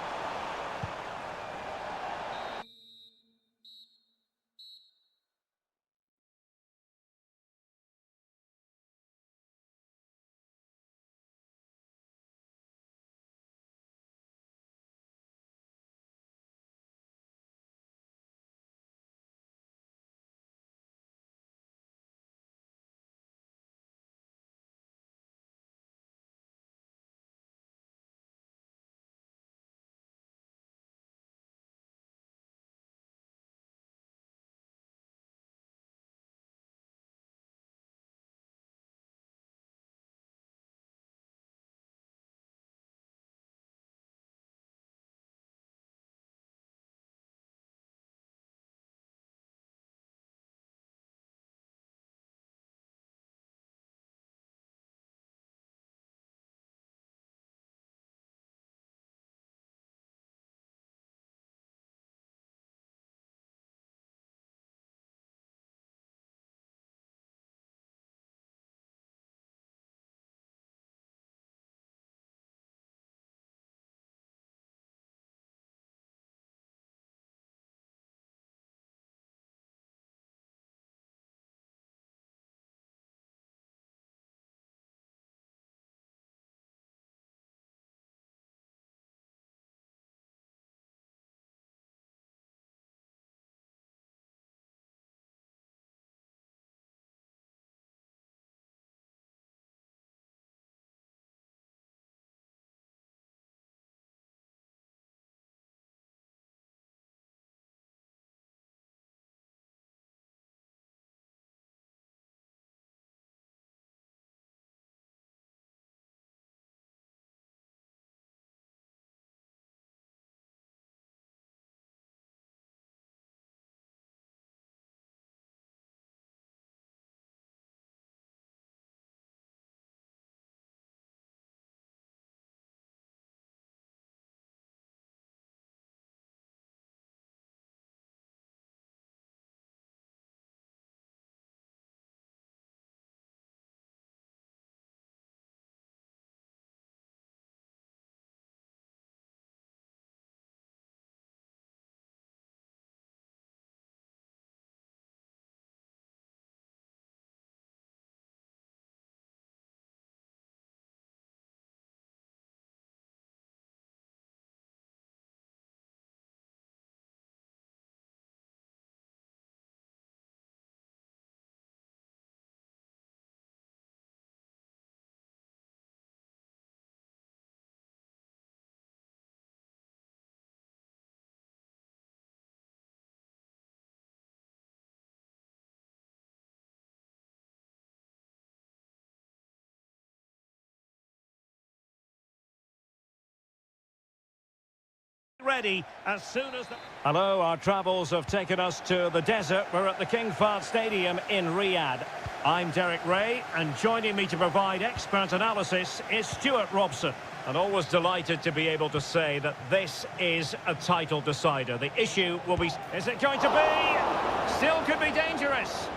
Ready as soon as the... Hello, our travels have taken us to the desert. We're at the King Fahd Stadium in Riyadh. I'm Derek Ray, and joining me to provide expert analysis is Stuart Robson. And always delighted to be able to say that this is a title decider. The issue will be... Is it going to be? Still could be dangerous.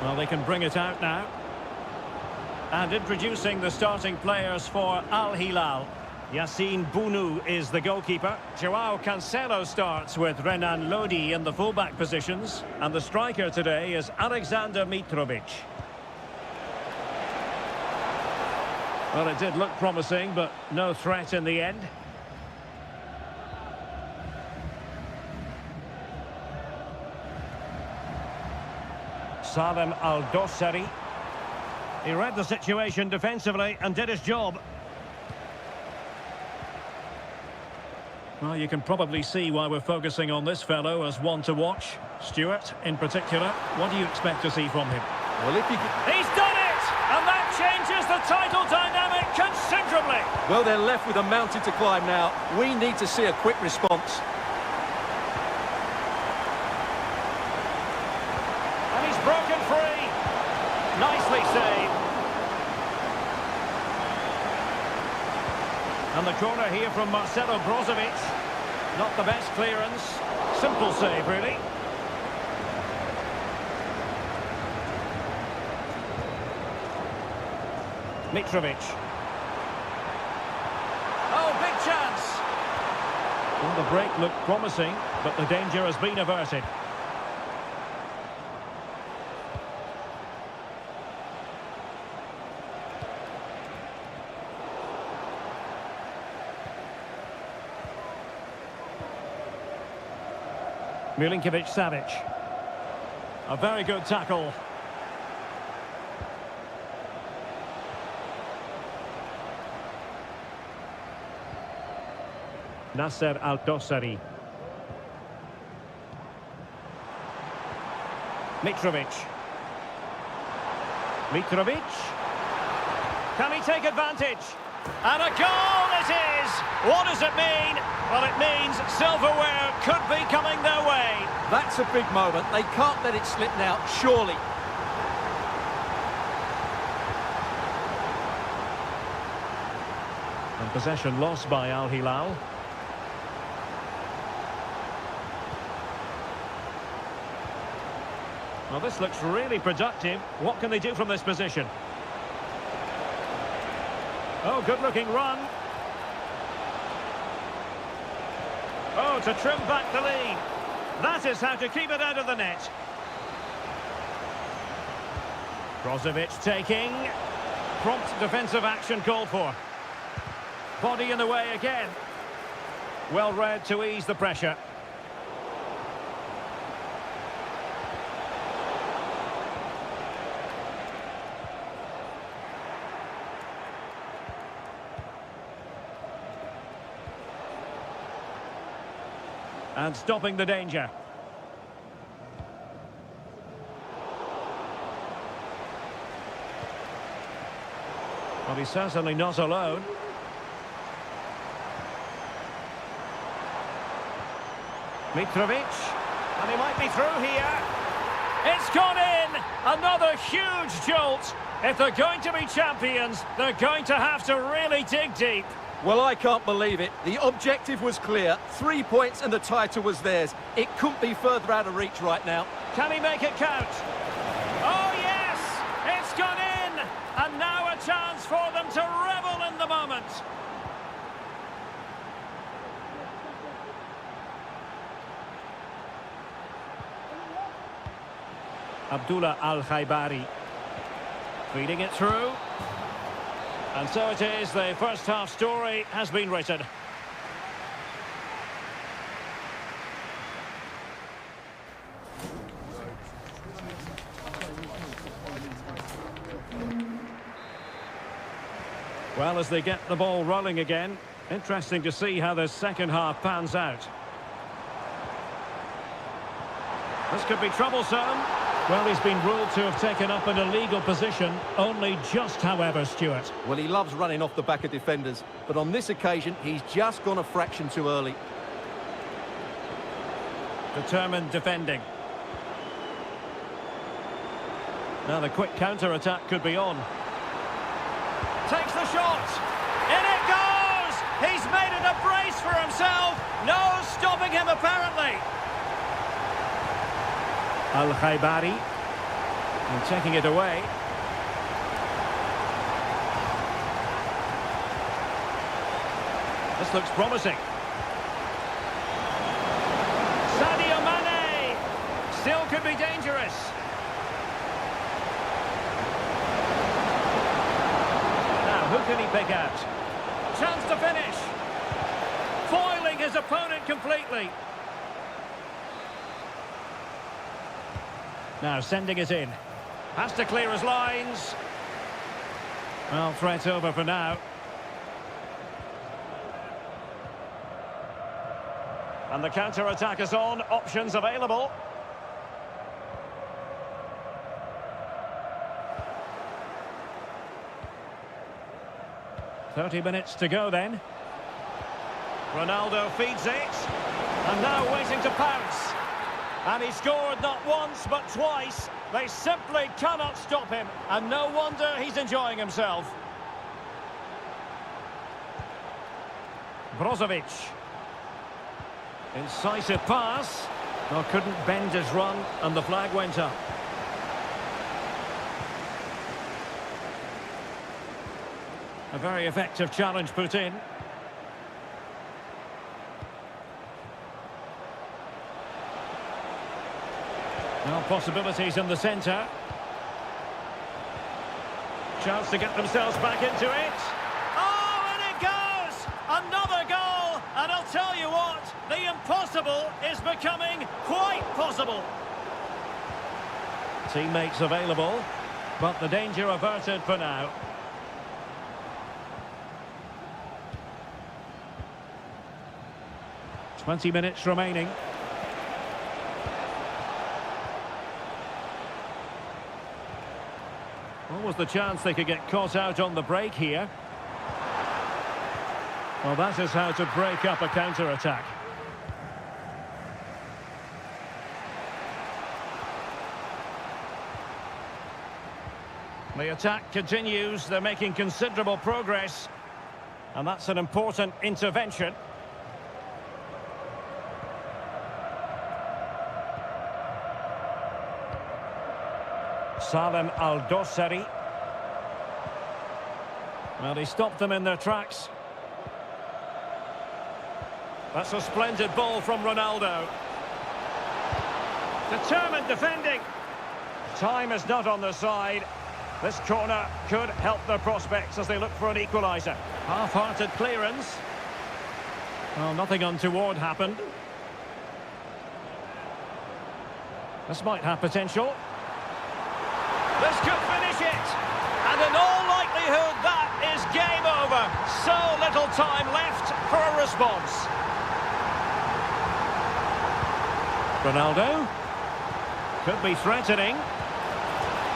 Well, they can bring it out now. And introducing the starting players for Al Hilal. Yassine Bounou is the goalkeeper. Joao Cancelo starts with Renan Lodi in the fullback positions. And the striker today is Alexander Mitrovic. Well, it did look promising, but no threat in the end. Salem Al-Dossari. He read the situation defensively and did his job. Well, you can probably see why we're focusing on this fellow as one to watch. Stuart, in particular, what do you expect to see from him? Well, if you could... He's done it! And that changes the title dynamic considerably! Well, they're left with a mountain to climb now. We need to see a quick response. And he's broken free. Nicely saved. And the corner here from Marcelo Brozovic. Not the best clearance. Simple save, really. Mitrovic. Oh, big chance! Well, the break looked promising, but the danger has been averted. Milinkovic-Savic. A very good tackle. Nasser Al-Dossari. Mitrovic. Mitrovic. Can he take advantage? And a goal it is! What does it mean? Well, it means silverware could be coming their way. That's a big moment. They can't let it slip now, surely. And possession lost by Al Hilal. Well, this looks really productive. What can they do from this position? Oh, good-looking run. Oh, to trim back the lead. That is how to keep it out of the net. Brozovic taking. Prompt defensive action called for. Body in the way again. Well read to ease the pressure. And stopping the danger. Well, he's certainly not alone. Mitrovic. And he might be through here. It's gone in! Another huge jolt. If they're going to be champions, they're going to have to really dig deep. Well, I can't believe it. The objective was clear. 3 points and the title was theirs. It couldn't be further out of reach right now. Can he make it count? Oh, yes! It's gone in! And now a chance for them to revel in the moment. Abdullah Al-Khaibari. Feeding it through. And so it is, the first half story has been written. Well, as they get the ball rolling again, interesting to see how the second half pans out. This could be troublesome. Well, he's been ruled to have taken up an illegal position, only just, however, Stuart. Well, he loves running off the back of defenders, but on this occasion, he's just gone a fraction too early. Determined defending. Now the quick counter-attack could be on. Takes the shot! In it goes! He's made it a brace for himself! No stopping him, apparently! Al-Khaibari. And taking it away. This looks promising. Sadio Mane! Still could be dangerous. Now, who can he pick out? Chance to finish. Foiling his opponent completely. Now sending it in. Has to clear his lines. Well, threat over for now. And the counter-attack is on. Options available. "30 minutes to go then. Ronaldo feeds it. And now waiting to pounce. And he scored not once, but twice. They simply cannot stop him. And no wonder he's enjoying himself. Brozovic. Incisive pass. Well, couldn't bend his run, and the flag went up. A very effective challenge put in. Well, possibilities in the centre. Chance to get themselves back into it. Oh, and it goes! Another goal! And I'll tell you what, the impossible is becoming quite possible. Teammates available, but the danger averted for now. "20 minutes remaining. What was the chance they could get caught out on the break here? Well, that is how to break up a counter-attack. The attack continues. They're making considerable progress. And that's an important intervention. Salem Al-Dossari. Well, he stopped them in their tracks. That's a splendid ball from Ronaldo. Determined defending. Time is not on their side. This corner could help their prospects as they look for an equaliser. Half-hearted clearance. Well, nothing untoward happened. This might have potential. This could finish it. And in all likelihood, that is game over. So little time left for a response. Ronaldo. Could be threatening.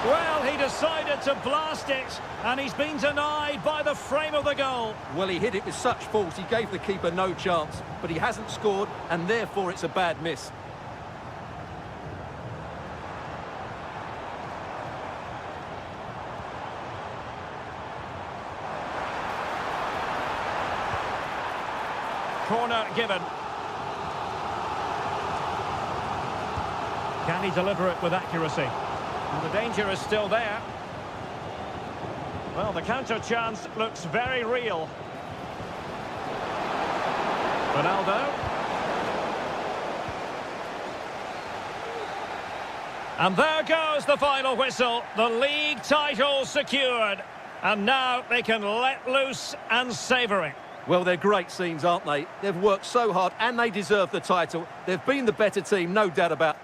Well, he decided to blast it, and he's been denied by the frame of the goal. Well, he hit it with such force, he gave the keeper no chance, but he hasn't scored, and therefore it's a bad miss. Corner given. Can he deliver it with accuracy? And the danger is still there. Well, the counter chance looks very real. Ronaldo. And there goes the final whistle. The league title secured. And now they can let loose and savour it. Well, they're great scenes, aren't they? They've worked so hard and they deserve the title. They've been the better team, no doubt about it.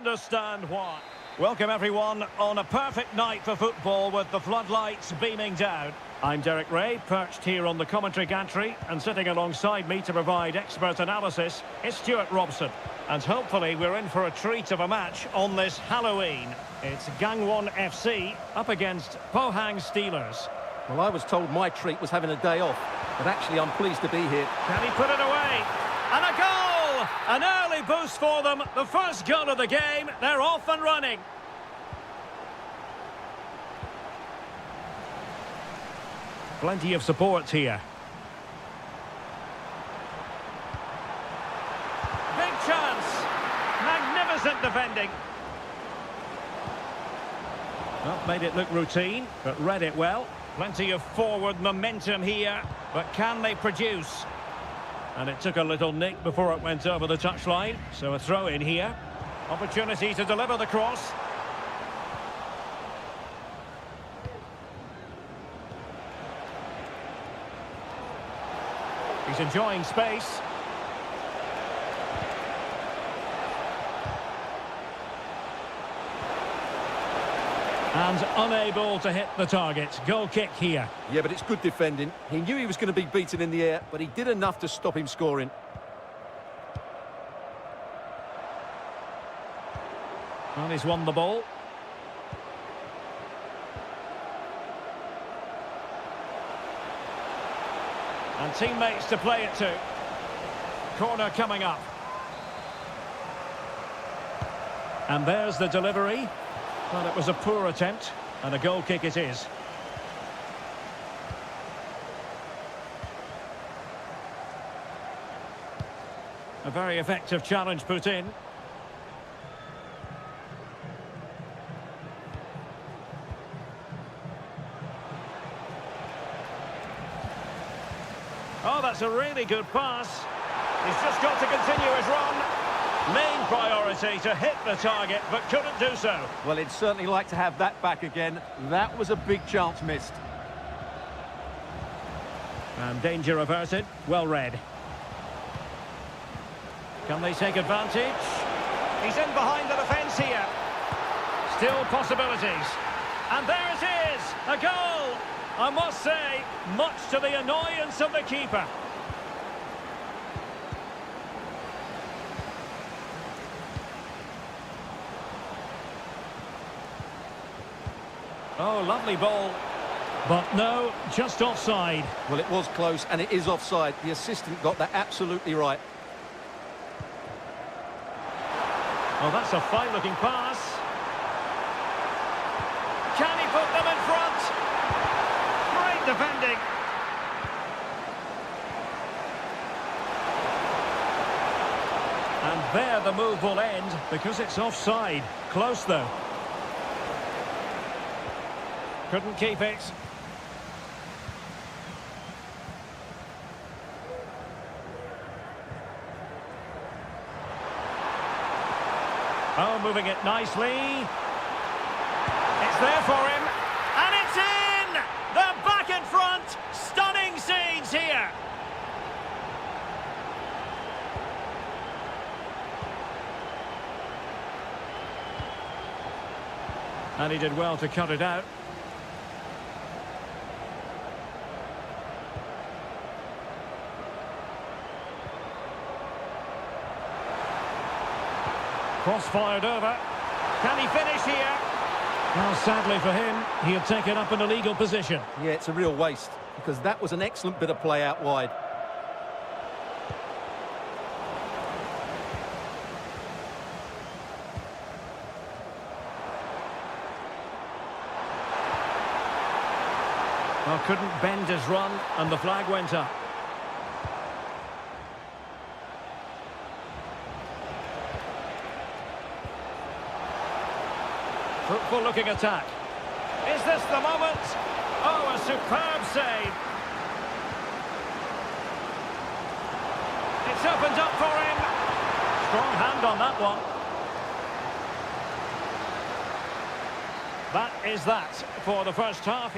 Understand why. Welcome everyone on a perfect night for football with the floodlights beaming down. I'm Derek Ray, perched here on the commentary gantry, and sitting alongside me to provide expert analysis is Stuart Robson. And hopefully we're in for a treat of a match on this Halloween. It's Gangwon FC up against Pohang Steelers. Well, I was told my treat was having a day off, but actually I'm pleased to be here. Can he put it away? And a goal! An early boost for them. The first goal of the game. They're off and running. Plenty of support here. Big chance. Magnificent defending. Well, made it look routine, but read it well. Plenty of forward momentum here, but can they produce? And it took a little nick before it went over the touchline, so a throw in here. Opportunity to deliver the cross. He's enjoying space. And unable to hit the target. Goal kick here. Yeah, but it's good defending. He knew he was going to be beaten in the air, but he did enough to stop him scoring. Well, he's won the ball. And teammates to play it to. Corner coming up. And there's the delivery. Well, it was a poor attempt, and a goal kick it is. A very effective challenge put in. Oh, that's a really good pass. He's just got to continue his run. Main priority to hit the target, but couldn't do so. Well, he'd certainly like to have that back again. That was a big chance missed. And danger averted. Well read. Can they take advantage? He's in behind the defence here. Still possibilities. And there it is! A goal! I must say, much to the annoyance of the keeper. Oh, lovely ball. But no, just offside. Well, it was close, and it is offside. The assistant got that absolutely right. Well, that's a fine-looking pass. Can he put them in front? Great defending. And there the move will end because it's offside. Close, though. Couldn't keep it. Oh, moving it nicely. It's there for him. And it's in! They're back in front. Stunning scenes here. And he did well to cut it out. Cross fired over. Can he finish here? Well, sadly for him, he had taken up an illegal position. Yeah, it's a real waste, because that was an excellent bit of play out wide. Well, couldn't bend his run, and the flag went up. Fruitful looking attack. Is this the moment? Oh, a superb save. It's opened up for him. Strong hand on that one. That is that for the first half.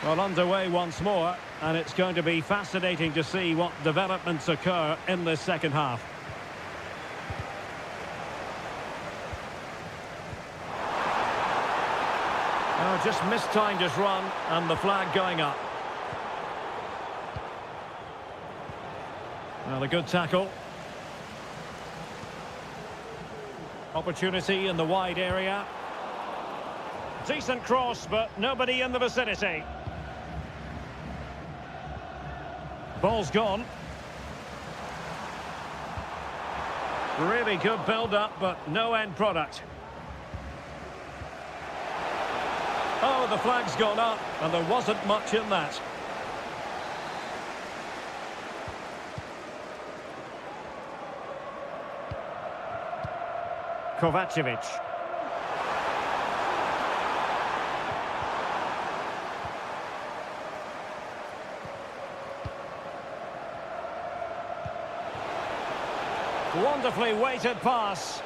Well, underway once more, and it's going to be fascinating to see what developments occur in this second half. Oh, just mistimed his run, and the flag going up. Well, a good tackle. Opportunity in the wide area. Decent cross, but nobody in the vicinity. Ball's gone. Really good build-up, but no end product. Oh, the flag's gone up, and there wasn't much in that. Kovacevic. Wonderfully weighted pass.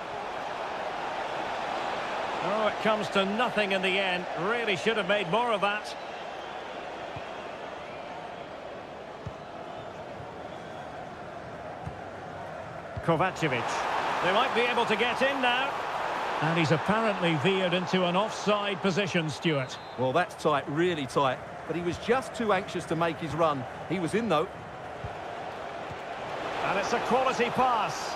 Oh, it comes to nothing in the end. Really should have made more of that. Kovacevic. They might be able to get in now. And he's apparently veered into an offside position, Stuart. Well, that's tight, really tight. But he was just too anxious to make his run. He was in, though. And it's a quality pass.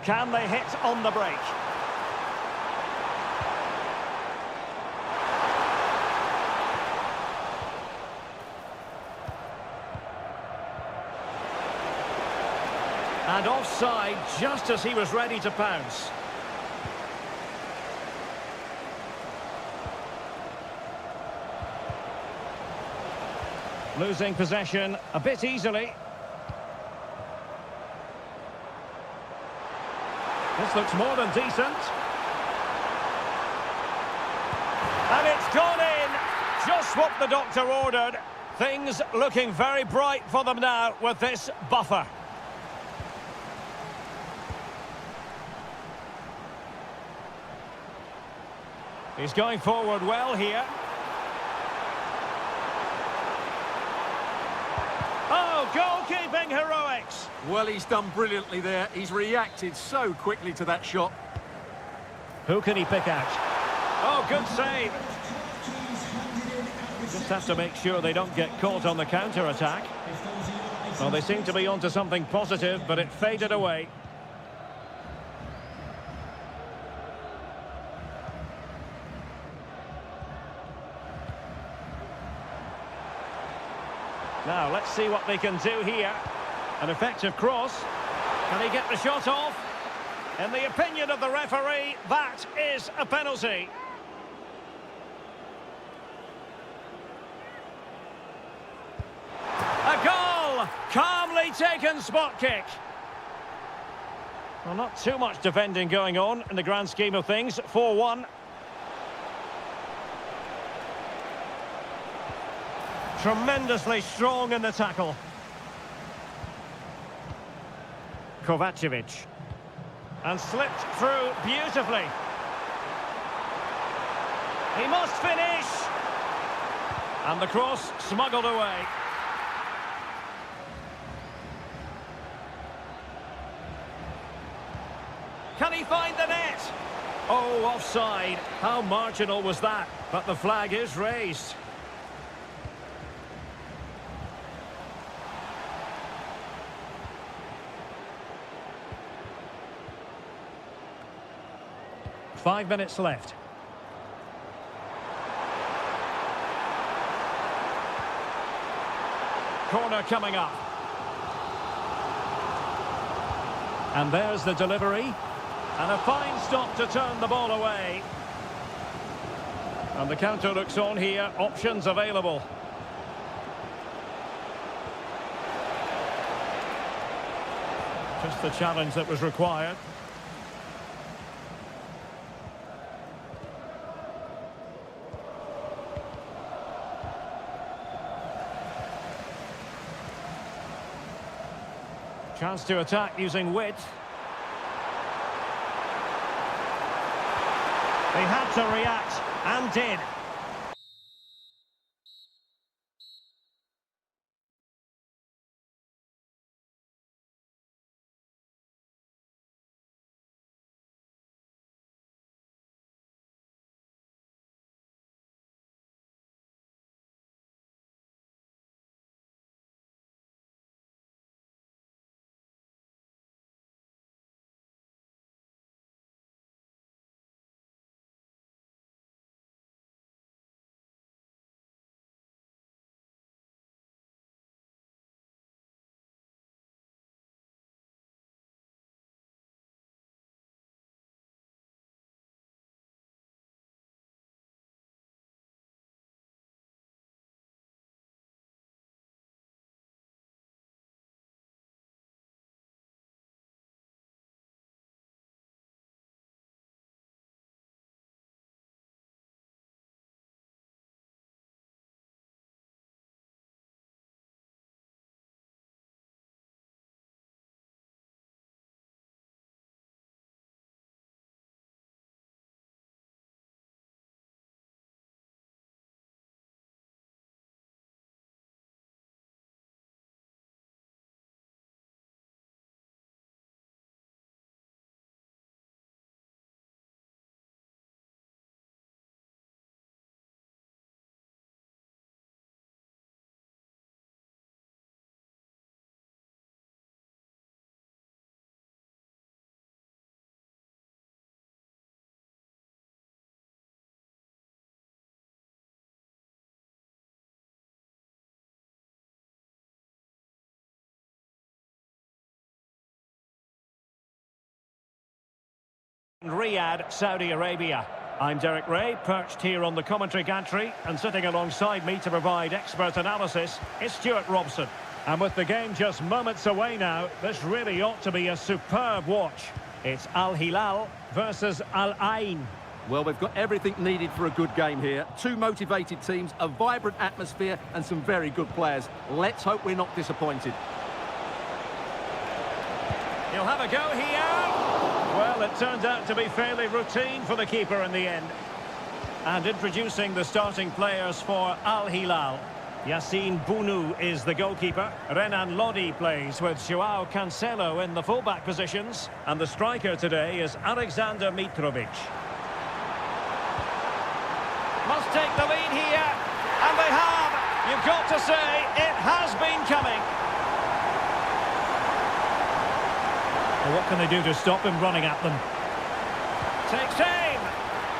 Can they hit on the break? And offside just as he was ready to pounce. Losing possession a bit easily. This looks more than decent. And it's gone in. Just what the doctor ordered. Things looking very bright for them now with this buffer. He's going forward well here. Oh, goalkeeping heroics. Well, he's done brilliantly there. He's reacted so quickly to that shot. Who can he pick out? Oh, good save. Just have to make sure they don't get caught on the counter-attack. Well, they seem to be onto something positive, but it faded away. Now, let's see what they can do here. An effective cross. Can he get the shot off? In the opinion of the referee, that is a penalty. A goal! Calmly taken spot kick. Well, not too much defending going on in the grand scheme of things. 4-1. Tremendously strong in the tackle. Kovacevic. And slipped through beautifully. He must finish. And the cross smuggled away. Can he find the net? Oh, offside. How marginal was that? But the flag is raised. Five minutes left. Corner coming up. And there's the delivery. And a fine stop to turn the ball away. And the counter looks on here. Options available. Just the challenge that was required. Chance to attack using width. They had to react, and did. Riyadh, Saudi Arabia. I'm Derek Ray, perched here on the commentary gantry, and sitting alongside me to provide expert analysis is Stuart Robson. And with the game just moments away now, this really ought to be a superb watch. It's Al Hilal versus Al Ain. Well, we've got everything needed for a good game here. Two motivated teams, a vibrant atmosphere, and some very good players. Let's hope we're not disappointed. He'll have a go here. Well, it turned out to be fairly routine for the keeper in the end. And introducing the starting players for Al Hilal. Yassine Bounou is the goalkeeper. Renan Lodi plays with Joao Cancelo in the fullback positions. And the striker today is Alexander Mitrovic. Must take the lead here. And they have. You've got to say, it has been coming. Well, what can they do to stop him running at them? Takes aim.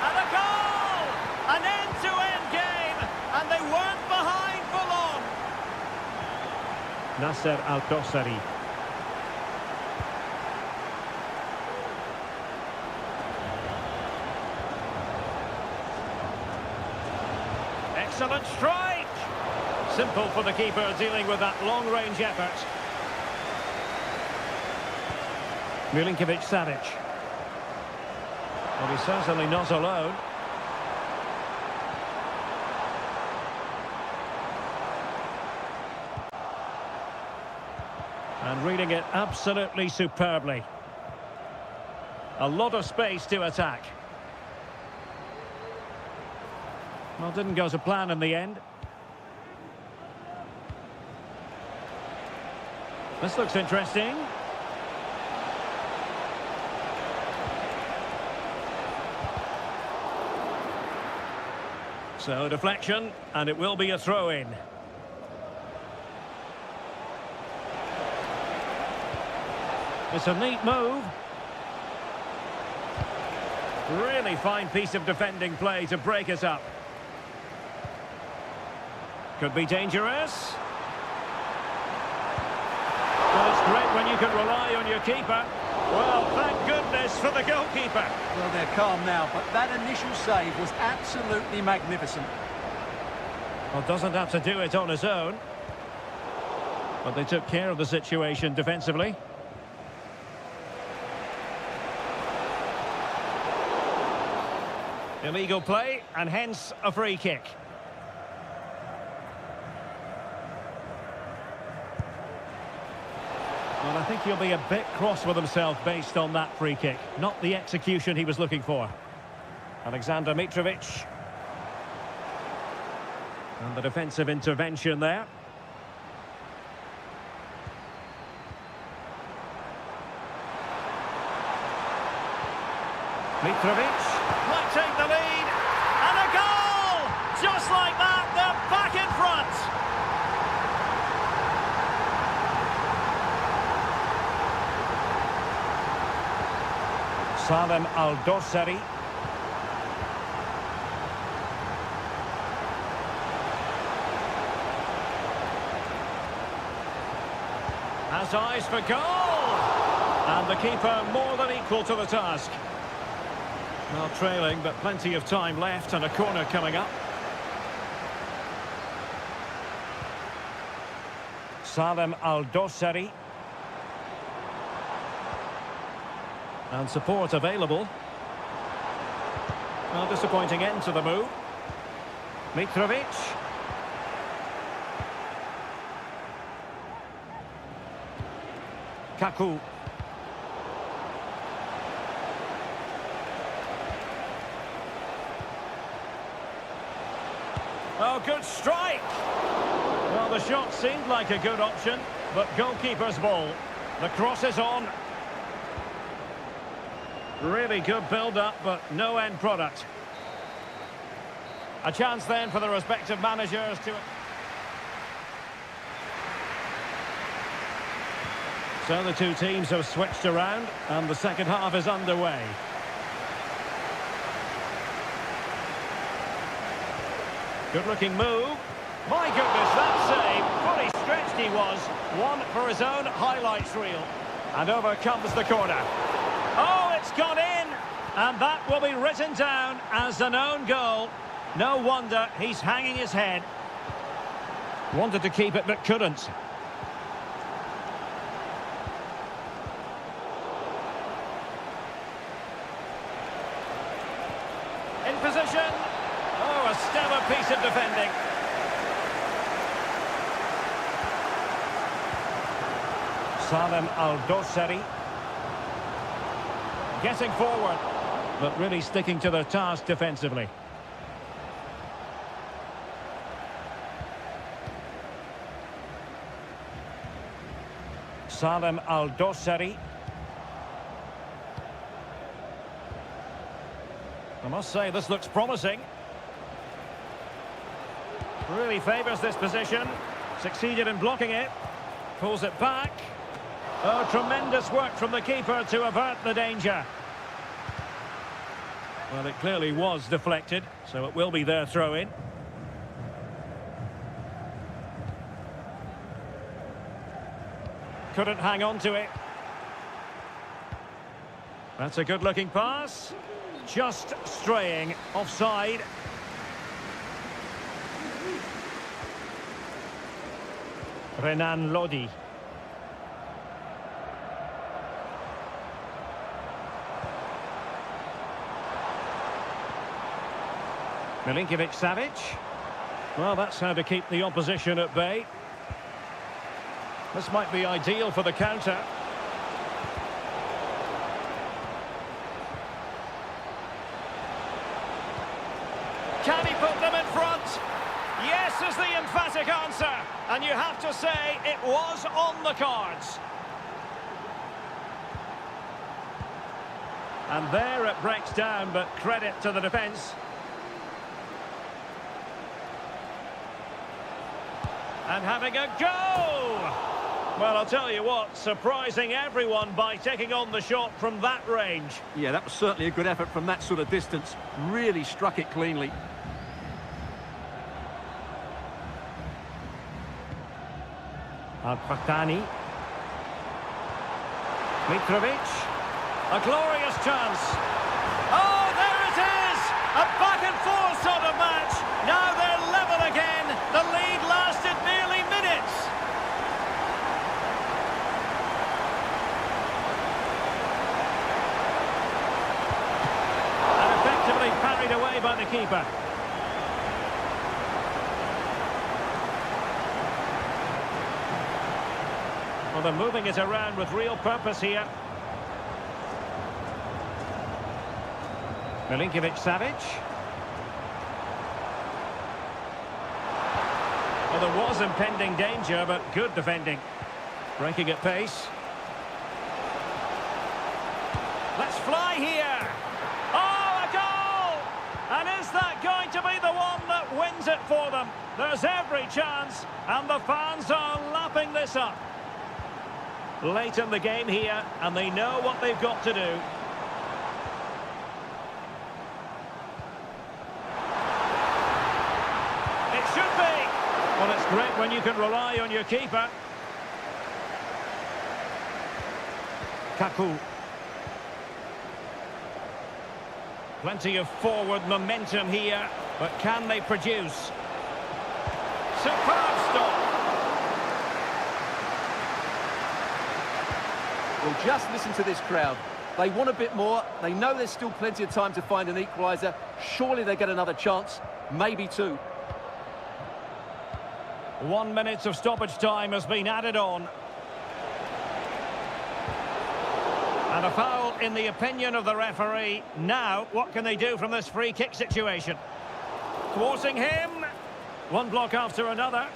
And a goal! An end-to-end game. And they weren't behind for long. Nasser Al-Dossari. Excellent strike. Simple for the keeper dealing with that long-range effort. Milinkovic-Savic. Well, he's certainly not alone. And reading it absolutely superbly. A lot of space to attack. Well, didn't go to plan in the end. This looks interesting. So, deflection, and it will be a throw-in. It's a neat move. Really fine piece of defending play to break it up. Could be dangerous. Well, it's great when you can rely on your keeper. Well, thank goodness for the goalkeeper. Well, they're calm now, but that initial save was absolutely magnificent. Well, doesn't have to do it on his own. But they took care of the situation defensively. Illegal play, and hence a free kick. Well, I think he'll be a bit cross with himself based on that free kick. Not the execution he was looking for. Alexander Mitrovic. And the defensive intervention there. Mitrovic might take the lead. And a goal! Just like that, they're back in front. Salem Al-Dossari. Has eyes for goal! And the keeper more than equal to the task. Well, trailing, but plenty of time left and a corner coming up. Salem Al-Dossari. And support available. Well, disappointing end to the move. Mitrovic. Kaku. Oh, good strike! Well, the shot seemed like a good option, but goalkeeper's ball. The cross is on. Really good build-up, but no end product. A chance then for the respective managers to... So the two teams have switched around, and the second half is underway. Good-looking move. My goodness, that save. Fully stretched he was. One for his own highlights reel. And over comes the corner. Oh, it's gone in! And that will be written down as an own goal. No wonder he's hanging his head. Wanted to keep it, but couldn't. In position. Oh, a stellar piece of defending. Salem Al-Dossari. Getting forward, but really sticking to their task defensively. Salem Al-Dossari. I must say, this looks promising. Really favours this position. Succeeded in blocking it. Pulls it back. Oh, tremendous work from the keeper to avert the danger. Well, it clearly was deflected, so it will be their throw-in. Couldn't hang on to it. That's a good-looking pass. Just straying offside. Renan Lodi. Milinkovic-Savic. Well, that's how to keep the opposition at bay. This might be ideal for the counter. Can he put them in front? Yes is the emphatic answer. And you have to say it was on the cards. And there it breaks down, but credit to the defence. And having a go! Well, I'll tell you what, surprising everyone by taking on the shot from that range. Yeah, that was certainly a good effort from that sort of distance. Really struck it cleanly. Al-Fatani. Mitrovic. A glorious chance. Oh, there it is! A back-and-forth sort of match. Now they're level again. The lead lasted nearly minutes. And effectively parried away by the keeper. Well, they're moving it around with real purpose here. Milinkovic-Savic. Well, there was impending danger, but good defending. Breaking at pace. Let's fly here. Oh, a goal! And is that going to be the one that wins it for them? There's every chance, and the fans are lapping this up. Late in the game here, and they know what they've got to do. It should be. Well, it's great when you can rely on your keeper. Kaku. Plenty of forward momentum here, but can they produce? Superb stop. Well, just listen to this crowd. They want a bit more. They know there's still plenty of time to find an equaliser. Surely they get another chance, maybe two. 1 minute of stoppage time has been added on. And a foul in the opinion of the referee. Now, what can they do from this free kick situation? Thwarting him. One block after another.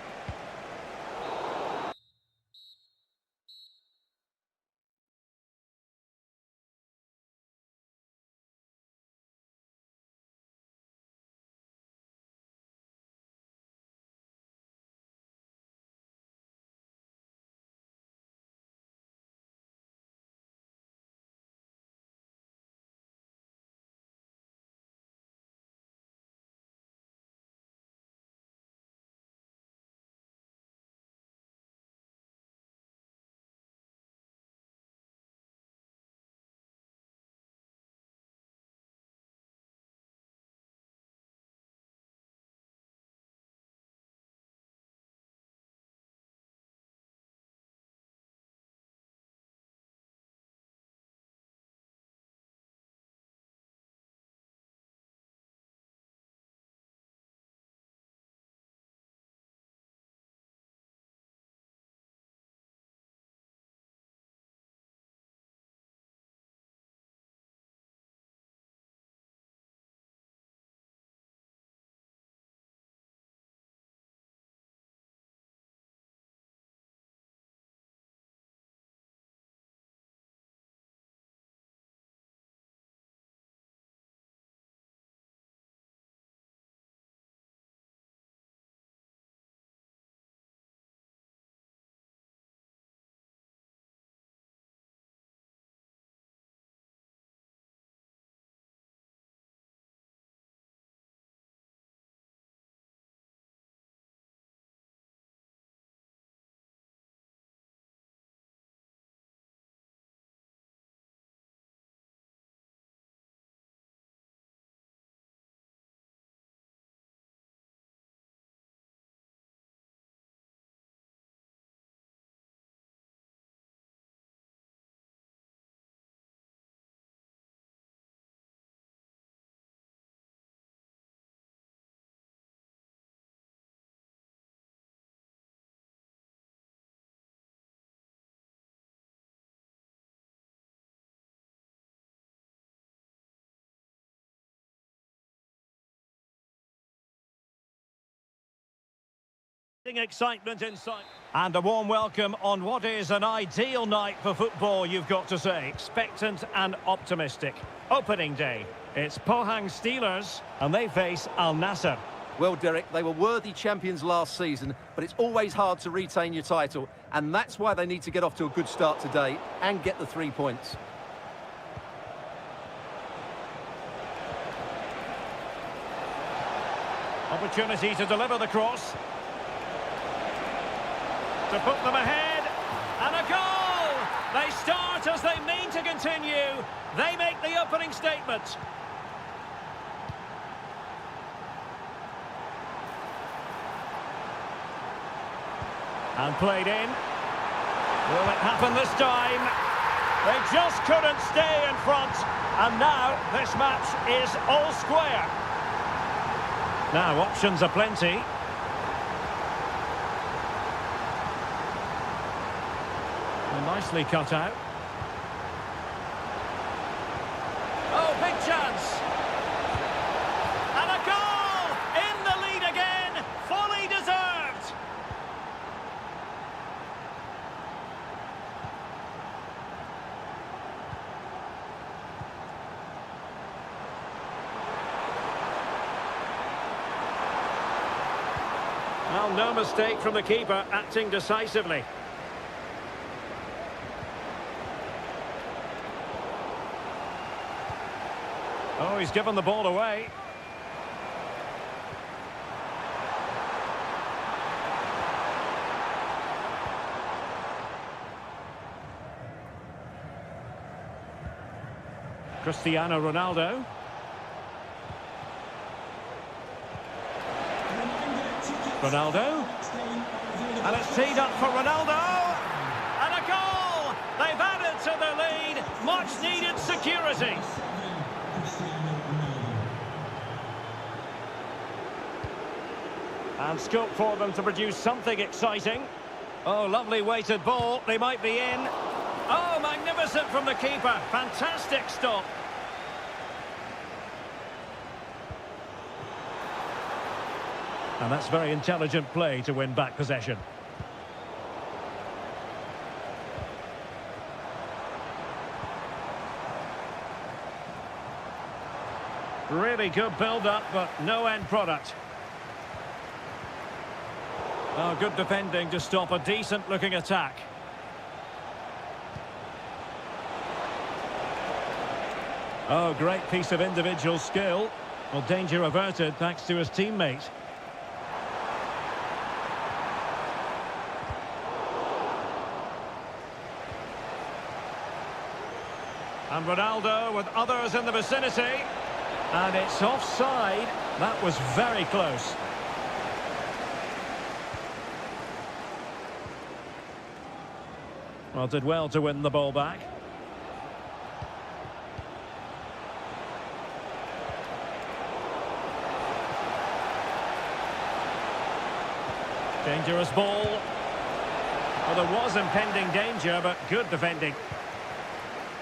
Excitement inside. And a warm welcome on what is an ideal night for football, you've got to say. Expectant and optimistic. Opening day. It's Pohang Steelers, and they face Al Nassr. Well, Derek, they were worthy champions last season, but it's always hard to retain your title, and that's why they need to get off to a good start today and get the 3 points. Opportunity to deliver the cross. To put them ahead, and a goal! They start as they mean to continue. They make the opening statement. And played in. Will it happen this time? They just couldn't stay in front, and now this match is all square. Now options are plenty. nicely cut out. Oh, big chance. And a goal! In the lead again! Fully deserved! Well, no mistake from the keeper, acting decisively. Oh, he's given the ball away. Cristiano Ronaldo. Ronaldo. And it's teed up for Ronaldo. And a goal! They've added to their lead. Much needed security. And scope for them to produce something exciting. Oh, lovely weighted ball. They might be in. Oh, magnificent from the keeper. Fantastic stop. And that's very intelligent play to win back possession. Really good build-up, but no end product. Oh, good defending to stop a decent-looking attack. Oh, great piece of individual skill. Well, danger averted thanks to his teammate. And Ronaldo with others in the vicinity. And it's offside. That was very close. Well, did well to win the ball back. Dangerous ball. Well, there was impending danger, but good defending.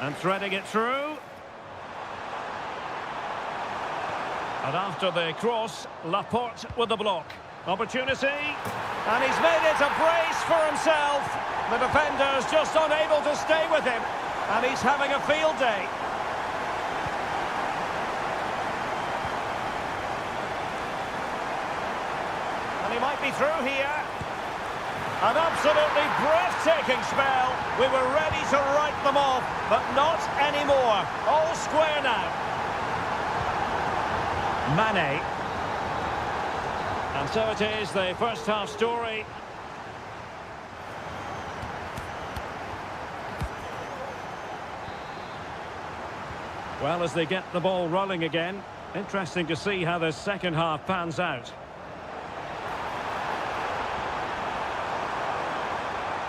And threading it through. And after the cross, Laporte with the block. Opportunity. And he's made it a brace for himself. The defender's just unable to stay with him. And he's having a field day. And he might be through here. An absolutely breathtaking spell. We were ready to write them off, but not anymore. All square now. Mane. And so it is, the first half story. Well, as they get the ball rolling again, interesting to see how the second half pans out.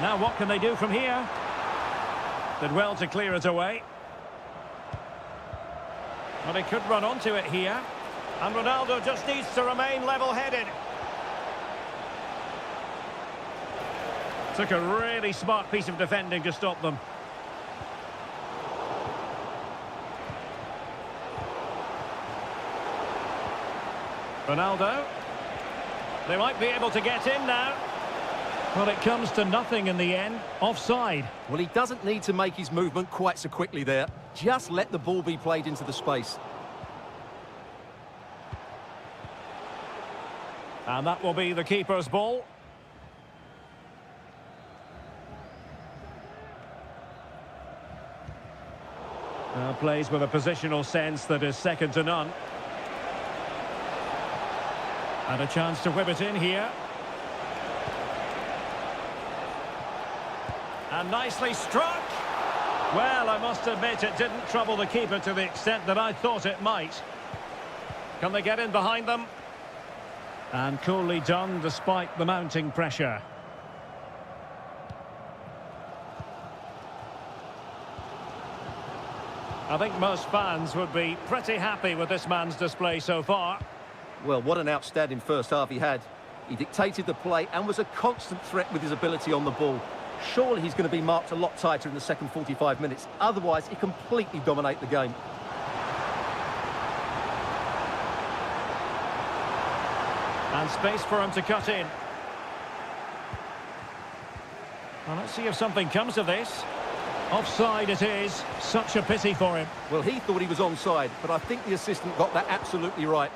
Now what can they do from here? Did well to clear it away. Well, he could run onto it here. And Ronaldo just needs to remain level-headed. Took a really smart piece of defending to stop them. Ronaldo. They might be able to get in now. Well, it comes to nothing in the end. Offside. Well, he doesn't need to make his movement quite so quickly there. Just let the ball be played into the space. And that will be the keeper's ball. Now plays with a positional sense that is second to none. And a chance to whip it in here. And nicely struck. Well, I must admit it didn't trouble the keeper to the extent that I thought it might. Can they get in behind them? And coolly done despite the mounting pressure. I think most fans would be pretty happy with this man's display so far. Well, what an outstanding first half he had. He dictated the play and was a constant threat with his ability on the ball. Surely he's going to be marked a lot tighter in the second 45 minutes. Otherwise, he completely dominate the game. And space for him to cut in. Well, let's see if something comes of this. Offside it is. Such a pity for him. Well, he thought he was onside, but I think the assistant got that absolutely right.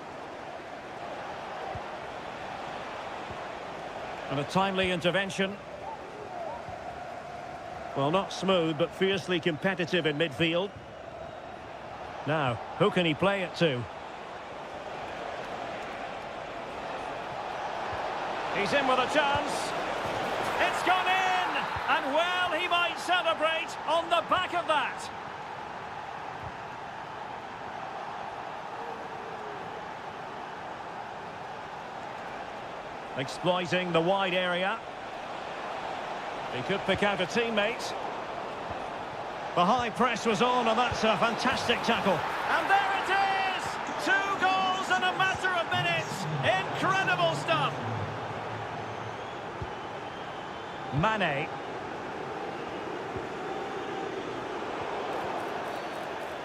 And a timely intervention. Well, not smooth, but fiercely competitive in midfield. Now, who can he play it to? He's in with a chance. It's gone in! And well, he might celebrate on the back of that. Exploiting the wide area. He could pick out a teammate. The high press was on, and that's a fantastic tackle. And there it is! 2 goals in a matter of minutes. Incredible stuff. Mane.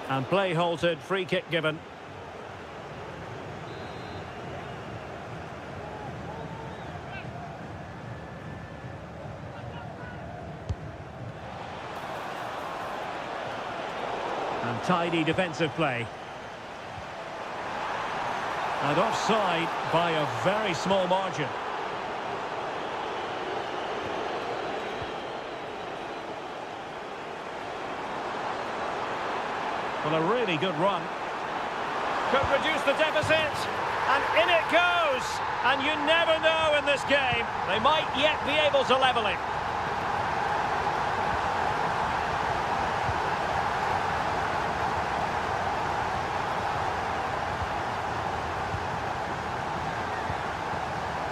And play halted, free kick given. And tidy defensive play. And offside by a very small margin. Well, a really good run. Could reduce the deficit. And in it goes. And you never know in this game. They might yet be able to level it.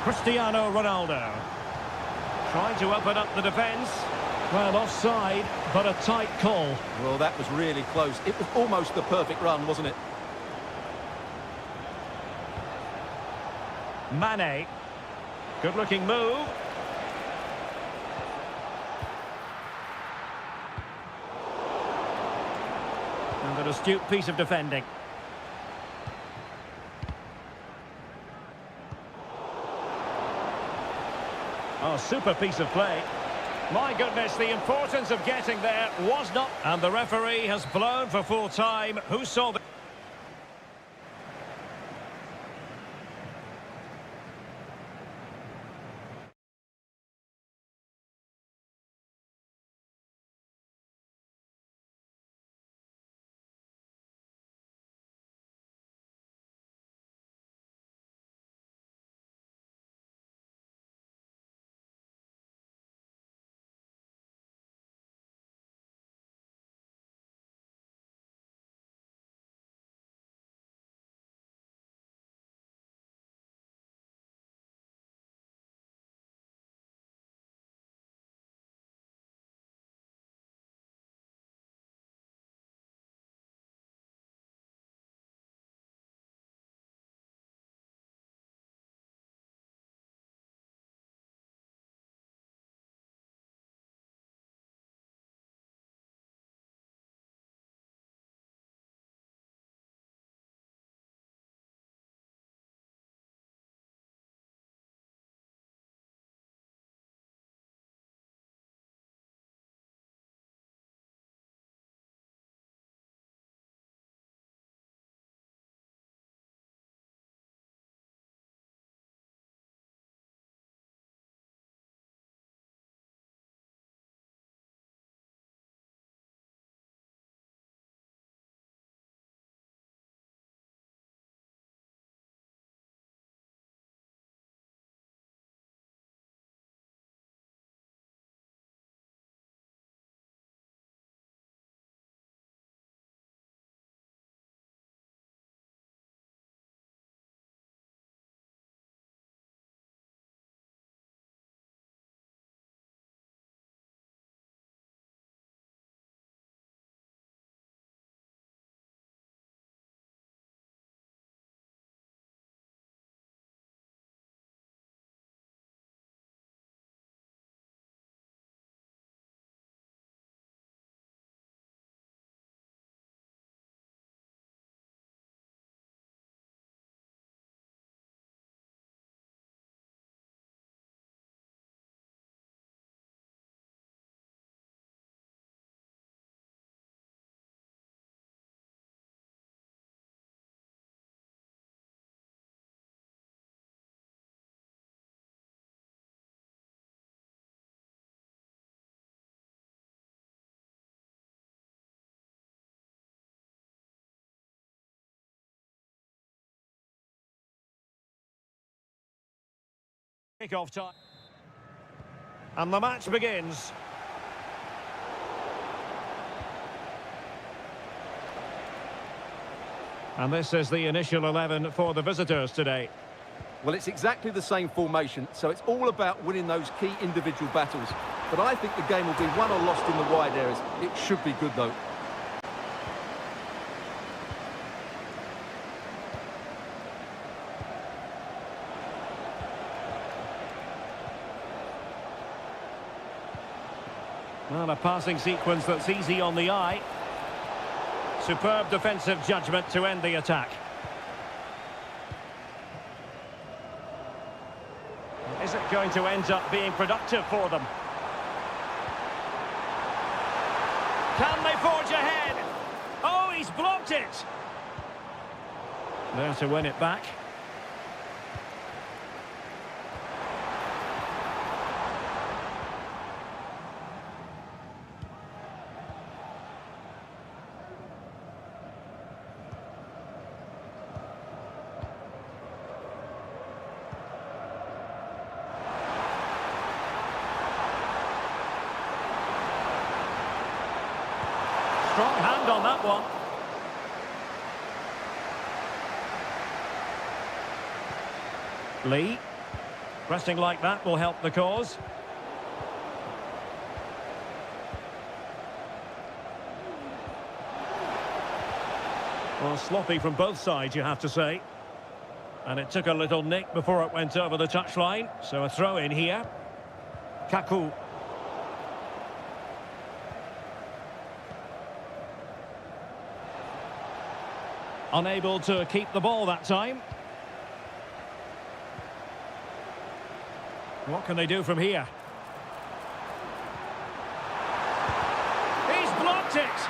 Cristiano Ronaldo. Trying to open up the defence. Well, offside, but a tight call. Well, that was really close. It was almost the perfect run, wasn't it? Mane. Good-looking move. And an astute piece of defending. Oh, super piece of play. My goodness, the importance of getting there was not... And the referee has blown for full time. Who saw the... Kick-off time. And the match begins. And this is the initial 11 for the visitors today. Well, it's exactly the same formation, so it's all about winning those key individual battles. But I think the game will be won or lost in the wide areas. It should be good, though. Well, a passing sequence that's easy on the eye. Superb defensive judgment to end the attack. Is it going to end up being productive for them? Can they forge ahead? Oh, he's blocked it! There to win it back. Strong hand on that one. Lee. Pressing like that will help the cause. Well, sloppy from both sides, you have to say. And it took a little nick before it went over the touchline. So a throw in here. Kaku. Unable to keep the ball that time. What can they do from here? He's blocked it!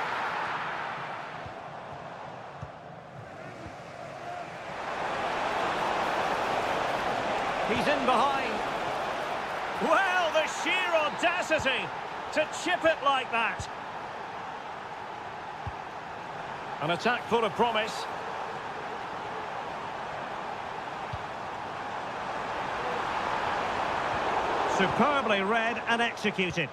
He's in behind. Well, the sheer audacity to chip it like that. An attack full of promise. Superbly read and executed.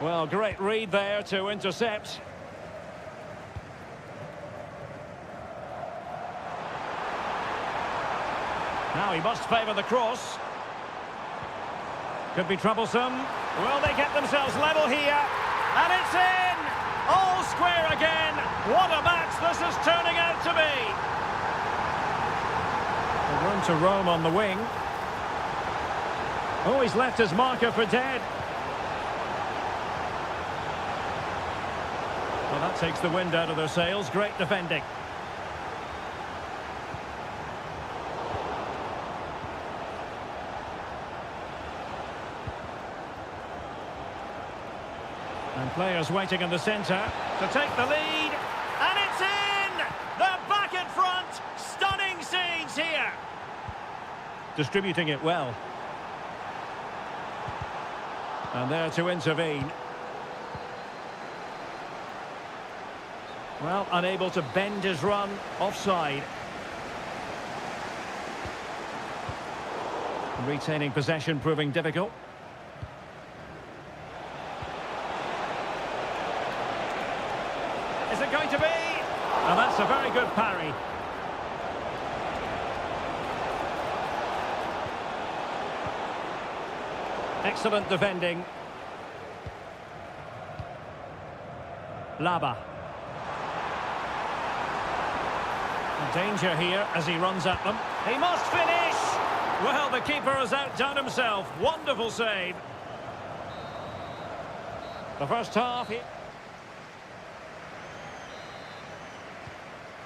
Well, great read there to intercept. Now he must favour the cross. Could be troublesome. Will they get themselves level here? And it's in! All square again. What a match this is turning out to be. The room to roam on the wing. Oh, he's left his marker for dead. Well, that takes the wind out of their sails. Great defending. And players waiting in the centre to take the lead. And it's in! They're back in front! Stunning scenes here! Distributing it well. And there to intervene. Well, unable to bend his run. Offside. Retaining possession proving difficult. Is it going to be? And that's a very good parry. Excellent defending. Laba. Danger here as he runs at them. He must finish! Well, the keeper has outdone himself. Wonderful save. The first half...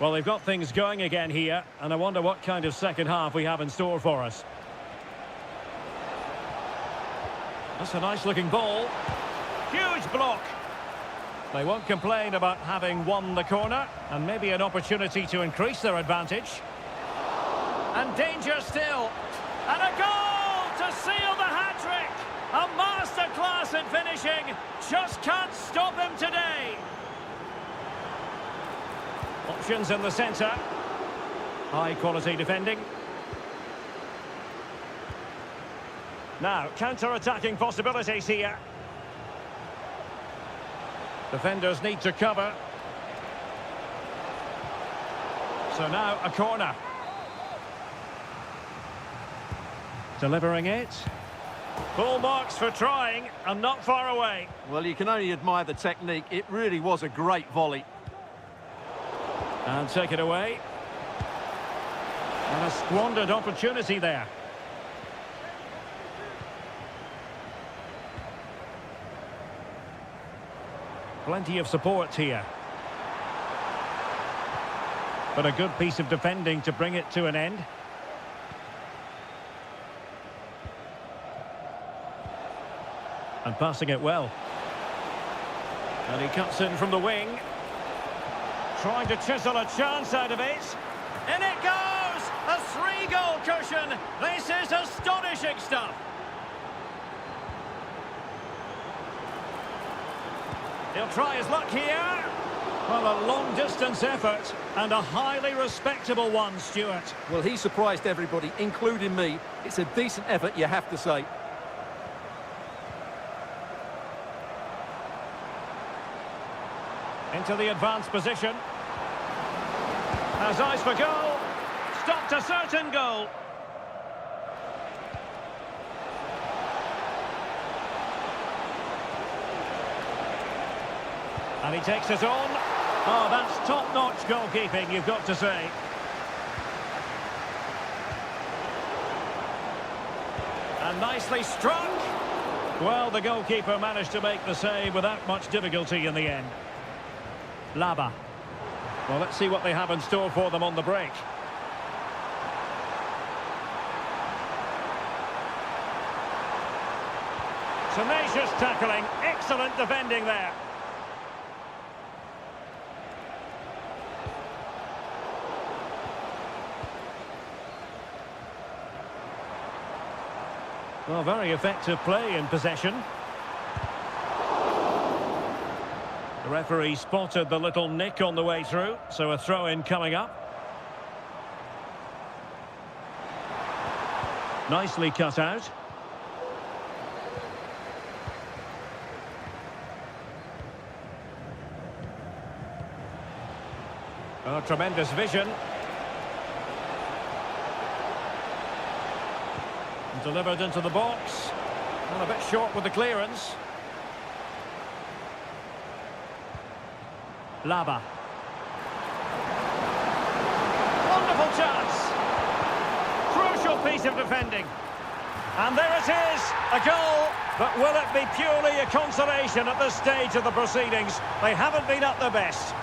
Well, they've got things going again here, and I wonder what kind of second half we have in store for us. That's a nice-looking ball. Huge block. They won't complain about having won the corner, and maybe an opportunity to increase their advantage. And danger still. And a goal to seal the hat-trick. A masterclass Excellent finishing. Just can't stop him today. Options in the centre. High quality defending. Now, counter-attacking possibilities here. Defenders need to cover. So now a corner. Delivering it. Full marks for trying and not far away. Well, you can only admire the technique. It really was a great volley. And take it away. And a squandered opportunity there. Plenty of support here. But a good piece of defending to bring it to an end. And passing it well. And he cuts in from the wing. Trying to chisel a chance out of it. In it goes! A 3-goal cushion! This is astonishing stuff! He'll try his luck here. Well, a long-distance effort and a highly respectable one, Stuart. Well, he surprised everybody, including me. It's a decent effort, you have to say. Into the advanced position. Has eyes for goal. Stopped a certain goal. And he takes it on. Oh, that's top-notch goalkeeping, you've got to say. And nicely struck. Well, the goalkeeper managed to make the save without much difficulty in the end. Laba. Well, let's see what they have in store for them on the break. Tenacious tackling. Excellent defending there. Well, very effective play in possession. The referee spotted the little nick on the way through, so a throw-in coming up. Nicely cut out. Oh, tremendous vision. Delivered into the box. Well, a bit short with the clearance. Laba. Wonderful chance. Crucial piece of defending. And there it is, a goal. But will it be purely a consolation at this stage of the proceedings? They haven't been at their best.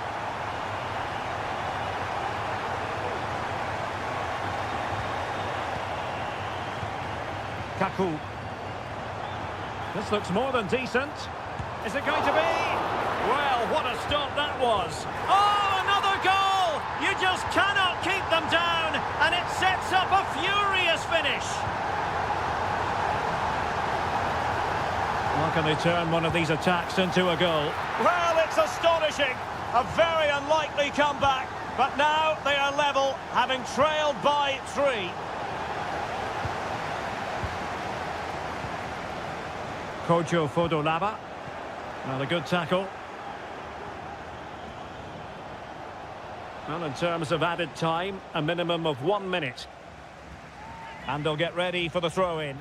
Kaku. This looks more than decent. Is it going to be? Well, what a stop that was. Oh, another goal! You just cannot keep them down, and it sets up a furious finish. How can they turn one of these attacks into a goal? Well, it's astonishing. A very unlikely comeback, but now they are level, having trailed by 3. Kojo Fodolaba. Well, a good tackle. Well, in terms of added time, a minimum of 1 minute. And they'll get ready for the throw-in.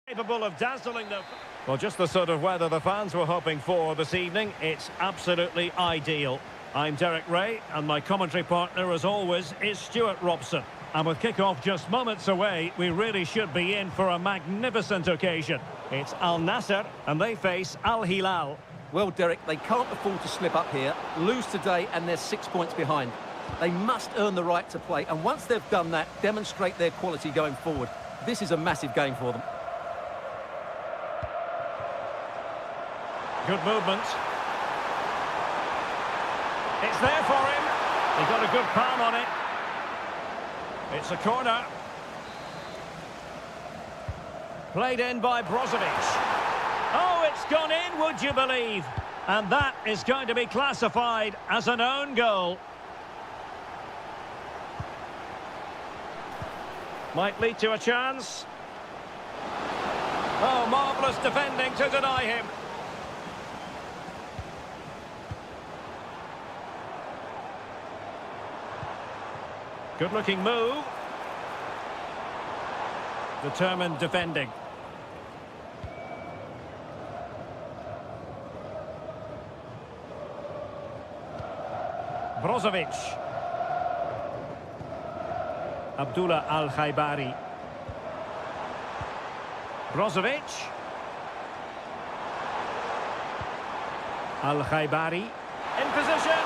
Capable of dazzling them. Well, just the sort of weather the fans were hoping for this evening. It's absolutely ideal. I'm Derek Ray, and my commentary partner, as always, is Stuart Robson. And with kick-off just moments away, we really should be in for a magnificent occasion. It's Al Nassr, and they face Al Hilal. Well, Derek, they can't afford to slip up here, lose today, and they're 6 points behind. They must earn the right to play, and once they've done that, demonstrate their quality going forward. This is a massive game for them. Good movement. It's there for him. He got a good palm on it. It's a corner. Played in by Brozovic. Oh, it's gone in, would you believe? And that is going to be classified as an own goal. Might lead to a chance. Oh, marvellous defending to deny him. Good-looking move. Determined defending. Brozovic. Abdullah Al-Khaibari. Brozovic. Al-Khaibari. In position.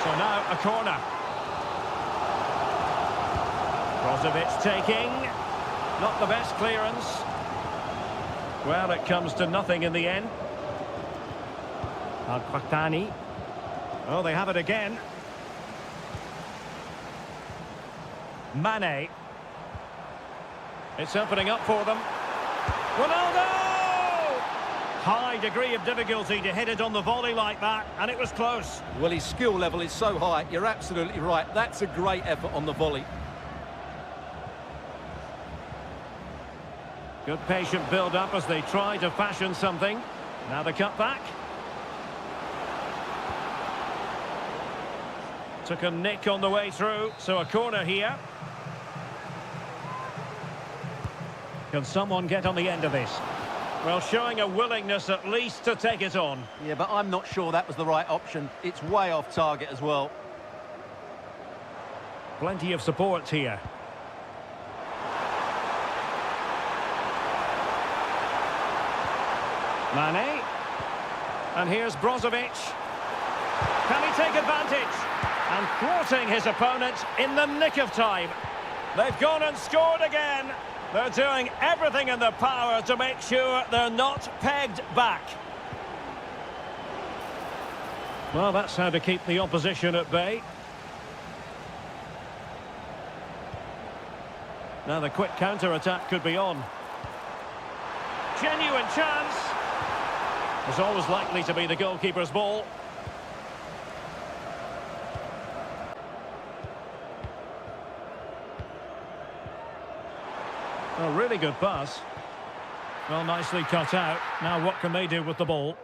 So now a corner. Brozovic taking. Not the best clearance. Well, it comes to nothing in the end. Al-Qahtani. Oh, they have it again. Mane. It's opening up for them. Ronaldo! High degree of difficulty to hit it on the volley like that, and it was close. Well, his skill level is so high, you're absolutely right. That's a great effort on the volley. Good patient build-up as they try to fashion something. Now the cutback. Took a nick on the way through, so a corner here. Can someone get on the end of this? Well, showing a willingness at least to take it on. Yeah, but I'm not sure that was the right option. It's way off target as well. Plenty of support here. Mane. And here's Brozovic. Can he take advantage? And thwarting his opponent in the nick of time. They've gone and scored again. They're doing everything in their power to make sure they're not pegged back. Well, that's how to keep the opposition at bay. Now the quick counter-attack could be on. Genuine chance. It's always likely to be the goalkeeper's ball. A really good pass. Well, nicely cut out. Now what can they do with the ball?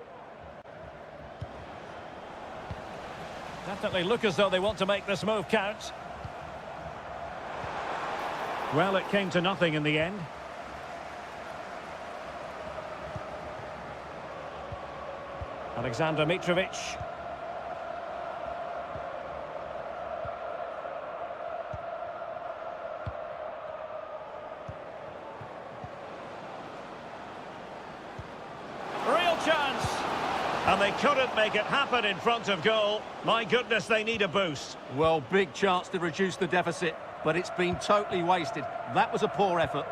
Definitely look as though they want to make this move count. Well, it came to nothing in the end. Alexander Mitrovic. Real chance. And they couldn't make it happen in front of goal. My goodness, they need a boost. Well, big chance to reduce the deficit, but it's been totally wasted. That was a poor effort.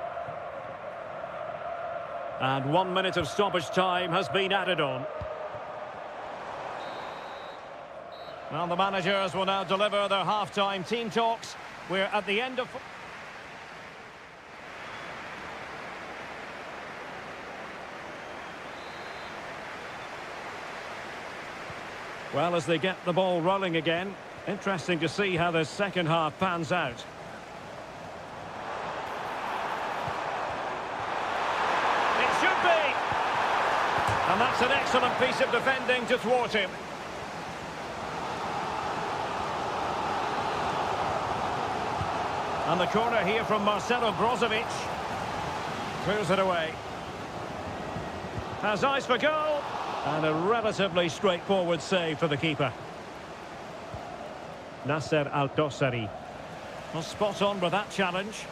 And 1 minute of stoppage time has been added on. Well, the managers will now deliver their half-time team talks. We're at the end of... Well, as they get the ball rolling again, interesting to see how the second half pans out. It should be! And that's an excellent piece of defending to thwart him. And the corner here from Marcelo Brozovic. Clears it away. Has eyes for goal. And a relatively straightforward save for the keeper. Nasser Al-Dossari. Well, spot on with that challenge.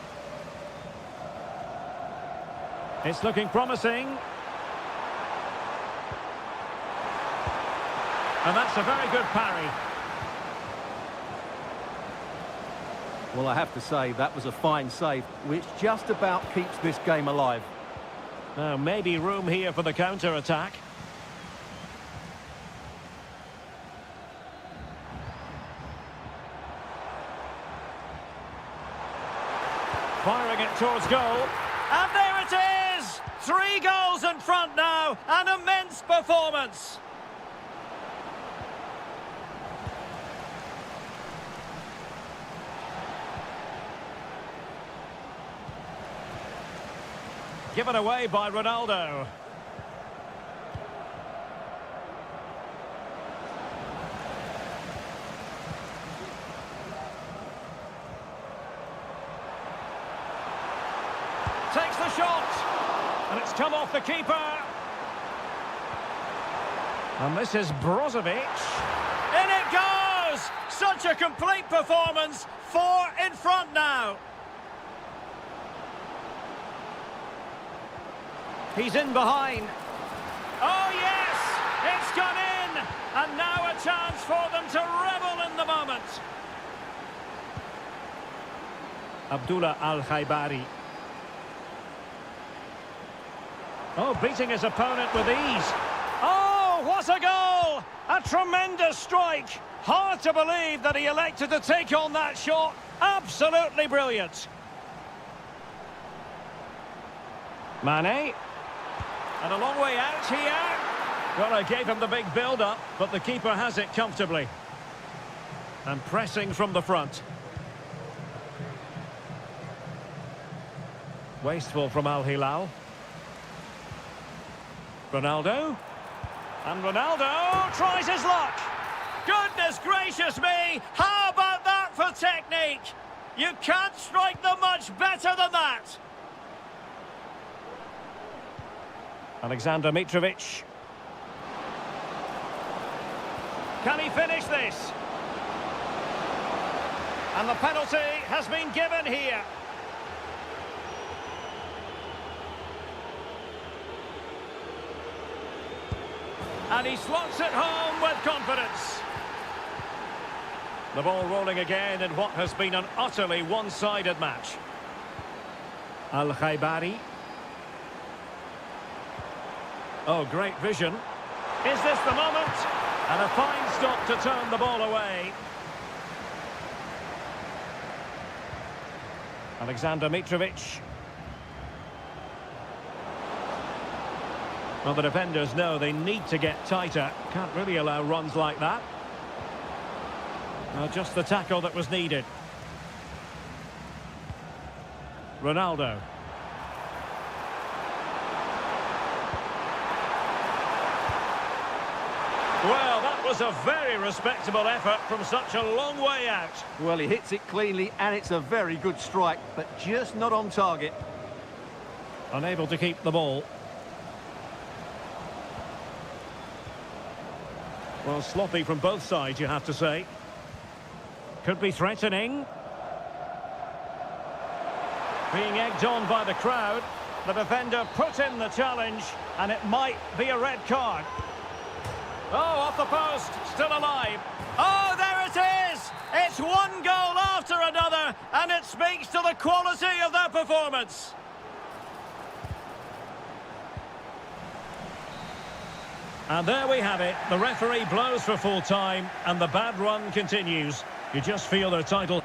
It's looking promising. And that's a very good parry. Well, I have to say, that was a fine save, which just about keeps this game alive. Now, maybe room here for the counter-attack. Firing it towards goal. And there it is! 3 goals in front now. An immense performance. Given away by Ronaldo. Takes the shot. And it's come off the keeper. And this is Brozovic. In it goes! Such a complete performance. 4 in front now. He's in behind. Oh, yes! It's gone in! And now a chance for them to revel in the moment. Abdullah Al-Khaibari. Oh, beating his opponent with ease. Oh, what a goal! A tremendous strike. Hard to believe that he elected to take on that shot. Absolutely brilliant. Mane. And a long way out here. Well, I gave him the big build-up, but the keeper has it comfortably. And pressing from the front. Wasteful from Al Hilal. Ronaldo. And Ronaldo tries his luck. Goodness gracious me! How about that for technique? You can't strike them much better than that. Alexander Mitrovic. Can he finish this? And the penalty has been given here. And he slots it home with confidence. The ball rolling again in what has been an utterly one-sided match. Al-Khaibari. Oh, great vision. Is this the moment? And a fine stop to turn the ball away. Alexander Mitrovic. Well, the defenders know they need to get tighter. Can't really allow runs like that. Well, just the tackle that was needed. Ronaldo. Well, that was a very respectable effort from such a long way out. Well, he hits it cleanly, and it's a very good strike, but just not on target. Unable to keep the ball. Well, sloppy from both sides, you have to say. Could be threatening. Being egged on by the crowd. The defender put in the challenge, and it might be a red card. Oh, off the post, still alive. Oh, there it is! It's one goal after another, and it speaks to the quality of their performance. And there we have it. The referee blows for full time, and the bad run continues. You just feel their title...